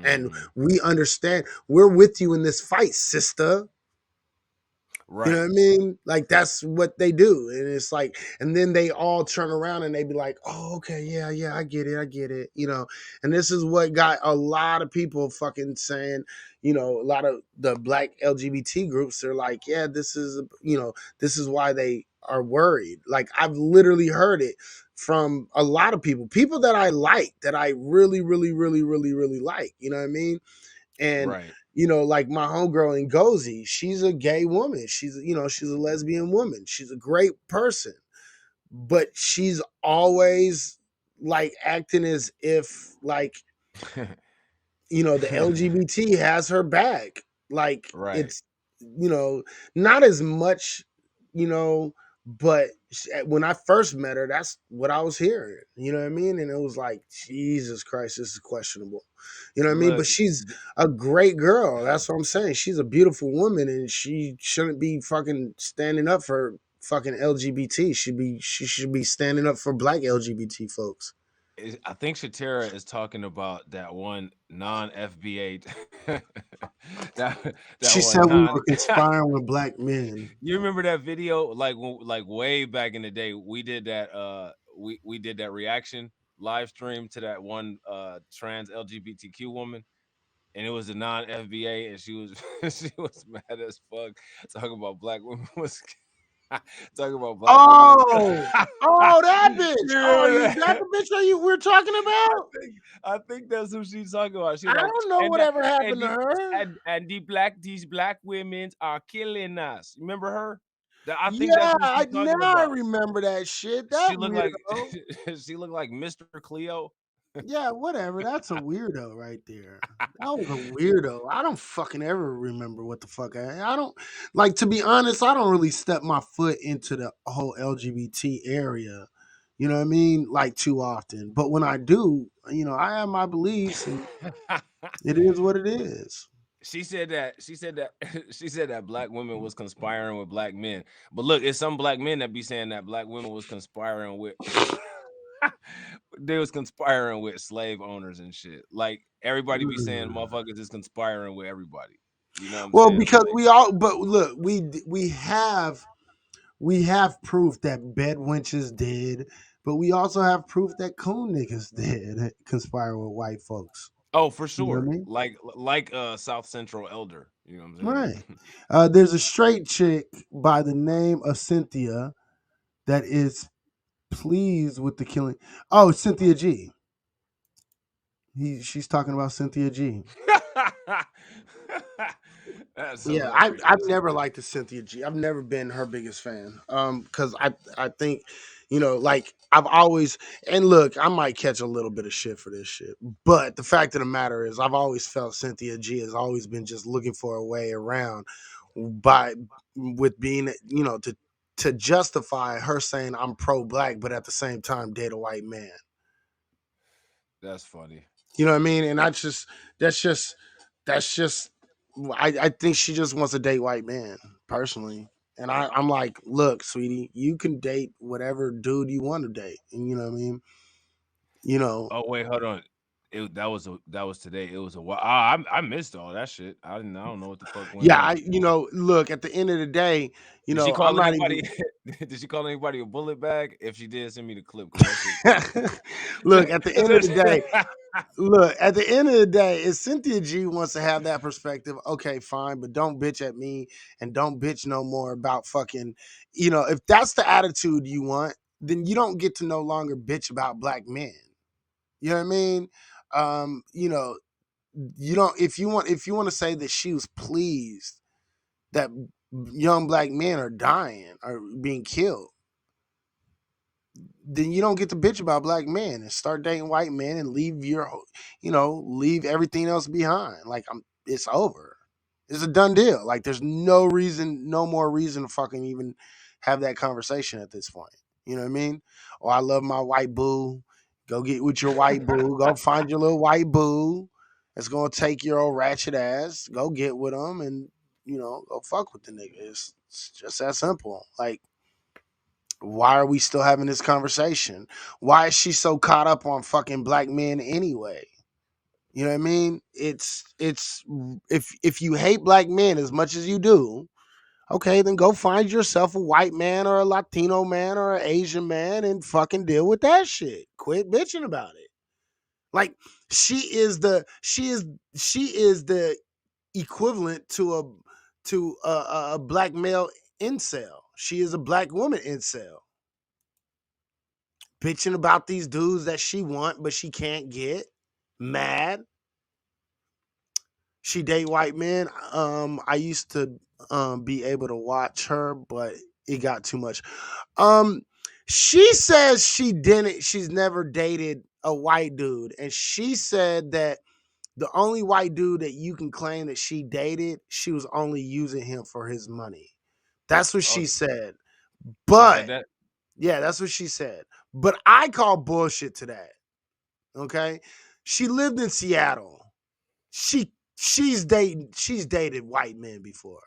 and Mm, we understand. We're with you in this fight, sister. You know right, what I mean? Like that's what they do. And it's like, and then they all turn around and they be like, oh, okay, yeah, yeah, I get it, I get it. And this is what got a lot of people fucking saying, a lot of the black LGBT groups, they're like, yeah, this is why they are worried. Like I've literally heard it from a lot of people that I like, that I really, really, really, really, really like. You know what I mean? And right. like my homegirl in Ngozi, she's a gay woman. She's a lesbian woman. She's a great person, but she's always like acting as if like the LGBT has her back. Like Right. it's you know not as much, you know, but when I first met her, that's what I was hearing. You know what I mean? And it was like, Jesus Christ, this is questionable. You know what I mean? Look, But she's a great girl. That's what I'm saying. She's a beautiful woman, and she shouldn't be fucking standing up for fucking LGBT. She should be standing up for black LGBT folks. I think Shatera is talking about that one non FBA, that She said one we non. were conspiring with black men. You remember that video? Like way back in the day, we did that. We did that reaction live stream to that one trans LGBTQ woman, and it was a non FBA, and she was she was mad as fuck talking about black women was talking about black women was. Oh, oh, that bitch. You Oh, remember is that that? the bitch that you we're talking about? I think that's who she's talking about. She I was like, don't know and whatever and happened to the her. these black women are killing us. Remember her? I think that's Yeah, who she's now talking I about. remember that shit. That She looked like weirdo. she looked like Mr. Cleo. Yeah, whatever. That's a weirdo right there. That was a weirdo. I don't fucking ever remember what the fuck I don't like, to be honest, I don't really step my foot into the whole LGBT area. You know what I mean? Like too often. But when I do, I have my beliefs and it is what it is. She said that she said that black women was conspiring with black men. But look, it's some black men that be saying that black women was conspiring with they was conspiring with slave owners and shit. Like everybody be saying Mm. motherfuckers is conspiring with everybody. You know what I'm Well, saying? because Like, we all, but look, we have proof that bed wenches did, but we also have proof that coon niggas did conspire with white folks. oh, for You know what sure. I mean? Like South Central Elder. You know what I'm saying? Right. There's a straight chick by the name of Cynthia that is pleased with the killing. Oh, Cynthia G. She's talking about Cynthia G. That's Yeah, I've hilarious. never liked the Cynthia G. I've never been her biggest fan. Because I think, like I've always, and look, I might catch a little bit of shit for this shit, but the fact of the matter is, I've always felt Cynthia G has always been just looking for a way around by with being, to justify her saying I'm pro black, but at the same time date a white man. That's funny. You know what I mean? And that's just that's just I think she just wants to date white men, personally. And I'm like, look, sweetie, you can date whatever dude you want to date. And you know what I mean? You know, Oh wait, hold on. That was today. It was a while. I missed all that shit. I don't know what the fuck went yeah, on. look, at the end of the day, Did she I'm call not even anybody? Did she call anybody a bullet bag? If she did, send me the clip because that shit funny. look, at the end of the day, look, at the end of the day, if Cynthia G wants to have that perspective, okay, fine, but don't bitch at me and don't bitch no more about fucking, if that's the attitude you want, then you don't get to no longer bitch about black men. You know what I mean? You know, you don't if you want to say that she was pleased that young black men are dying or being killed, then you don't get to bitch about black men and start dating white men and leave everything else behind. Like it's over. It's a done deal. Like there's no more reason to fucking even have that conversation at this point. You know what I mean? Oh, I love my white boo. Go get with your white boo. Go find your little white boo. That's gonna take your old ratchet ass. Go get with them and go fuck with the nigga. It's just that simple. Like why are we still having this conversation? Why is she so caught up on fucking black men anyway? You know what I mean? It's if you hate black men as much as you do, okay, then go find yourself a white man or a Latino man or an Asian man and fucking deal with that shit. Quit bitching about it. Like she is the equivalent to a black male incel. She is a black woman incel, bitching about these dudes that she want but she can't get, mad she date white men. I used to be able to watch her, but it got too much. um she says she's never dated a white dude, and she said that the only white dude that you can claim that she dated, she was only using him for his money. That's what Oh, she said. she said But that. yeah, that's what she said. But I call bullshit to that. Okay. She lived in Seattle. She's dated white men before.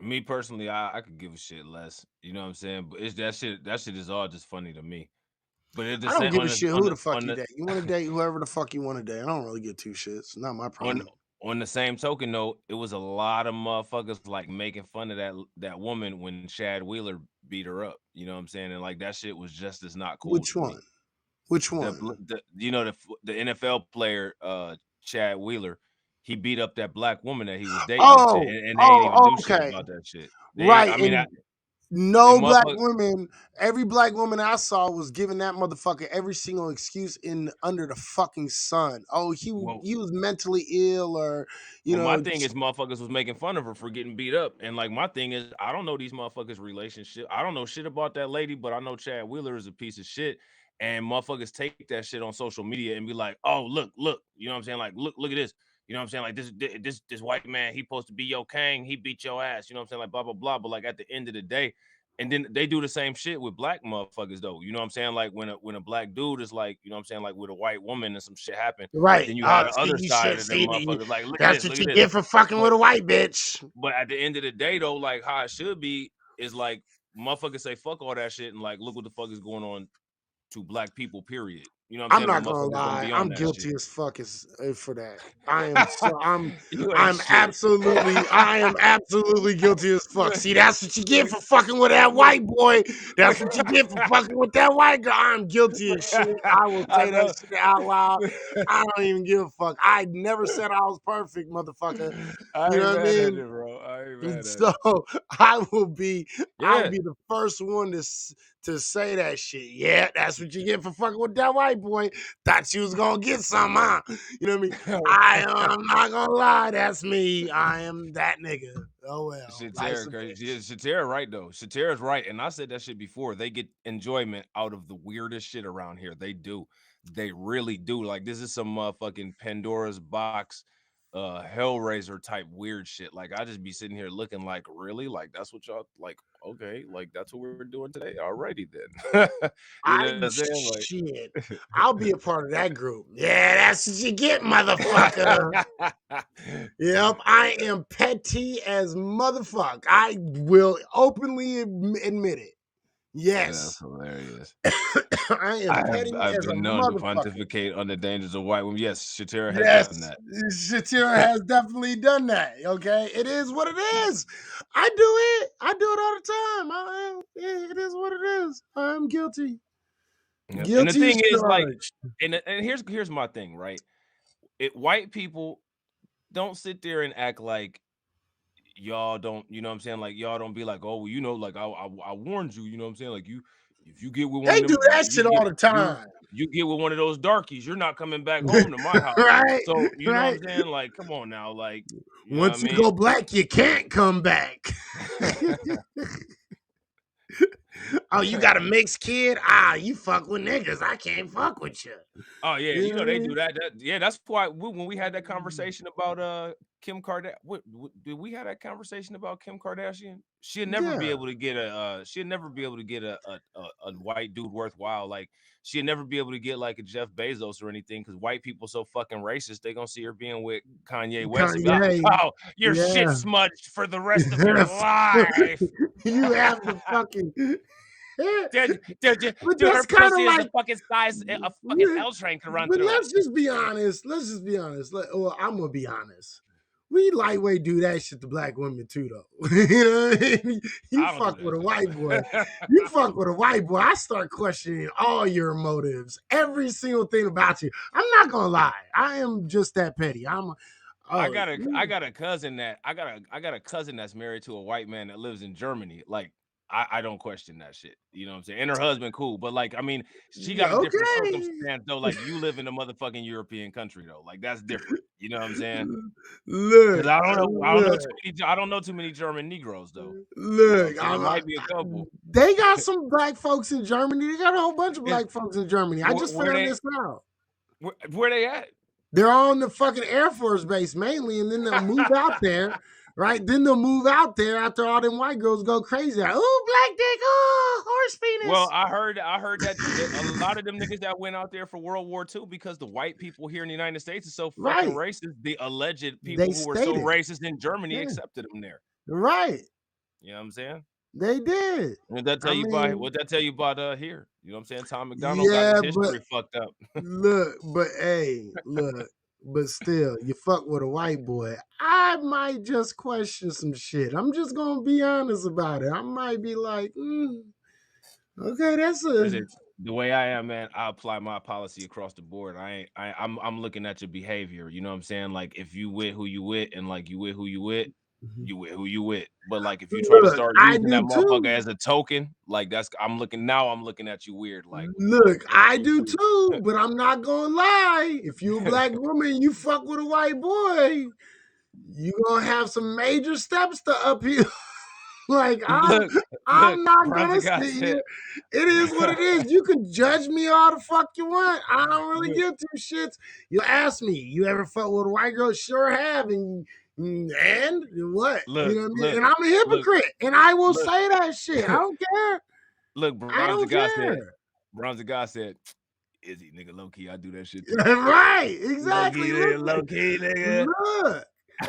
Me personally, I could give a shit less. You know what I'm saying? But it's that shit. That shit is all just funny to me. But it's the I don't same give a on the shit on who the the fuck on you the date. You want to date whoever the fuck you want to date. I don't really get two shits. It's not my on problem. on the same token though, it was a lot of motherfuckers like making fun of that woman when Chad Wheeler beat her up. You know what I'm saying? And like that shit was just as not cool Which to me. one? Which The one? bl- the you know the NFL player Chad Wheeler, he beat up that black woman that he was dating and shit, Oh, and they ain't even oh, do shit okay. about that shit. They, Right. I mean, And the no black motherfucker. women, every black woman I saw was giving that motherfucker every single excuse in under the fucking sun. Oh, Well, he was mentally ill, or you Well, my know, thing is motherfuckers was making fun of her for getting beat up. And like my thing is, I don't know these motherfuckers' relationship. I don't know shit about that lady, but I know Chad Wheeler is a piece of shit. And motherfuckers take that shit on social media and be like, oh, look, you know what I'm saying? Like, look at this. You know what I'm saying? Like this white man, he supposed to be your king, he beat your ass. You know what I'm saying? Like blah blah blah. But like at the end of the day, And then they do the same shit with black motherfuckers though. You know what I'm saying? Like when a black dude is like, you know what I'm saying, like with a white woman and some shit happen, Right. then you have the See, other you side should of them see. motherfuckers like, look at That's this, what look at you this. get for fucking with a white bitch. But at the end of the day though, like how it should be is like motherfuckers say fuck all that shit and like look what the fuck is going on to black people, period. You know what I'm I'm saying? not But gonna motherfuckers don't lie. be on I'm that guilty shit. as fuck for that. You ain't I'm shit. absolutely guilty as fuck. See, that's what you get for fucking with that white boy. That's what you get for fucking with that white girl. I'm guilty as shit. I will I say that know. shit out loud. I don't even give a fuck. I never said I was perfect, motherfucker. I You ain't know what I mad at mean? it, bro. I ain't mad And at so it. I will be Yeah. the first one to say that shit. Yeah, that's what you get for fucking with that white boy. Thought you was gonna get some, huh? You know what I mean? I'm not gonna lie, that's me. I am that nigga. Oh well. Life's a bitch. Shatera right though. Shatera's right, and I said that shit before. They get enjoyment out of the weirdest shit around here. They do. They really do. Like this is some motherfucking Pandora's box, Hellraiser type weird shit. Like I just be sitting here looking like, really? Like that's what y'all like? Okay, like that's what we're doing today. Alrighty then. You know what I'm saying? Like. Shit. I'll be a part of that group. Yeah, that's what you get, motherfucker. Yep, I am petty as motherfucker. I will openly admit it. That's Yes. hilarious. I am petty I've as a been known to motherfucker. pontificate on the dangers of white women. Yes, Shatera has Yes, done that. Shatira has definitely done that. Okay, it is what it is. I do it. I do it all the time. It is what it is. I'm guilty. Yep. And the Guilty as thing is, like, charged. and here's my thing, right? White people don't sit there and act like y'all don't, you know what I'm saying? Like y'all don't be like, oh, well, you know, like I warned you, you know what I'm saying? Like you, if you get with one They of do them, that shit all the time. you get with one of those darkies, you're not coming back home to my house. Right? So you know what Right? I'm saying? Like, come on now, like, you know what I Once you mean? go black, you can't come back. Oh, you got a mixed kid? Ah, you fuck with niggas. I can't fuck with you. Oh yeah, You you know know what I they mean? do that. Yeah, that's why when we had that conversation about Kim Kardashian, did we have that conversation about Kim Kardashian? She'd never be Yeah. able to get she'd never be able to get a white dude worthwhile. Like she'd never be able to get like a Jeff Bezos or anything because white people so fucking racist. They gonna see her being with Kanye West and be like, Kanye. oh, you're shit Yeah. smudged for the rest of your life. You have to fucking. Dude, But her that's kind of pussy is the like. fucking size a fucking L train could run But through it. let's just be honest. Well, I'm gonna be honest. We lightweight do that shit to black women too, though. You know what I mean? You I don't fuck do with a that white boy. shit. You fuck with a white boy. I start questioning all your motives, every single thing about you. I'm not gonna lie. I am just that petty. I Oh, got a cousin that I got a cousin that's married to a white man that lives in Germany. Like I don't question that shit. You know what I'm saying? And her husband cool, but like I mean, she got a different okay. circumstance though. Like you live in a motherfucking European country though. Like that's different. You know what I'm saying? Because Look, I don't know too many German Negroes though. You know what I'm look. saying? It might be a couple. They got some black folks in Germany. They got a whole bunch of Is black folks in Germany. I just where found they this out. where they at? They're on the fucking Air Force base mainly, and then they'll move out there, right? Then they'll move out there after all them white girls go crazy. Like, oh, black dick, oh, horse Well, penis. I heard that a lot of them niggas that went out there for World War II because the white people here in the United States is so fucking Right. racist. The alleged They people who were so stated. racist in Germany Yeah. accepted them there. Right. You know what I'm saying? They did. What that tell I you mean, what that tell you about here? You know what I'm saying? Tom MacDonald got yeah, his but history fucked up. but still, you fuck with a white boy. I might just question some shit. I'm just gonna be honest about it. I might be like, okay, that's Listen, the way I am, man, I apply my policy across the board. I'm looking at your behavior. You know what I'm saying? Like if you with who you with and like you with who you with, you with who you with. But like if you try to Look, start I using do that motherfucker too. as a token, like I'm looking at you weird. Like Look, okay, I do too, but I'm not gonna lie. If you a black woman, you fuck with a white boy, you gonna have some major steps to uphill. Like Look, look, I'm not Bronzer gonna God sit said. here. It is what it is. You can judge me all the fuck you want. I don't really Look, give two shits. You ask me, you ever fuck with a white girl? Sure have. And what? You look, know what I mean? look, And I'm a look, hypocrite. And I will look, say that shit. I don't care. look, I Bronzer don't God said. care. Bronzer God said, "Izzy, nigga, low key, I do that shit too. Right. Low Exactly. key, nigga, Listen. low key, nigga, Look.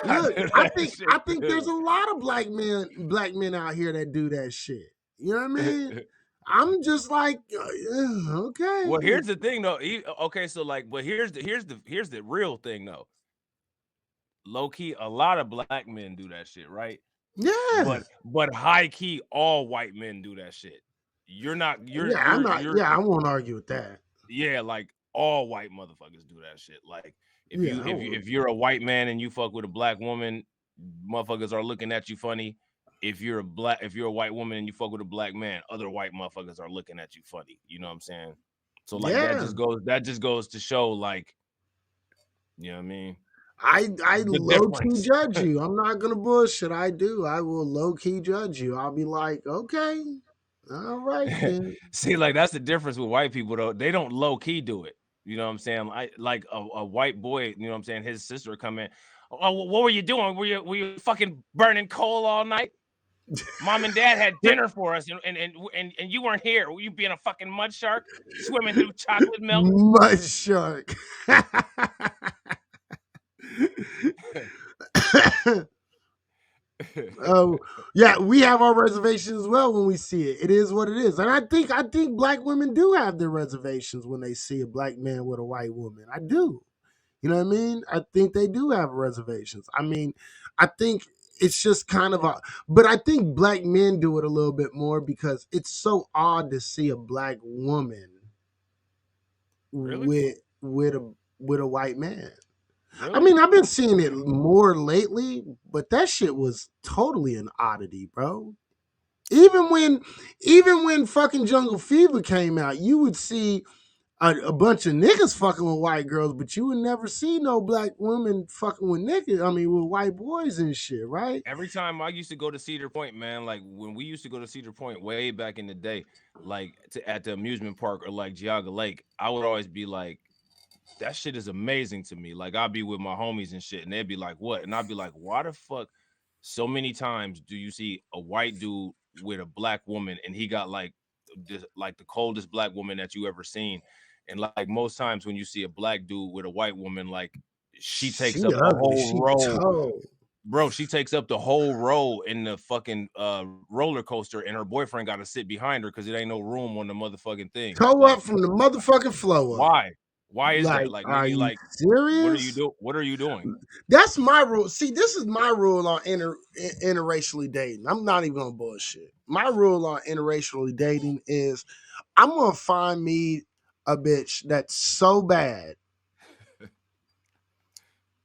I Look, do I that think shit there's too." a lot of black men out here that do that shit. You know what I mean? I'm just like, okay. Well, here's the thing, though. Okay, so like, but here's the real thing, though. Low key, a lot of black men do that shit, right? Yeah. But high key, all white men do that shit. Yeah, I'm not, yeah, I won't argue with that. Yeah, like all white motherfuckers do that shit. Like Yeah, I won't. if you're a white man and you fuck with a black woman, motherfuckers are looking at you funny. If you're a white woman and you fuck with a black man, other white motherfuckers are looking at you funny. You know what I'm saying? So like Yeah. that just goes to show, like, you know what I mean? I The low key difference. judge you. I'm not gonna bullshit. I do. I will low key judge you. I'll be like, okay, all right then. See, like that's the difference with white people, though. They don't low key do it. You know what I'm saying? Like a white boy, you know what I'm saying? His sister come in. Oh, what were you doing? Were you fucking burning coal all night? Mom and dad had dinner for us, and you weren't here. Were you being a fucking mud shark swimming through chocolate milk? Mud shark. Oh yeah, we have our reservations as well when we see it. It is what it is, and I think black women do have their reservations when they see a black man with a white woman. I do. You know what I mean? I think they do have reservations. I mean, I think it's just kind of a, but I think black men do it a little bit more because it's so odd to see a black woman Really? with a white man. I Really? mean, I've been seeing it more lately, but that shit was totally an oddity, bro. Even when fucking Jungle Fever came out, you would see a bunch of niggas fucking with white girls, but you would never see no black women fucking with niggas. I mean, with white boys and shit, right? Every time I used to go to Cedar Point, man, like when we used to go to Cedar Point way back in the day, like at the amusement park or like Geauga Lake, I would always be like, that shit is amazing to me. Like I'll be with my homies and shit, and they'd be like, "What?" And I'd be like, "Why the fuck? So many times do you see a white dude with a black woman, and he got like the coldest black woman that you ever seen, and like most times when you see a black dude with a white woman, like she takes She up the ugly. whole She row." told. Bro, she takes up the whole row in the fucking roller coaster, and her boyfriend got to sit behind her because it ain't no room on the motherfucking thing. Toe Like, up from the motherfucking flow up. why? Why is that? Like, Like, are nigga, you like, serious? what are you doing? That's my rule. See, this is my rule on interracially dating. I'm not even gonna bullshit. My rule on interracially dating is I'm gonna find me a bitch that's so bad.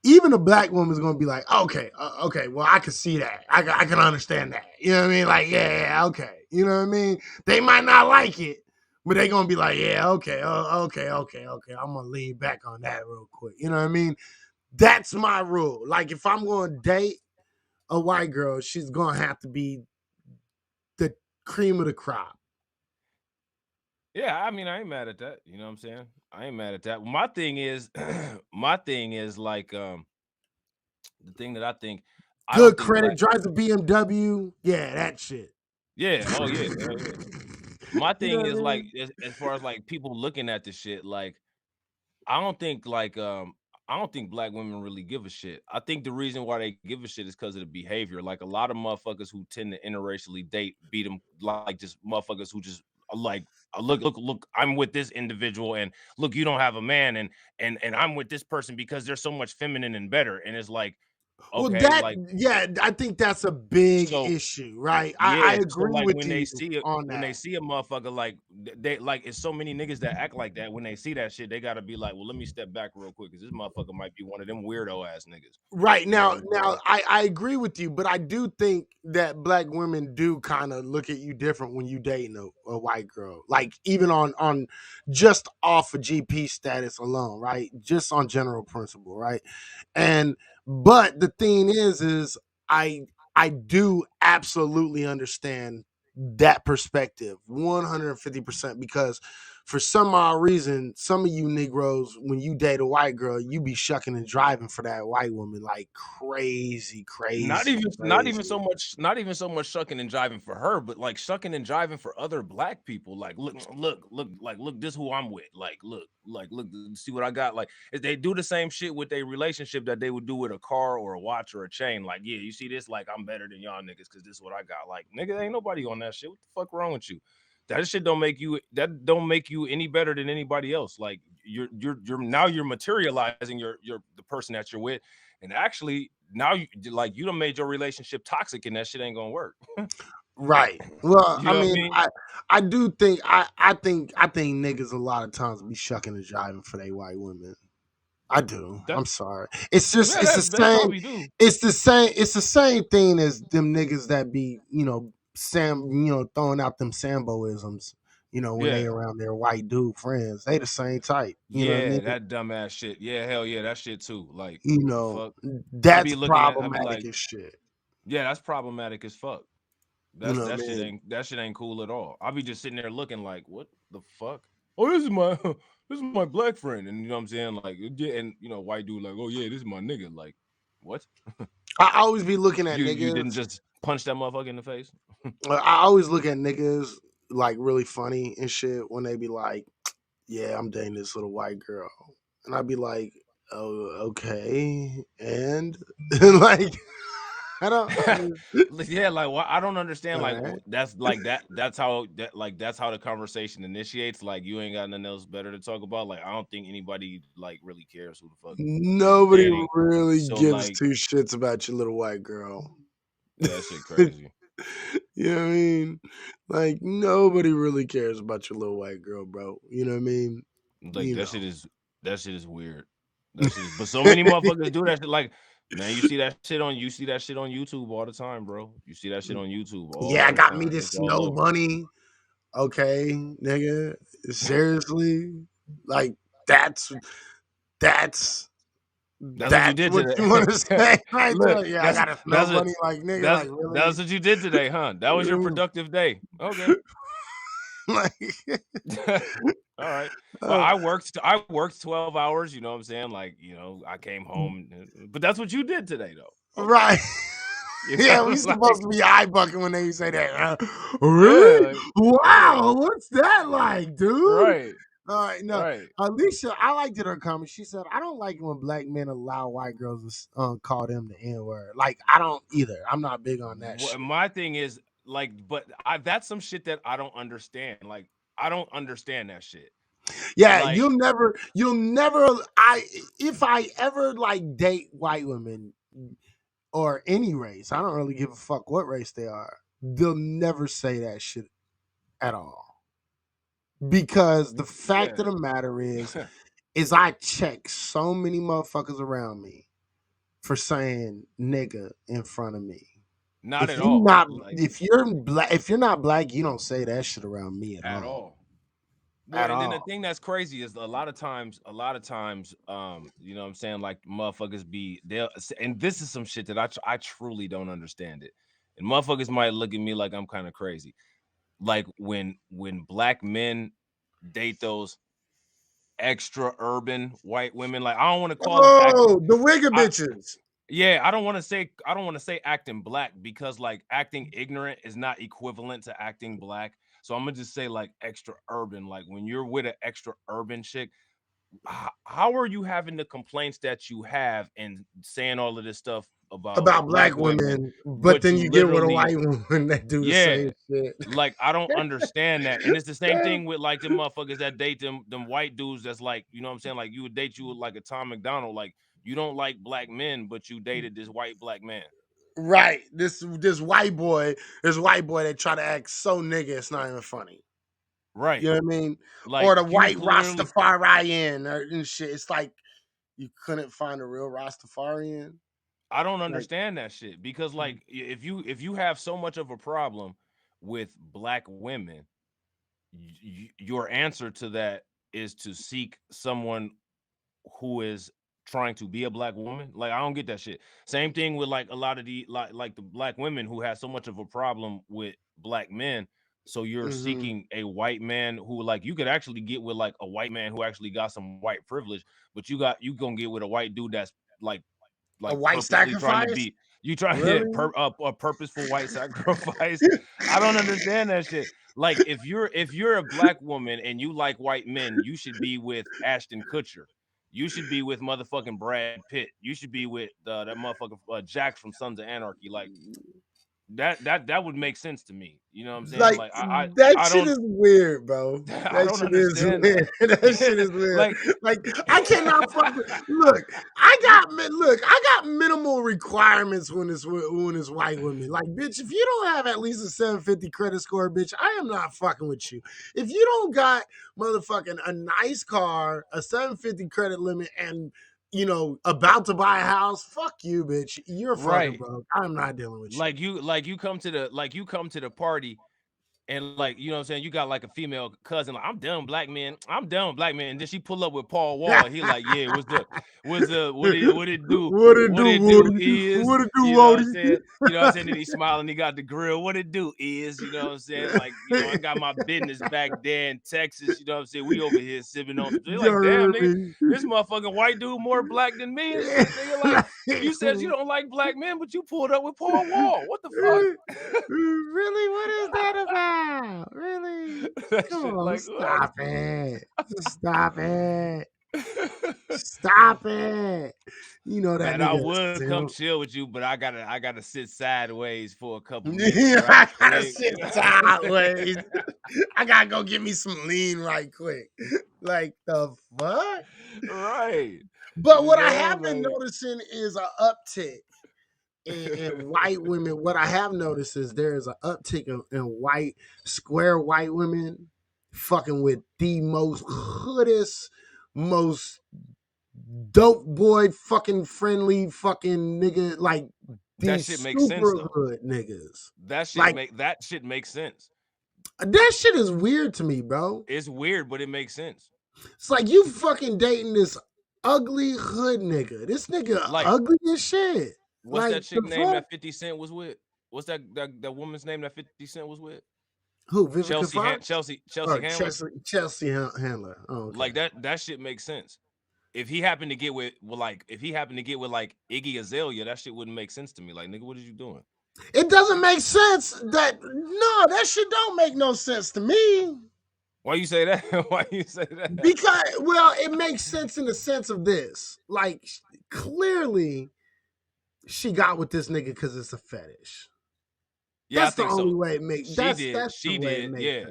Even a black woman's gonna be like, okay, okay, well, I can see that. I can understand that. You know what I mean? Like, yeah, okay. You know what I mean? They might not like it, but they gonna be like, yeah, okay, okay. I'm gonna lean back on that real quick. You know what I mean? That's my rule. Like, if I'm gonna date a white girl, she's gonna have to be the cream of the crop. Yeah, I mean, I ain't mad at that. You know what I'm saying? I ain't mad at that. My thing is, my thing is like, the thing that I don't Good think credit, black. drives a BMW. Yeah, that shit. Yeah, oh yeah, hell yeah. My You know thing what I is like, mean? as far as like people looking at the shit, like I don't think like I don't think black women really give a shit. I think the reason why they give a shit is because of the behavior. Like a lot of motherfuckers who tend to interracially date beat them, like just motherfuckers who just like look, I'm with this individual, and look, you don't have a man, and I'm with this person because they're so much feminine and better. And it's like, Well, okay, like yeah, I think that's a big so issue, right? I yeah, so agree like with you on when they that. see a motherfucker, like they like it's so many niggas that act like that. When they see that shit, they gotta be like, well, let me step back real quick because this motherfucker might be one of them weirdo ass niggas. Right You know what now, I'm saying? I agree with you, but I do think that black women do kind of look at you different when you dating a white girl. Like even on just off of GP status alone, right? Just on general principle, right? And but the thing is I I do absolutely understand that perspective 150%, because for some odd reason, some of you Negroes, when you date a white girl, you be shucking and driving for that white woman like crazy, Not crazy, even crazy. not even so much shucking and jiving for her, but like shucking and jiving for other black people. Like, look, this who I'm with. Look, see what I got. Like, if they do the same shit with a relationship that they would do with a car or a watch or a chain. Like, yeah, you see this? Like, I'm better than y'all niggas because this is what I got. Like, nigga, ain't nobody on that shit. What the fuck wrong with you? That shit don't make you any better than anybody else. Like, you're now you're materializing your the person that you're with, and actually now you done made your relationship toxic, and that shit ain't gonna work. Right. Well, You I know what I mean, mean? I do think I think niggas a lot of times be shucking and driving for they white women. I do. That I'm sorry. It's just yeah, it's the they same. probably do. It's the same thing as them niggas that be, throwing out them Samboisms, when they Yeah, around their white dude friends. They the same type. You know what I yeah, mean? that dumbass shit. Yeah, hell yeah, that shit too. Like, You what the know, fuck? that's I be problematic like, as shit. yeah, that's problematic as fuck. You That's know what I mean? that shit ain't cool at all. I'll be just sitting there looking like, what the fuck? Oh, this is my this is my black friend, and you know what I'm saying? Like, yeah, and white dude like, oh yeah, this is my nigga. Like, what? I always be looking at You niggas. didn't just punch that motherfucker in the face? I always look at niggas like really funny and shit when they be like, "Yeah, I'm dating this little white girl," and I'd be like, "Oh, okay," and like, I don't. Yeah, like I don't understand. All Like right. that's like that. That's how the conversation initiates. Like you ain't got nothing else better to talk about. Like I don't think anybody like really cares who the fuck you're Nobody dating. really So gives like, two shits about your little white girl. yeah, that shit You crazy. know what I mean? Like nobody really cares about your little white girl, bro. You know what I mean? Like You that shit is weird. That shit is. But so many motherfuckers do that shit. Like, man, you see that shit on YouTube all the time, bro. You see that shit on YouTube Yeah, all I the got me time. this It's all snow over. bunny. Okay, nigga. Seriously? Like that's that's That's what you that's did what you want to today. say right Look, there? Yeah, I got a snow that's what bunny. Like nigga, that's like really? that's what you did today, huh? That was your productive day. Okay. like, All right. Well, uh, I worked 12 hours, you know what I'm saying? Like, I came home, but that's what you did today though. Okay. right. You Yeah, we know, supposed like, to be eye bucking when they say that. yeah, Really? like, yeah. Wow, what's that like, dude? Right. All right, no. Right. Alicia, I liked it her comment. She said, I don't like it when black men allow white girls to call them the N word. Like, I don't either. I'm not big on that shit. My thing is like, but that's some shit that I don't understand. Like, I don't understand that shit. Yeah, Like, you'll never, if I ever like date white women or any race, I don't really give a fuck what race they are, they'll never say that shit at all. Because the fact of yeah. the matter is I check so many motherfuckers around me for saying nigga in front of me. Not If at you all. not Like, if you're not black, you don't say that shit around me at at all. all. Well, At and then the all. thing that's crazy is a lot of times, you know what I'm saying, like motherfuckers and this is some shit that I truly don't understand it. And motherfuckers might look at me like I'm kind of crazy. Like when black men date those extra urban white women, like I don't want to call them acting. Oh, the wigger I bitches. Yeah, I don't want to say acting black because like acting ignorant is not equivalent to acting black. So I'm gonna just say like extra urban. Like when you're with an extra urban chick, how are you having the complaints that you have and saying all of this stuff about About black black women, women, but but then you you get with a literally, white woman that do the yeah, same shit. like I don't understand that. And it's the same thing with like the motherfuckers that date them white dudes that's like, you know what I'm saying? Like you would date you with like a Tom McDonald, like you don't like black men, but you dated this white black man. Right. This white boy that try to act so nigga, it's not even funny. You Right. know what I mean? Or Like the you white clearly Rastafarian and shit. It's like you couldn't find a real Rastafarian. I don't Like, understand that shit because like if you have so much of a problem with black women, your answer to that is to seek someone who is trying to be a black woman. Like, I don't get that shit. Same thing with like a lot of the like the black women who have so much of a problem with black men. So you're Mm-hmm. seeking a white man who, like, you could actually get with like a white man who actually got some white privilege, but you gonna get with a white dude that's like A like white purposely trying to sacrifice? be you try Really? a purposeful white sacrifice. I don't understand that shit. Like, if you're a black woman and you like white men, you should be with Ashton Kutcher. You should be with motherfucking Brad Pitt. You should be with that motherfucker Jax from Sons of Anarchy. Like, that would make sense to me. You know what I'm saying? Like Like, that I shit don't is weird, bro. I That don't shit is understand weird. That shit that. is weird. Like, Like I cannot fuck with. Look, I got minimal requirements when it's white women. Like, bitch, if you don't have at least a 750 credit score, bitch, I am not fucking with you. If you don't got motherfucking a nice car, a 750 credit limit, and about to buy a house, fuck you, bitch. You're fucking right. broke. I'm not dealing with you. You come to the party, and, like, you know what I'm saying, you got like a female cousin, like, I'm done with black men. I'm done with black men. And then she pull up with Paul Wall. He like, yeah, what it do? What it What do, it do Woody? is, What it do, you know what I'm Woody? saying? You know what I'm saying? Then he smiling, he got the grill. What it do is, you know what I'm saying? Like, I got my business back there in Texas, you know what I'm saying? We over here sipping on some. They're You like, damn, heard nigga, me. this motherfucking white dude more black than me and shit, nigga. Like, you said you don't like black men, but you pulled up with Paul Wall. What the fuck? Really? What is that about? Really? That Come shit, on, like, what? stop it. Stop it. Stop it. You know that Man, I nigga is would come simp. chill with you, but I gotta sit sideways for a couple minutes, right I gotta quick. sit sideways. I gotta go get me some lean right quick. Like the fuck? Right. But You what I know, have been like, noticing is an uptick in white women. What I have noticed is there is an uptick in square white women fucking with the most hoodest, most dope boy fucking friendly fucking nigga, like that these shit makes sense super though. hood niggas. That shit Like makes sense. that shit is weird to me, bro. It's weird, but it makes sense. It's like you fucking dating this ugly hood nigga. This nigga Like, ugly as shit. what's Like that chick the name fuck? that 50 Cent was with? What's that woman's name that 50 Cent was with? Who? Vivica Fox? Chelsea Or Handler. Chelsea Handler. Oh, okay. Like, that shit makes sense. If he happened to get with like Iggy Azalea, that shit wouldn't make sense to me. Like, nigga, what are you doing? It doesn't make sense that shit don't make no sense to me. Why you say that? Why you say that? Because, well, it makes sense in the sense of this. Like, clearly, she got with this nigga because it's a fetish. Yeah, That's I think the only so. way it makes. She That's did. the She way it did. makes Yeah,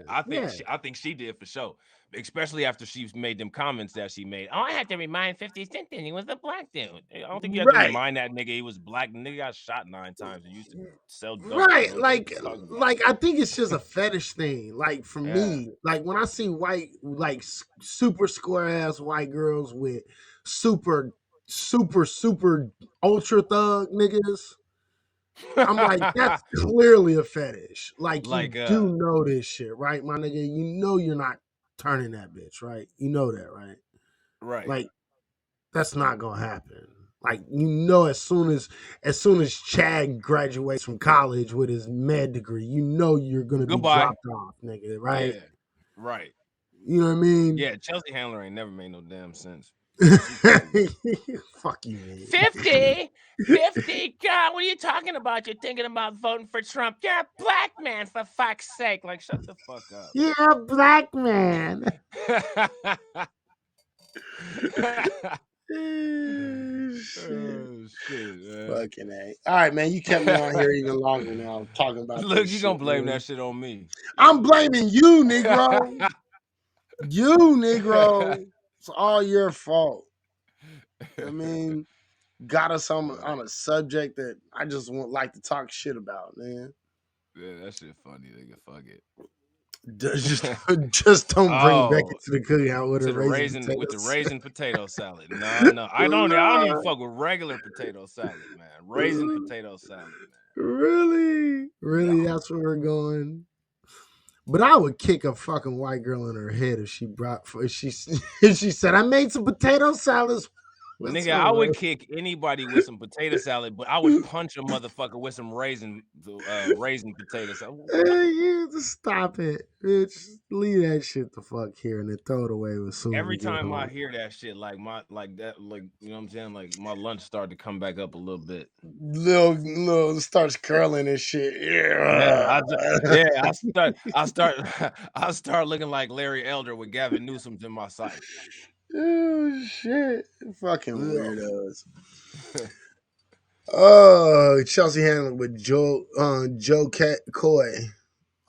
sense. I think she did for sure. Especially after she made them comments that she made. Oh, I had to remind 50 Cent that he was a black dude. I don't think you have to Right. remind that nigga he was black. The nigga got shot 9 times and used to sell dope. Right. Bro. Like I think it's just a fetish thing. Like for me, like when I see white, like super square ass white girls with super ultra thug niggas, I'm like, that's clearly a fetish. Like you do know this shit, right, my nigga? You know you're not turning that bitch, right? You know that, right? Right. Like that's not gonna happen. Like you know, as soon as Chad graduates from college with his med degree, you know you're gonna be dropped off, nigga, right? Yeah. Right. You know what I mean? Yeah, Chelsea Handler ain't never made no damn sense. Fuck you, man. 50, God, what are you talking about? You're thinking about voting for Trump. You're a black man, for fuck's sake. Like, shut the fuck up. You're a black man. Shit, man. Fucking A. All right, man. You kept me on here even longer now talking about Look, this you shit, gonna blame man. that shit on me. I'm blaming you, Negro. You, Negro. It's all your fault. I mean, got us on a subject that I just won't like to talk shit about, man. Yeah, that shit funny, nigga. Fuck it. Just don't bring Becky to the cookout with the raisin potato salad. No, I don't even fuck with regular potato salad, man. Raisin potato salad, man. Really? No. That's where we're going. But I would kick a fucking white girl in her head if she said I made some potato salads. What's Nigga, up, I would bro? kick anybody with some potato salad, but I would punch a motherfucker with some raisin potato salad. Hey, you just stop it, bitch. Leave that shit the fuck here and then throw it away as soon as we Every get time I home. hear that shit, like that, like you know what I'm saying, like my lunch started to come back up a little bit. Little starts curling and shit. Yeah, Yeah. I start looking like Larry Elder with Gavin Newsom in my sight. Oh shit. Fucking Ugh. weirdos. Oh, Chelsea Handler with Joe Coy. Who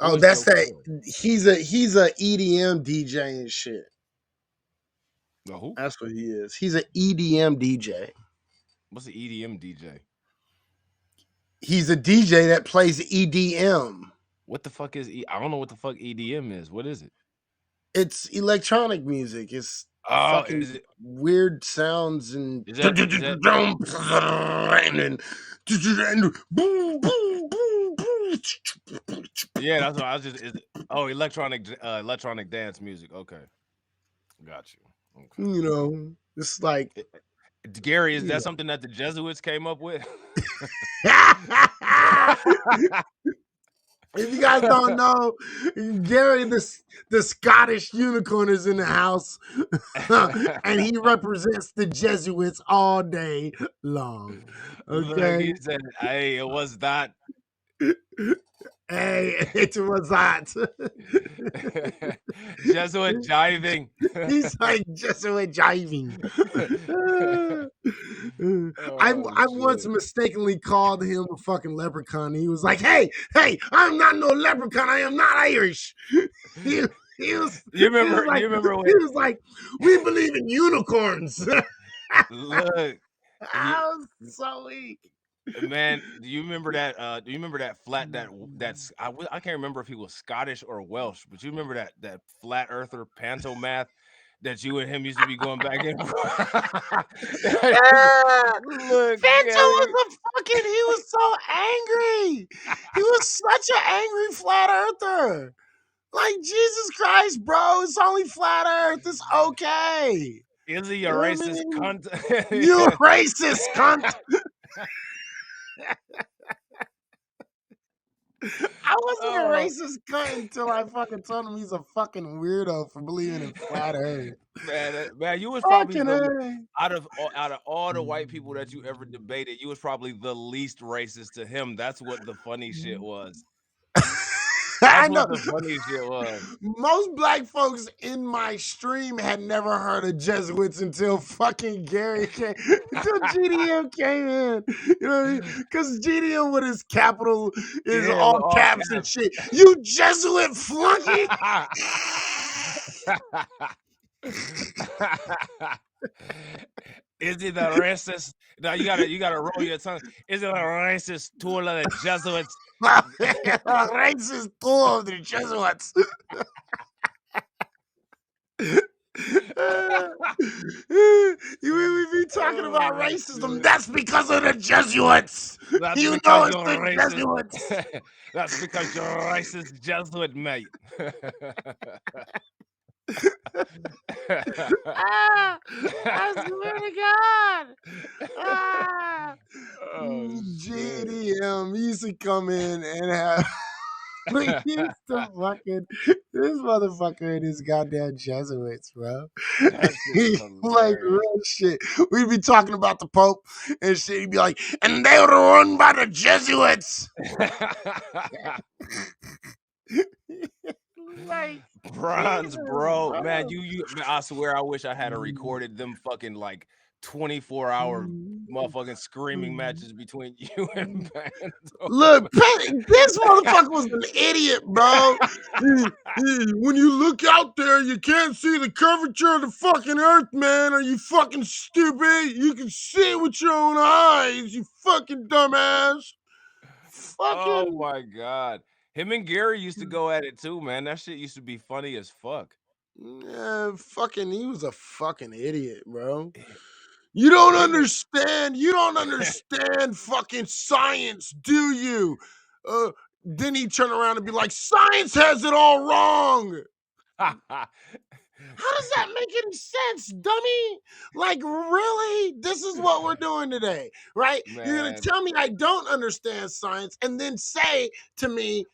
Oh, is that's Joe that. Coy? He's a EDM DJ and shit. Who? That's what he is. He's an EDM DJ. What's the EDM DJ? He's a DJ that plays EDM. What the fuck is I don't know what the fuck EDM is. What is it? It's electronic music. It's Oh, fucking weird sounds and is that and boom, boom, boom, boom. yeah, that's what I was just electronic dance music. Okay. Got you. Okay. You know, it's like Gary, is you that know. something that the Jesuits came up with? If you guys don't know, Gary, the Scottish unicorn is in the house, and he represents the Jesuits all day long. Look, Okay, he said, "Hey, it was that." hey, it was that. Jesuit jiving. He's like Jesuit jiving. I once mistakenly called him a fucking leprechaun. He was like, "Hey, I'm not no leprechaun. I am not Irish." He, he was. You remember He when was like, "We believe in unicorns." look, I was so weak. man, do you remember that flat that's I can't remember if he was Scottish or Welsh, but you remember that flat earther Pantomath that you and him used to be going back and look, Fanta was Gary. a fucking. He was so angry. He was such an angry flat earther. Like, Jesus Christ, bro. It's only flat earth. It's okay. Is he You a know what I racist mean? cunt? You racist cunt. I wasn't a Oh, racist cunt until I fucking told him he's a fucking weirdo for believing in flat earth. man, you was probably Fucking A. out of all the white people that you ever debated, you was probably the least racist to him. That's what the funny shit was. I That's know. what the funny shit was. Most black folks in my stream had never heard of Jesuits until fucking Gary came, until GDM came in. You know what I mean? Because GDM with his capital is Yeah, all with all caps and shit. You Jesuit flunky! Is it a racist? No, you gotta roll your tongue. Is it a racist tool of the Jesuits? Racist tool of the Jesuits. We be talking about racism. That's because of the Jesuits. That's You know because it's you're the racist. Jesuits. That's because you're a racist Jesuit, mate. I swear to God. Oh, shit. GDM used to come in and have. We used to fucking this motherfucker and his goddamn Jesuits, bro. That shit is Like hilarious. real shit. We'd be talking about the Pope and shit. He'd be like, and they were run by the Jesuits. Like Bronze, Jesus, bro. Man, bro. man, I swear I wish I had recorded them fucking like 24-hour motherfucking screaming matches between you and Bando. Look, this motherfucker was an idiot, bro. When you look out there, you can't see the curvature of the fucking earth, man. Are you fucking stupid? You can see it with your own eyes, you fucking dumbass. Oh Fucking, my god. Him and Gary used to go at it too, man. That shit used to be funny as fuck. fucking, he was a fucking idiot, bro. You don't understand. You don't understand fucking science, do you? Then he turn around and be like, science has it all wrong. How does that make any sense, dummy? Like, really? This is what we're doing today, right? You're gonna Man, tell me I don't understand science and then say to me,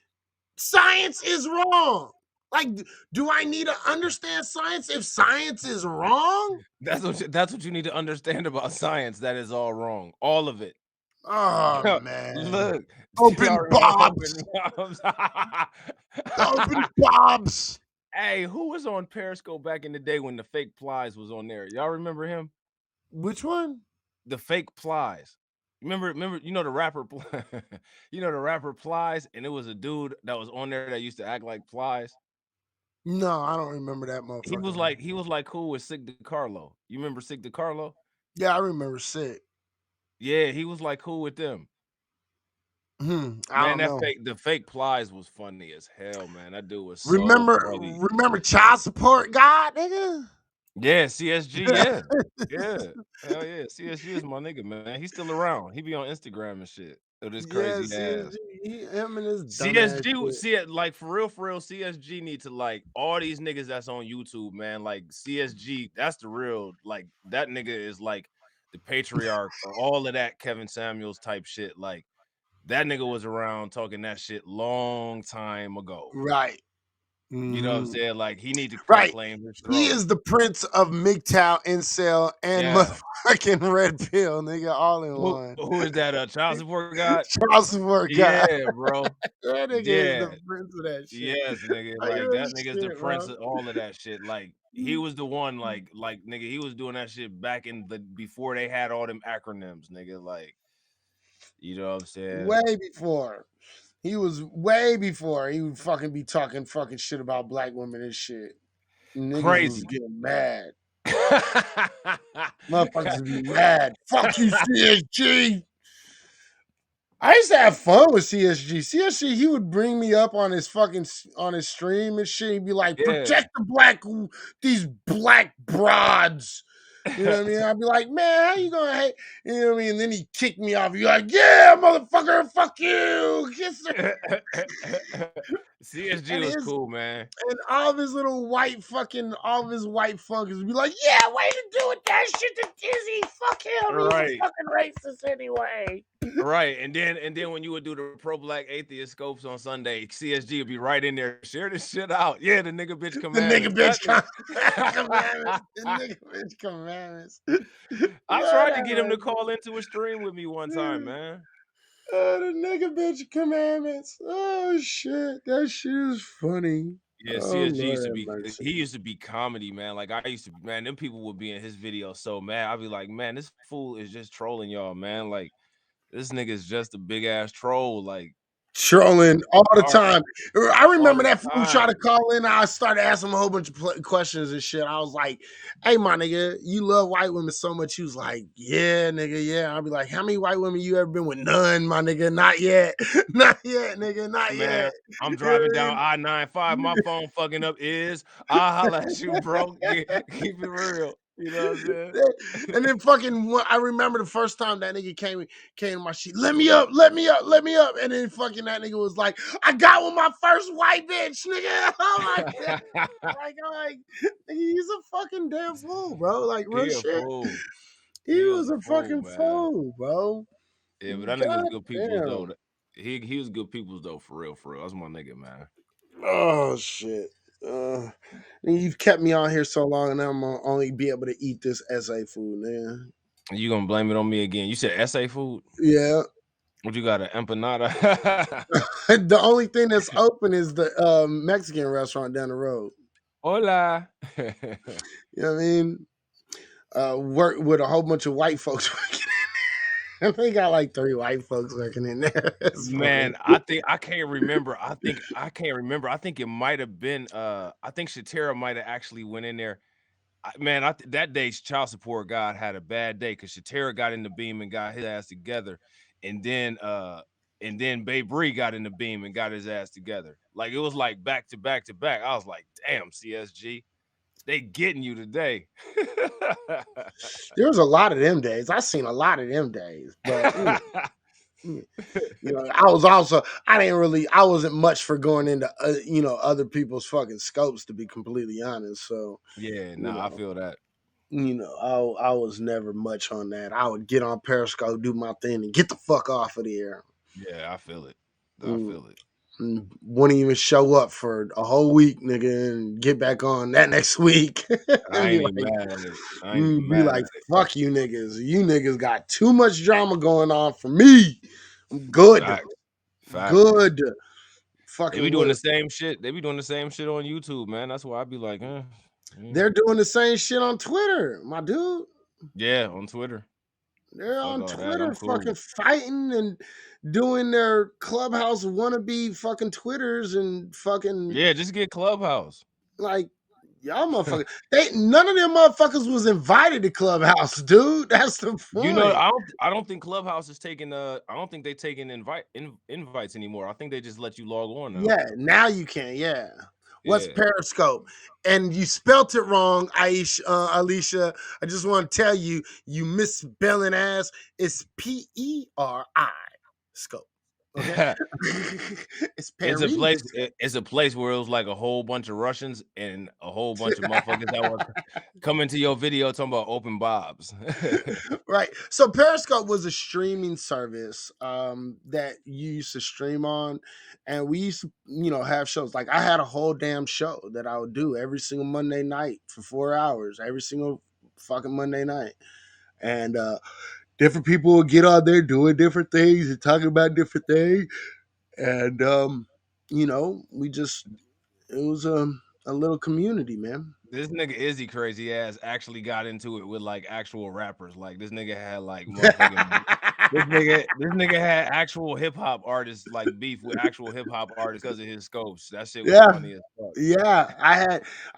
science is wrong. Like, do I need to understand science if science is wrong? that's what you need to understand about science. That is all wrong. All of it. Oh man. Look, y'all Open remember Bob's. open Bob's? Open Bob's. Hey, who was on Periscope back in the day when the fake Plies was on there? Y'all remember him? Which one? The fake Plies. Remember, you know the rapper, you know the rapper Plies, and it was a dude that was on there that used to act like Plies. No, I don't remember that motherfucker. He was like cool with Sig DeCarlo. You remember Sig DeCarlo? Yeah, I remember sick. Yeah, he was like cool with them. I Man, don't know. the fake Plies was funny as hell, man. That dude was so funny. Remember child support God, nigga? Yeah, CSG, yeah. Yeah. Hell yeah. CSG is my nigga, man. He's still around. He be on Instagram and shit. With his Yeah, crazy ass. CSG, him and his dumbass CSG, shit. see it like for real, CSG need to like all these niggas that's on YouTube, man. Like CSG, that's the real, like that nigga is like the patriarch or all of that Kevin Samuels type shit. Like that nigga was around talking that shit long time ago. Right. You know what I'm Mhm. saying? Like he need to quit Right. claiming his He throne. is the prince of MGTOW, incel, and Yeah. motherfucking red pill, nigga, all in one. Who is that? Child support god? Child support God. Yeah, bro. That nigga is Yeah. the prince of that shit. Yes, nigga. Like, Like real that nigga's the shit, prince bro. of all of that shit. Like he was the one, like nigga, he was doing that shit back in the before they had all them acronyms, nigga. Like, you know what I'm saying? Way before. He was way before he would fucking be talking fucking shit about black women and shit. Niggas was Crazy. getting mad. Motherfuckers would be mad. Fuck you, CSG. I used to have fun with CSG. CSG, he would bring me up on his fucking on his stream and shit. He'd be like, Yeah. "Protect these black broads." You know what I mean? I'd be like, "Man, how you gonna hate?" You know what I mean? And then he kicked me off. You're like, "Yeah, motherfucker, fuck you." Kiss her. CSG And was his cool, man. and all of his little white fucking all of his white funkers would be like, "Yeah, way to do it that shit to Dizzy. Fuck him. He's a Right. fucking racist anyway." Right, and then when you would do the pro black atheist scopes on Sunday, CSG would be right in there. Share this shit out. Yeah, the nigga bitch The nigga commandments. bitch That commandments. The nigga. nigga bitch commandments. I Lord tried to have get him to mercy. call into a stream with me one time, man. Oh, the nigga bitch commandments. Oh shit. That shit is funny. Yeah, Oh CSG Lord used to have be mercy. he used to be comedy, man. Like I used to, man, them people would be in his videos so mad. I'd be like, man, this fool is just trolling y'all, man. Like this nigga's just a big ass troll. Like Trolling all the all, time. I all remember the that fool try to time. call in. I started asking him a whole bunch of questions and shit. I was like, "Hey, my nigga, you love white women so much." He was like, "Yeah, nigga, yeah." I'll be like, "How many white women you ever been with?" None, my nigga. Not yet. Not yet, nigga. Not Man, yet. I'm You know driving what down I-95. My phone fucking up is I'll holla at you, bro. Keep it real. You know what I'm saying? And then fucking, I remember the first time that nigga came to my shit. Let me up, let me up, let me up. And then fucking that nigga was like, "I got with my first white bitch, nigga." Oh my god. Like, he's a fucking damn fool, bro. Like real He a shit. fool. He He was was a a fool, fucking man. fool, bro. Yeah, but that nigga was God good people's though. damn. He was good people's though, for real, for real. That's my nigga, man. Oh shit. You've kept me on here so long, and I'm gonna only be able to eat this SA food, man. You gonna blame it on me again? You said SA food? Yeah. What you got, an empanada? The only thing that's open is the Mexican restaurant down the road. Hola. You know what I mean? Work with a whole bunch of white folks working in there. They got like 3 white folks working in there. It's funny. Man, I think I can't remember. I can't remember. I think it might have been I think Shatera might have actually went in there. Man, that day's child support God had a bad day because Shatera got in the beam and got his ass together, and then Babe Bree got in the beam and got his ass together. Like it was like back to back to back. I was like, damn, CSG, they getting you today. There was a lot of them days. I seen a lot of them days, but I wasn't much for going into other people's fucking scopes, to be completely honest. So Yeah, you nah, I know, feel that. I was never much on that. I would get on Periscope, do my thing, and get the fuck off of there. Yeah, I feel it. I Mm, feel it. wouldn't even show up for a whole week, nigga, and get back on that next week. I And ain't even mad at it. I ain't even be mad like, at it. fuck you niggas. You niggas got too much drama going on for me. I'm good. Facts. Facts. Good. They be Fucking doing the with. same shit. They be doing the same shit on YouTube, man. That's why I be like, They're doing the same shit on Twitter, my dude. yeah, on Twitter. They're Fuck on all that. Twitter I'm fucking cool. fighting and doing their clubhouse wannabe fucking Twitters and fucking Yeah, just get Clubhouse. like y'all motherfuckers. None of them motherfuckers was invited to Clubhouse, dude. That's the You know, point. I don't think Clubhouse is taking I don't think they taking invites anymore. I think they just let you log on now. Yeah, now you can. Yeah. What's Yeah. Periscope? And you spelt it wrong, Alicia. I just want to tell you, you misspelling ass. It's PERI scope. Okay. It's It's a place. periscope. It's a place where it was like a whole bunch of Russians and a whole bunch of motherfuckers that were coming to your video talking about open bobs. Right. So Periscope was a streaming service that you used to stream on, and we used to, have shows. Like I had a whole damn show that I would do every single Monday night for 4 hours, every single fucking Monday night, and different people would get on there doing different things and talking about different things, and we just it was a little community, man. This nigga Izzy crazy ass actually got into it with like actual rappers. Like this nigga had like motherfucking this nigga had actual hip hop artists like beef with actual hip hop artists because of his scopes. That shit was Yeah. funny as fuck. Yeah,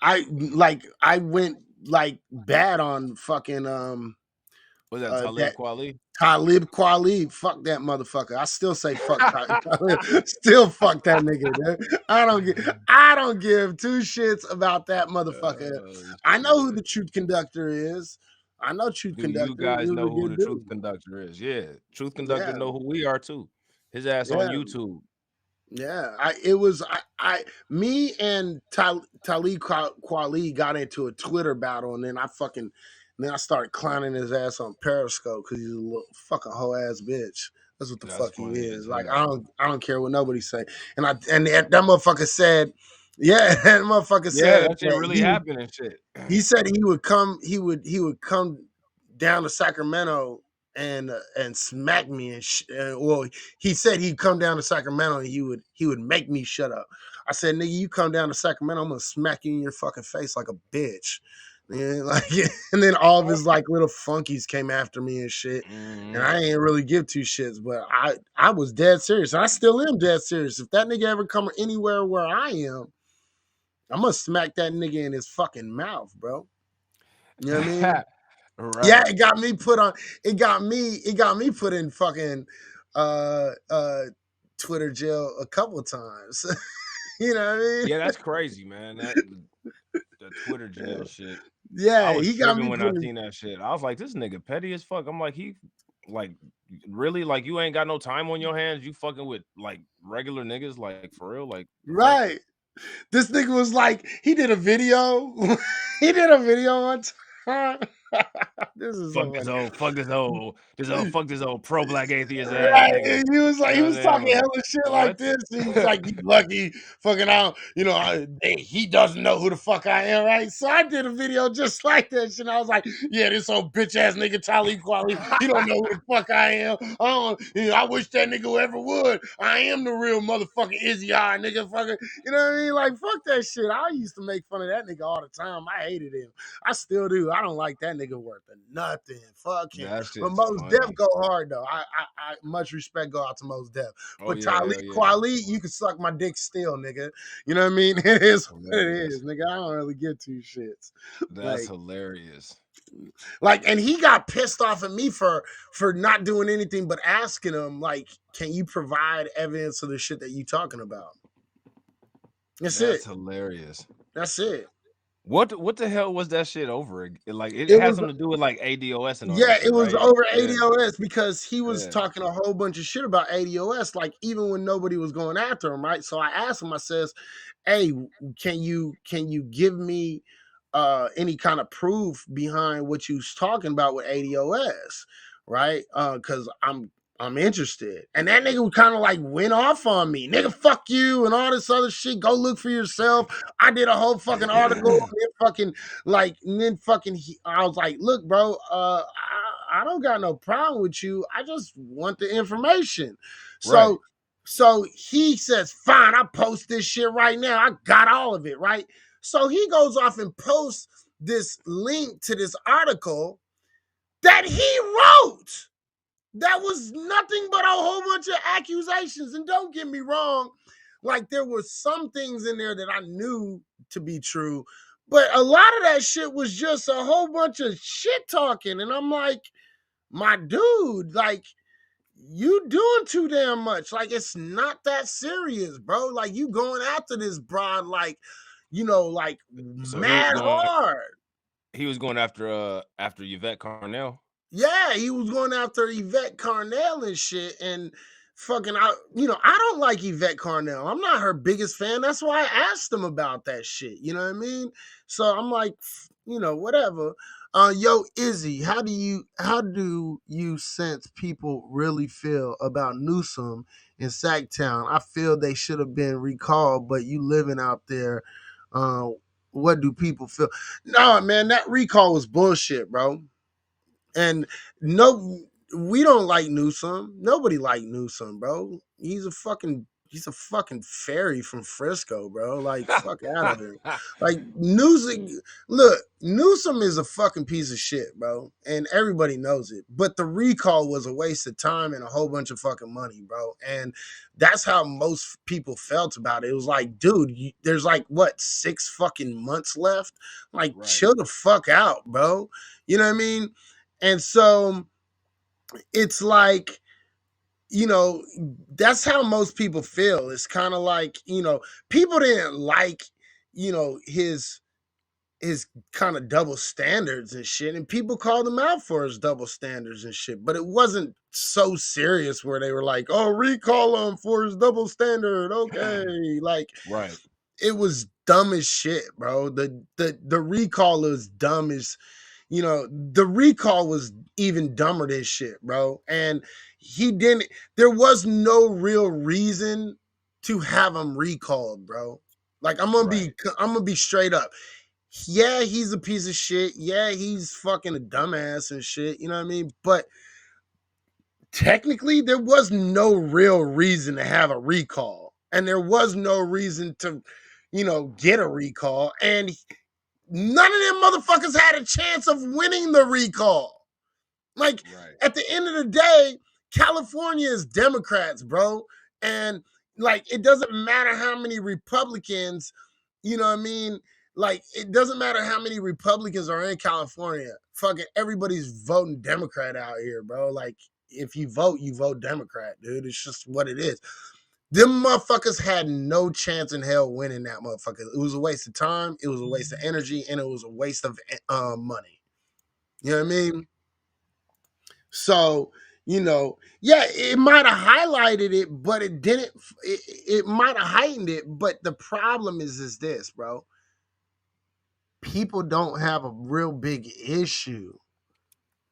I went like bad on fucking Was that Talib that Kweli? Talib Kweli. Fuck that motherfucker. I still say fuck Talib. Still fuck that nigga, dude. I don't give two shits about that motherfucker. Oh I know who shit. the truth conductor is. I know truth Do you conductor. He guys was know a who good the truth dude. conductor is? Yeah. Truth conductor Yeah, know who we are too. His ass on yeah. YouTube. Yeah, me and Talib Kweli got into a Twitter battle, and then I started clowning his ass on Periscope because he's a little fucking hoe ass bitch. That's what the That's fuck he funny as is. Like hell. I don't care what nobody say. And that motherfucker said, yeah, that motherfucker Yeah, said that shit that really happened and shit. he said he would come down to Sacramento and smack me well, he said he'd come down to Sacramento and he would make me shut up. I said, nigga, you come down to Sacramento, I'm gonna smack you in your fucking face like a bitch. Yeah, like, and then all of his like little funkies came after me and shit, and Mhm. I ain't really give two shits, but I was dead serious, and I still am dead serious. If that nigga ever come anywhere where I am, I'm gonna smack that nigga in his fucking mouth, bro. You know what I mean? Yeah, Right. it got me put in fucking uh uh Twitter jail a couple of times. You know what I Yeah, mean? that's crazy, man. The Twitter jail shit. I Yeah, was he got tripping me when I put in. seen that shit. I was like, this nigga petty as fuck. I'm like, he like really like you ain't got no time on your hands. You fucking with like regular niggas, like for real, like the fuck. Right. This nigga was like, he did a video. He did a video one time. This is so funny. Fuck this old pro black atheist ass Right. nigga. He was like, You he know what was I'm saying? I'm talking like, hella shit like what? this. And he's like, you lucky fucking out. He doesn't know who the fuck I am, right? So I did a video just like this. And I was like, yeah, this old bitch ass nigga Talib Kweli, he don't know who the fuck I am. I wish that nigga ever would. I am the real motherfucking Izzy Eye, nigga. Fucking, you know what I mean? Like, fuck that shit. I used to make fun of that nigga all the time. I hated him. I still do. I don't like that nigga worth of nothing. Fuck him. That But shit's Mos Def funny. go hard though. I much respect go out to Mos Def. Oh But yeah, Talib hell yeah. Kweli, you can suck my dick still, nigga. You know what I mean? It That's is what it hilarious. is, nigga. I don't really give two shits. That's Like, hilarious. and he got pissed off at me for not doing anything but asking him, like, can you provide evidence of the shit that you talking about? That's it. That's hilarious. That's it. What the hell was that shit over? Like it It had was something to do with like ADOS and all Yeah, that it shit, was right? over Yeah, ADOS because he was yeah. talking a whole bunch of shit about ADOS, like even when nobody was going after him, right? So I asked him, I says, "Hey, can you give me any kind of proof behind what you was talking about with ADOS, right? Because I'm interested." And that nigga kind of like went off on me, nigga, fuck you, and all this other shit. Go look for yourself. I did a whole fucking article, and then fucking I was like, look, bro, I don't got no problem with you. I just want the information. Right. So he says, fine, I'll post this shit right now. I got all of it, right? So he goes off and posts this link to this article that he wrote. That was nothing but a whole bunch of accusations. And don't get me wrong, like there were some things in there that I knew to be true, but a lot of that shit was just a whole bunch of shit talking. And I'm like, my dude, like you doing too damn much. Like it's not that serious, bro. Like you going after this broad, like, like So he was mad going hard. after Yvette Carnell. Yeah, he was going after Yvette Carnell and shit, and fucking I don't like Yvette Carnell. I'm not her biggest fan. That's why I asked him about that shit. You know what I mean? So I'm like, whatever. Yo, Izzy, how do you sense people really feel about Newsom in Sacktown? I feel they should have been recalled, but you living out there, uh, what do people feel? No, man, that recall was bullshit, bro. And no, we don't like Newsom. Nobody like Newsom, bro. He's a fucking fairy from Frisco, bro. Like, fuck out of here. Like Newsom, look, Newsom is a fucking piece of shit, bro, and everybody knows it. But the recall was a waste of time and a whole bunch of fucking money, bro. And that's how most people felt about it. It was like, dude, there's like what 6 fucking months left. Like, Right. chill the fuck out, bro. You know what I mean? And so it's like, that's how most people feel. It's kind of like, people didn't like, his kind of double standards and shit. And people called him out for his double standards and shit. But it wasn't so serious where they were like, oh, recall him for his double standard. Okay. Like, Right. it was dumb as shit, bro. The recall is dumb as the recall was even dumber than shit, bro. And there was no real reason to have him recalled, bro. Like I'm gonna be straight up. Yeah, he's a piece of shit. Yeah, he's fucking a dumbass and shit. You know what I mean? But technically, there was no real reason to have a recall. And there was no reason to, get a recall. And none of them motherfuckers had a chance of winning the recall. Like, at the end of the day, California is Democrats, bro. And, like, it doesn't matter how many Republicans, you know what I mean? Like, it doesn't matter how many Republicans are in California. Fucking everybody's voting Democrat out here, bro. Like, if you vote Democrat, dude. It's just what it is. Them motherfuckers had no chance in hell winning that motherfucker. It was a waste of time, it was a waste of energy, and it was a waste of money. You know what I mean? So, yeah, it might have highlighted it, but it didn't. It might have heightened it, but the problem is this, bro. People don't have a real big issue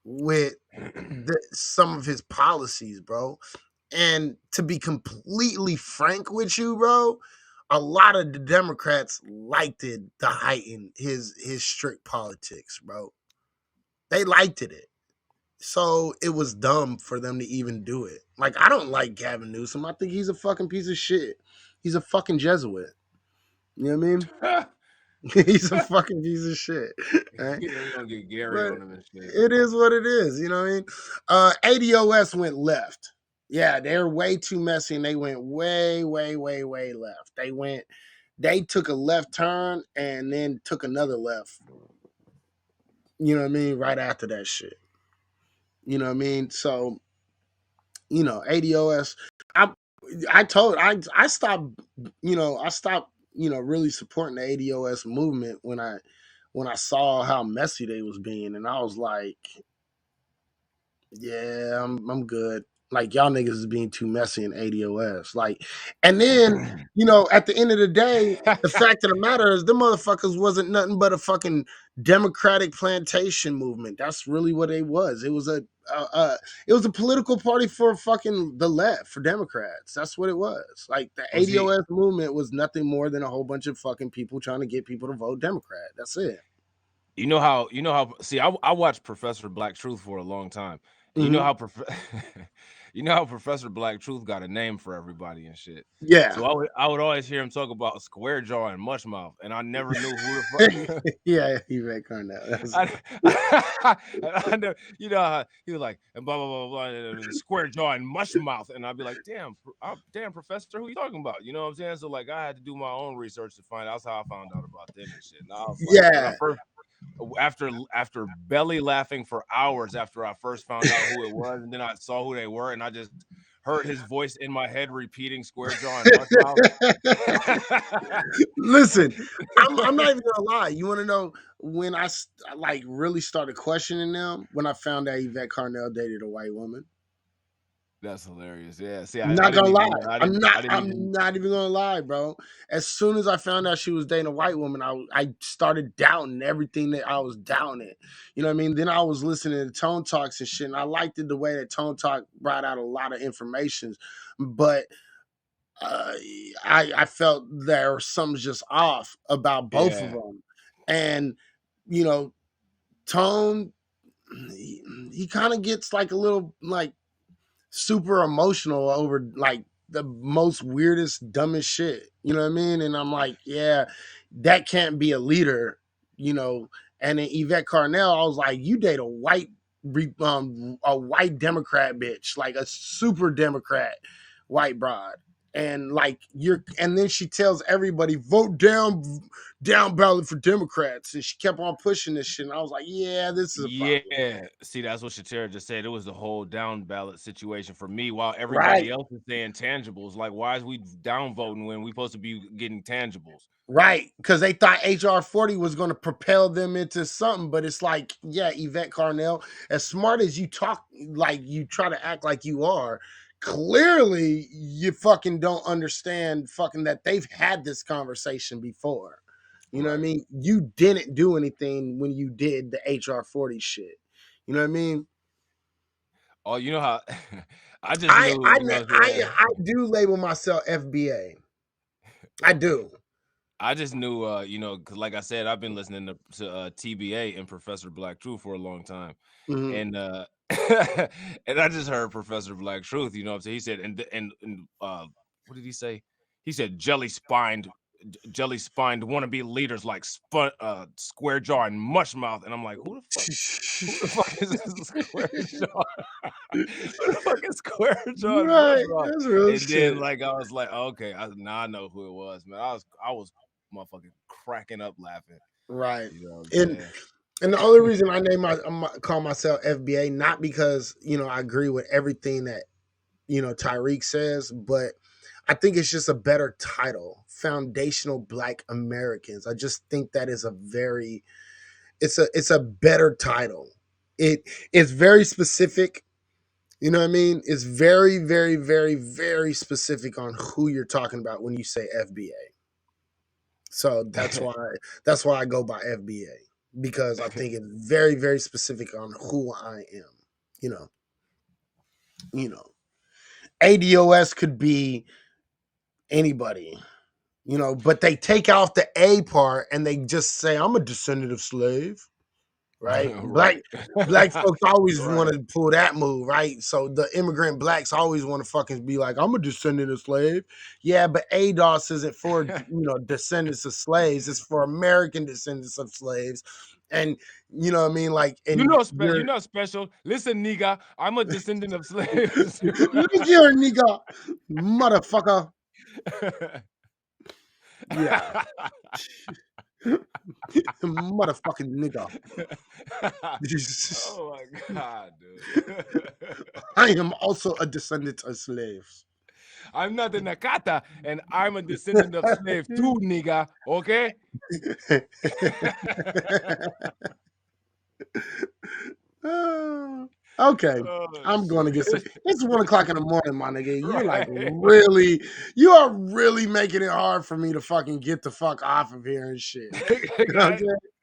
with some of his policies, bro. And to be completely frank with you, bro, a lot of the Democrats liked it to heighten his strict politics, bro. They liked it. So it was dumb for them to even do it. Like, I don't like Gavin Newsom. I think he's a fucking piece of shit. He's a fucking Jesuit. You know what I mean? He's a fucking piece of shit. Right? We're gonna get Gary But on him and shit. it is what it is. You know what I mean? ADOS went left. Yeah, they're way too messy, and they went way, way, way, way left. They took a left turn and then took another left. You know what I mean? Right after that shit. You know what I mean? So, ADOS. I stopped, really supporting the ADOS movement when I when I saw how messy they was being, and I was like, yeah, I'm good. Like y'all niggas is being too messy in ADOS. Like, and then at the end of the day, the fact of the matter is, the motherfuckers wasn't nothing but a fucking democratic plantation movement. That's really what it was. It was a political party for fucking the left, for Democrats. That's what it was. Like the Well, see, ADOS movement was nothing more than a whole bunch of fucking people trying to get people to vote Democrat. That's it. see, I watched Professor Black Truth for a long time. And Hmm. you know how Professor Black Truth got a name for everybody and shit. Yeah. So I would always hear him talk about Square Jaw and Mush Mouth, and I never knew who the fuck. Yeah, Yvette Carnell. That's I know, how he was like, and blah blah blah blah, and Square Jaw and Mush Mouth, and I'd be like, damn, Professor, who you talking about? You know what I'm saying? So like, I had to do my own research to find out. That's how I found out about them and shit. And I was like, when I yeah, first after belly laughing for hours after I first found out who it was, and then I saw who they were, and I just heard his voice in my head repeating Square Jaw and Mush Mouth. Listen, I'm not even gonna lie. You want to know when like really started questioning them? When I found out Yvette Carnell dated a white woman. That's hilarious. Yeah. See, I'm I not didn't gonna lie. even. I I'm didn't. not. I didn't I'm even. not even gonna lie, bro. As soon as I found out she was dating a white woman, I started doubting everything that I was doubting. You know what I mean? Then I was listening to Tone Talks and shit, and I liked it the way that Tone Talk brought out a lot of information, but uh, I felt there was something just off about both of Yeah. them, and you know, Tone he kind of gets like a little like super emotional over like the most weirdest, dumbest shit. You know what I mean? And I'm like, yeah, that can't be a leader, you know. And then Yvette Carnell, I was like, you date a white Democrat bitch, like a super Democrat white broad. And like and then she tells everybody, vote down ballot for Democrats. And she kept on pushing this shit. And I was like, yeah, this is a problem. Yeah. See, that's what Shatera just said. It was the whole down ballot situation for me, while Right. everybody else is saying tangibles. Like, why is we down voting when we supposed to be getting tangibles? Right, because they thought HR 40 was going to propel them into something, but it's like, yeah, Yvette Carnell, as smart as you talk, like you try to act like you are, clearly you fucking don't understand fucking that they've had this conversation before. You know what I Right. mean? You didn't do anything when you did the HR 40 shit. You know what I mean? Oh, you know how I just knew, you know what I'm saying? I do label myself FBA. I do. I just knew, 'cause like I said, I've been listening to TBA and Professor Black Truth for a long time. Mhm. And and I just heard Professor Black Truth, you know what I'm saying? He said, what did he say? He said jelly spined wannabe leaders like Square Jaw and Mush Mouth. And I'm like, who the fuck is this Square Jaw? Who the fuck is Square Jaw and Mush Right, Mouth? that's real And then shit. like I was like, okay, now I know who it was, man. I was motherfucking cracking up laughing. Right. You know what I'm And saying? and the only reason I call myself FBA, not because I agree with everything that Tyreek says, but I think it's just a better title, Foundational Black Americans. I just think that is it's a better title. It's very specific. You know what I mean? It's very, very, very, very specific on who you're talking about when you say FBA. So that's why I go by FBA, because I think it's very, very specific on who I am. You know, you know. ADOS could be anybody, but they take off the A part and they just say I'm a descendant of slave. Right? Right. Black folks always want Right. to pull that move, right? So the immigrant blacks always want to fucking be like, I'm a descendant of slave. Yeah, but ADOS isn't for descendants of slaves, it's for American descendants of slaves. And you know what I mean? Like, and You're you're not special. Listen, nigga, I'm a descendant of slaves. look here, nigga, motherfucker. Yeah. Motherfucking nigga. Oh my god, dude. I am also a descendant of slaves. I'm not a Nakata, and I'm a descendant of slave too, nigga. Okay? Okay. Oh, I'm going to get sick. shit. It's 1:00 in the morning, my nigga. You're like Right. you are really making it hard for me to fucking get the fuck off of here and shit. I,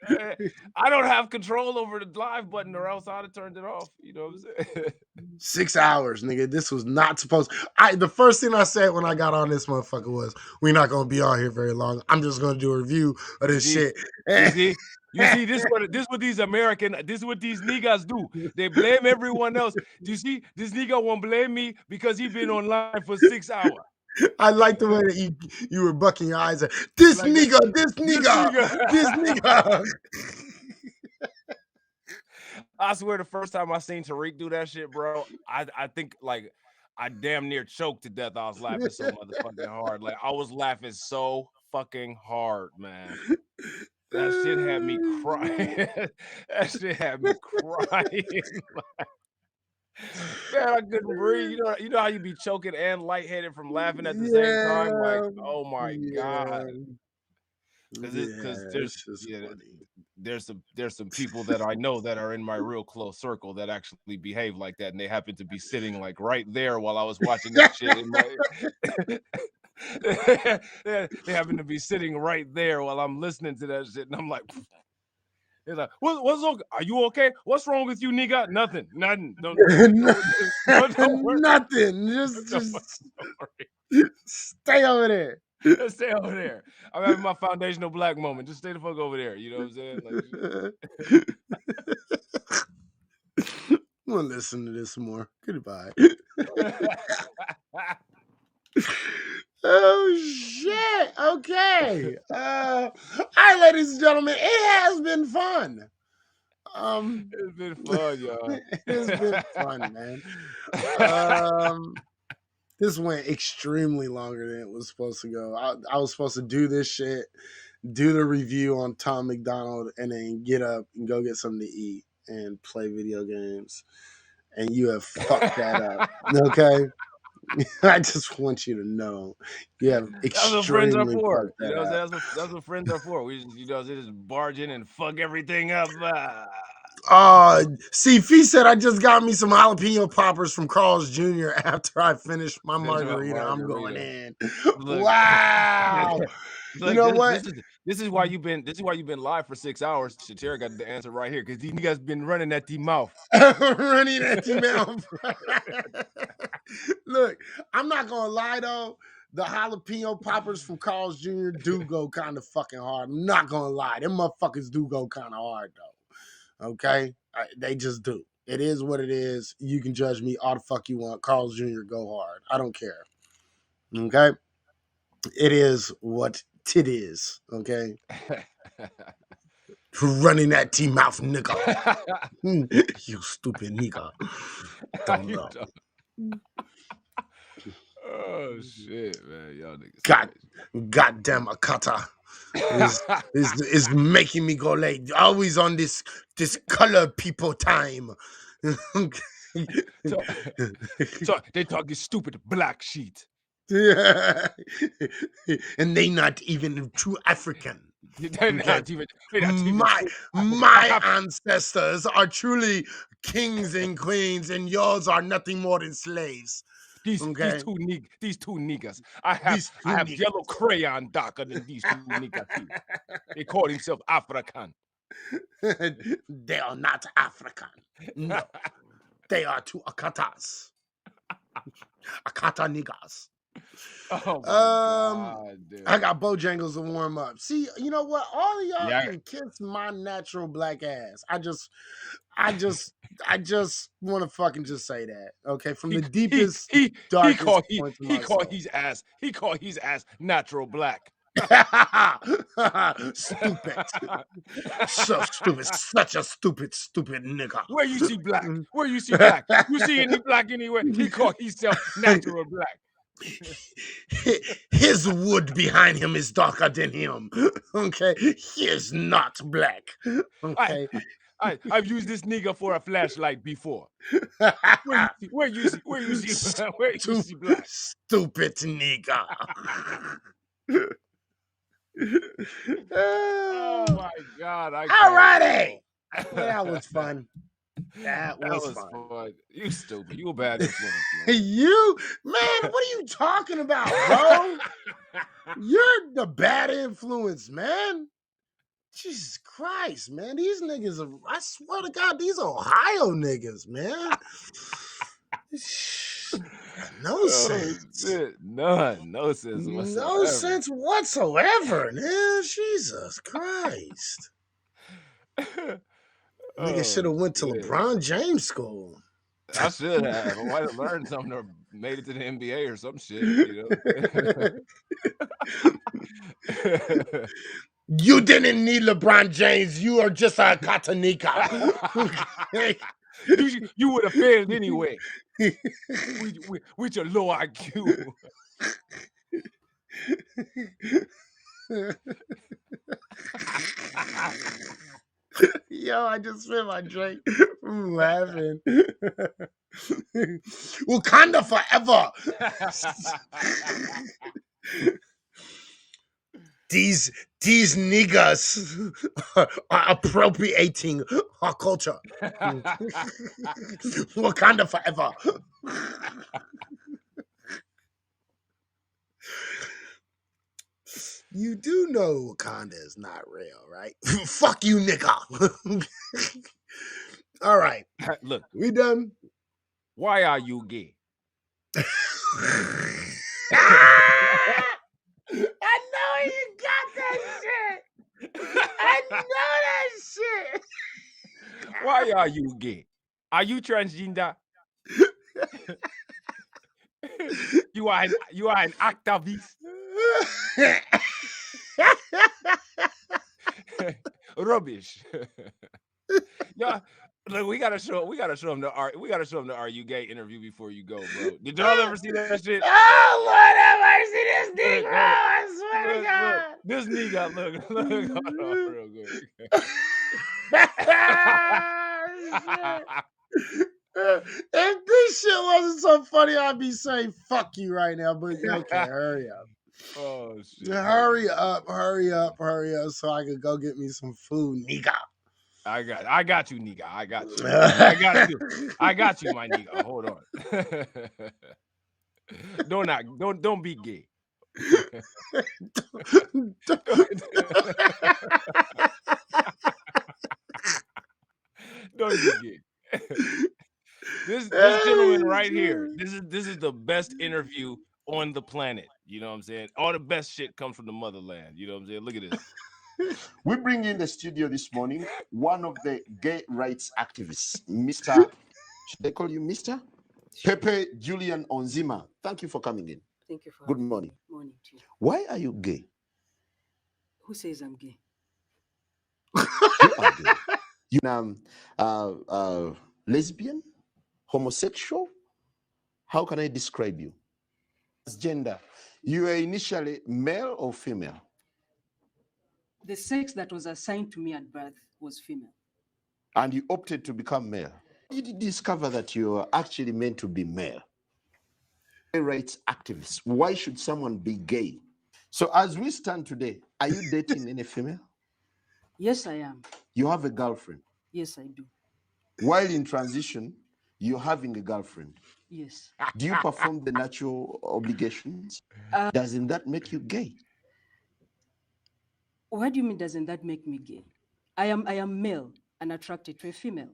Okay. I don't have control over the live button, or else I'd have turned it off. You know what I'm saying? 6 hours, nigga. This was not supposed. The first thing I said when I got on this motherfucker was, "We're not gonna be on here very long. I'm just gonna do a review of this shit." You see, this what these niggas do. They blame everyone else. Do you see? This nigga won't blame me because he been online for 6 hours. I like the way that you were bucking your eyes at this Like nigga. this nigga. I swear, the first time I seen Tariq do that shit, bro, I think like I damn near choked to death. I was laughing so motherfucking hard. Like I was laughing so fucking hard, man. That shit had me crying. That shit had me crying. Man, I couldn't breathe. You know how you be choking and lightheaded from laughing at the same time? Like, oh my God. Because there's some people that I know that are in my real close circle that actually behave like that, and they happen to be sitting like right there while I was watching that shit. They happen to be sitting right there while I'm listening to that shit, and I'm like, they're like, what's wrong? Are you okay? What's wrong with you, nigga? Nothing. Don't worry. Nothing. Just stay over there. Just stay over there. I'm having my foundational black moment. Just stay the fuck over there. You know what I'm saying? I'm gonna listen to this more. Goodbye. Oh shit. Okay. All right, ladies and gentlemen, it has been fun. It's been fun, y'all. It's been fun, man. This went extremely longer than it was supposed to go. I was supposed to do this shit, do the review on Tom MacDonald, and then get up and go get something to eat and play video games. And you have fucked that up. Okay? I just want you to know you have extremely fucked that up. That's what friends are for. We just, they just barge in and fuck everything up. See, Fee said I just got me some jalapeno poppers from Carl's Jr. after I finished my margarita. I'm going in. Look, wow. Look, you know what? This is why you've been live for 6 hours. Shatera got the answer right here because these niggas been running at the mouth. Running at the mouth. Look, I'm not gonna lie though. The jalapeno poppers from Carl's Jr. do go kind of fucking hard. I'm not gonna lie. Them motherfuckers do go kind of hard though. Okay? They just do. It is what it is. You can judge me all the fuck you want. Carl's Jr. go hard. I don't care. Okay? It is what it is. Okay? Running that T-mouth nigga. You stupid nigga. Don't know. Oh shit, man. Y'all niggas. Goddamn Akata. is making me go late. Always on this color people time. So they talk this stupid black sheet. Yeah. And they not even true African. They're not even my ancestors are truly kings and queens, and yours are nothing more than slaves. These two niggas. I have yellow crayon darker than these two niggas. They call themselves African. They are not African. No. They are two Akatas. Akata niggas. Oh my God, dude. I got Bojangles to warm up. See, you know what? All of y'all can kiss my natural black ass. I just want to fucking just say that. Okay, from the deepest, darkest point of my soul. He call his ass natural black. Stupid. So stupid. Such a stupid nigga. Where you see black? Where you see black? You see any black anywhere? He call himself natural black. His wood behind him is darker than him. Okay, he is not black. Okay, I've used this nigga for a flashlight before. Where you see black? Stupid nigga. Oh my God, I All can't. righty. Well, that was fun. That was fun. You stupid. You a bad influence. You, man, what are you talking about, bro? You're the bad influence, man. Jesus Christ, man. These niggas are, I swear to God, these Ohio niggas, man. No sense. Shit. None. No sense whatsoever. No sense whatsoever, man. Jesus Christ. Nigga should have went to LeBron James school. I should have. I might have learned something or made it to the NBA or some shit, you know. You didn't need LeBron James. You are just a Katanika. You would have failed anyway. with your low IQ. Yo, I just spit my drink from laughing. Wakanda forever. These niggas are appropriating our culture. Wakanda forever. You do know Wakanda is not real, right? Fuck you, nigga. All right. Look, we done. Why are you gay? I know you got that shit. I know that shit. Why are you gay? Are you transgender? You are an activist. Rubbish. Yeah, look, we gotta show them the Are You Gay interview before you go, bro. Did y'all ever see that shit? Oh Lord, have mercy, this nigga! I swear to God. Look, this nigga, look, hold on real quick. If this shit wasn't so funny, I'd be saying fuck you right now. But okay, hurry up. Oh shit! Hurry up, so I could go get me some food, nigga. I got you, nigga. I got you, my nigga. Hold on. Don't be gay. Don't be gay. This gentleman right here. This is the best interview on the planet. You know what I'm saying? All the best shit comes from the motherland. You know what I'm saying? Look at this. We bring in the studio this morning one of the gay rights activists, Mr. Should I call you Mr? Pepe Julian Onzima. Thank you for coming in. Thank you for Good morning. Morning to you. Why are you gay? Who says I'm gay? You are gay. You lesbian, homosexual. How can I describe you? As gender, you were initially male or female? The sex that was assigned to me at birth was female. And you opted to become male. How did you discover that you are actually meant to be male? Gay rights activists. Why should someone be gay? So as we stand today, are you dating any female? Yes, I am. You have a girlfriend? Yes, I do. While in transition, you're having a girlfriend? Yes. Do you perform the natural obligations? Doesn't that make you gay? What do you mean, doesn't that make me gay? I am male and attracted to a female.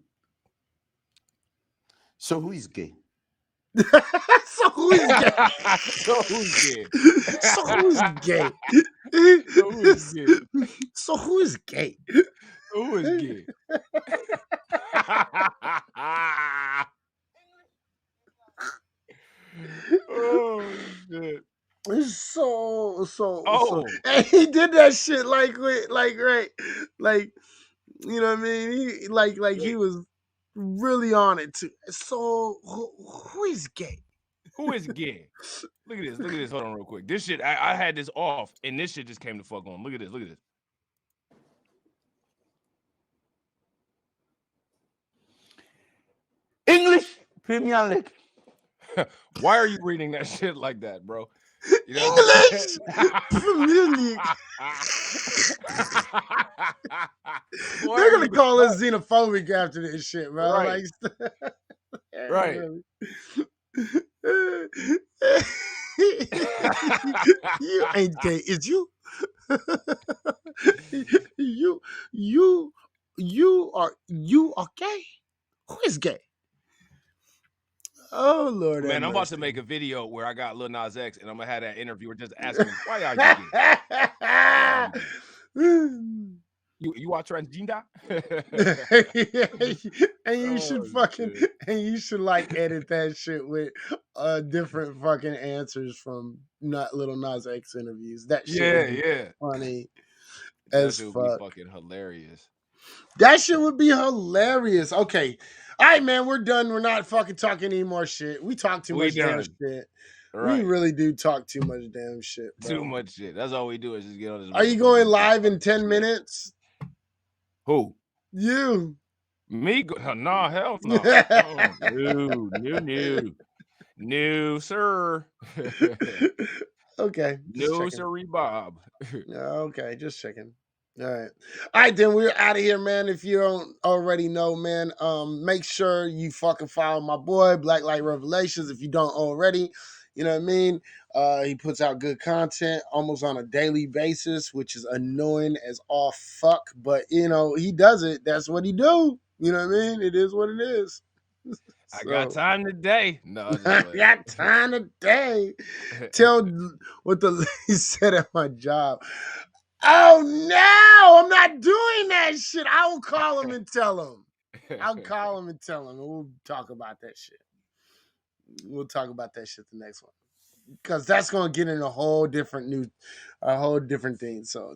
So who is gay? So who's gay? So who's gay? So who's gay? So who's gay? So who is gay? Who is gay? Oh shit. So Oh. and he did that shit like right, like you know what I mean? He like he was really on it too. So who is gay? Who is gay? Look at this. Hold on real quick. This shit, I had this off, and this shit just came to fuck on. Look at this. Premier League. Why are you reading that shit like that, bro? You know what I'm English saying? Premier League. Why They're are gonna you call us xenophobic after this shit, bro. right? Like, Right. You ain't gay, is you? you you are gay? Who is gay? Oh Lord have Man, I'm about to mercy. make a video where I got Lil Nas X and I'm gonna have that interviewer just asking him, why are you gay? Why are you gay? You are transgender? And you should Oh, fucking shit. and you should like edit that shit with different fucking answers from not Little Nas X interviews. That shit Yeah, would be yeah. funny That as shit would be fuck. fucking hilarious. That shit would be hilarious. Okay. All right, man, we're done. We're not fucking talking any more shit. We talk too We much damn done. shit. We Right. really do talk too much damn shit, Too bro. much shit. That's all we do is just get on this Are you going motherfucker. live in 10 minutes? Who? You. Me? No, hell no. No, no, sir. Okay, just No, checking. sirree, Bob. Okay, just checking. All right. All right, then we're out of here, man. If you don't already know, man, make sure you fucking follow my boy, Black Light Revelations, if you don't already. You know what I mean? He puts out good content almost on a daily basis, which is annoying as all fuck. But you know, he does it. That's what he do. You know what I mean? It is what it is. I got So time today. No, I'm just I playing. got time today. Tell what the lady said at my job. Oh no, I'm not doing that shit. I'll call him and tell him. I'll call him and tell him, and we'll talk about that shit. We'll talk about that shit the next one, because that's gonna get in a whole different thing. So,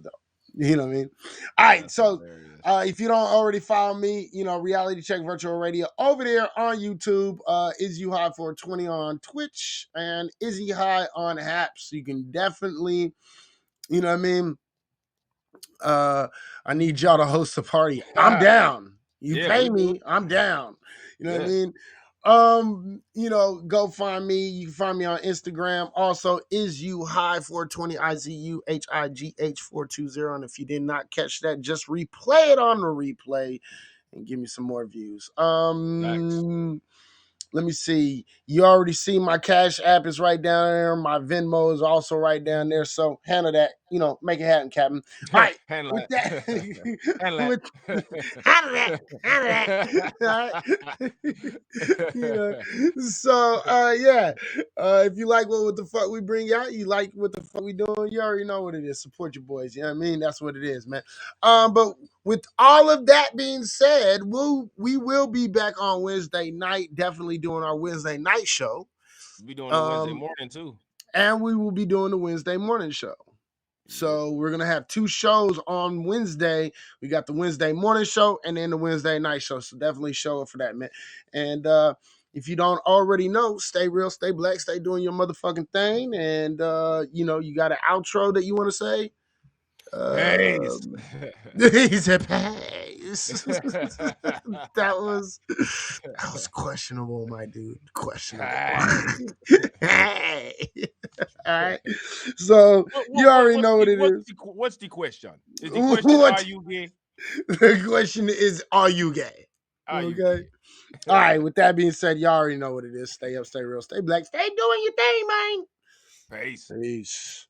you know what I mean? All right, That's so. hilarious. If you don't already follow me, you know, Reality Check Virtual Radio over there on YouTube, Is You High 420 on Twitch, and Izzy High on Haps. You can definitely, you know what I mean? I need y'all to host a party. I'm down. You Yeah, pay we do it. me, I'm down. You know what I Yeah. mean? You know, go find me. You can find me on Instagram. Also, Is You High 420 IZUHIGH 420. And if you did not catch that, just replay it on the replay and give me some more views. Facts. Let me see. You already see my Cash App is right down there. My Venmo is also right down there. So handle that. You know, make it happen, Captain. All right. Handle With that, that. Handle with handle that, handle that. All right. You know. So yeah. If you like what the fuck we bring out, you like what the fuck we doing, you already know what it is. Support your boys. You know what I mean? That's what it is, man. But with all of that being said, we will be back on Wednesday night, definitely doing our Wednesday night show. We'll be doing the Wednesday Um, morning too. and we will be doing the Wednesday morning show. So we're gonna have two shows on Wednesday. We got the Wednesday morning show and then the Wednesday night show. So definitely show up for that, man. And if you don't already know, stay real, stay black, stay doing your motherfucking thing. And you know, you got an outro that you want to say. Peace. He said pace. that was questionable, my dude. Questionable. Hey. All right. So you already know what it is. What's the question? Is the question What are you gay? the question is, are you gay? Are you Okay. gay? All right. With that being said, y'all already know what it is. Stay up, stay real, stay black, stay doing your thing, man. Peace. Peace.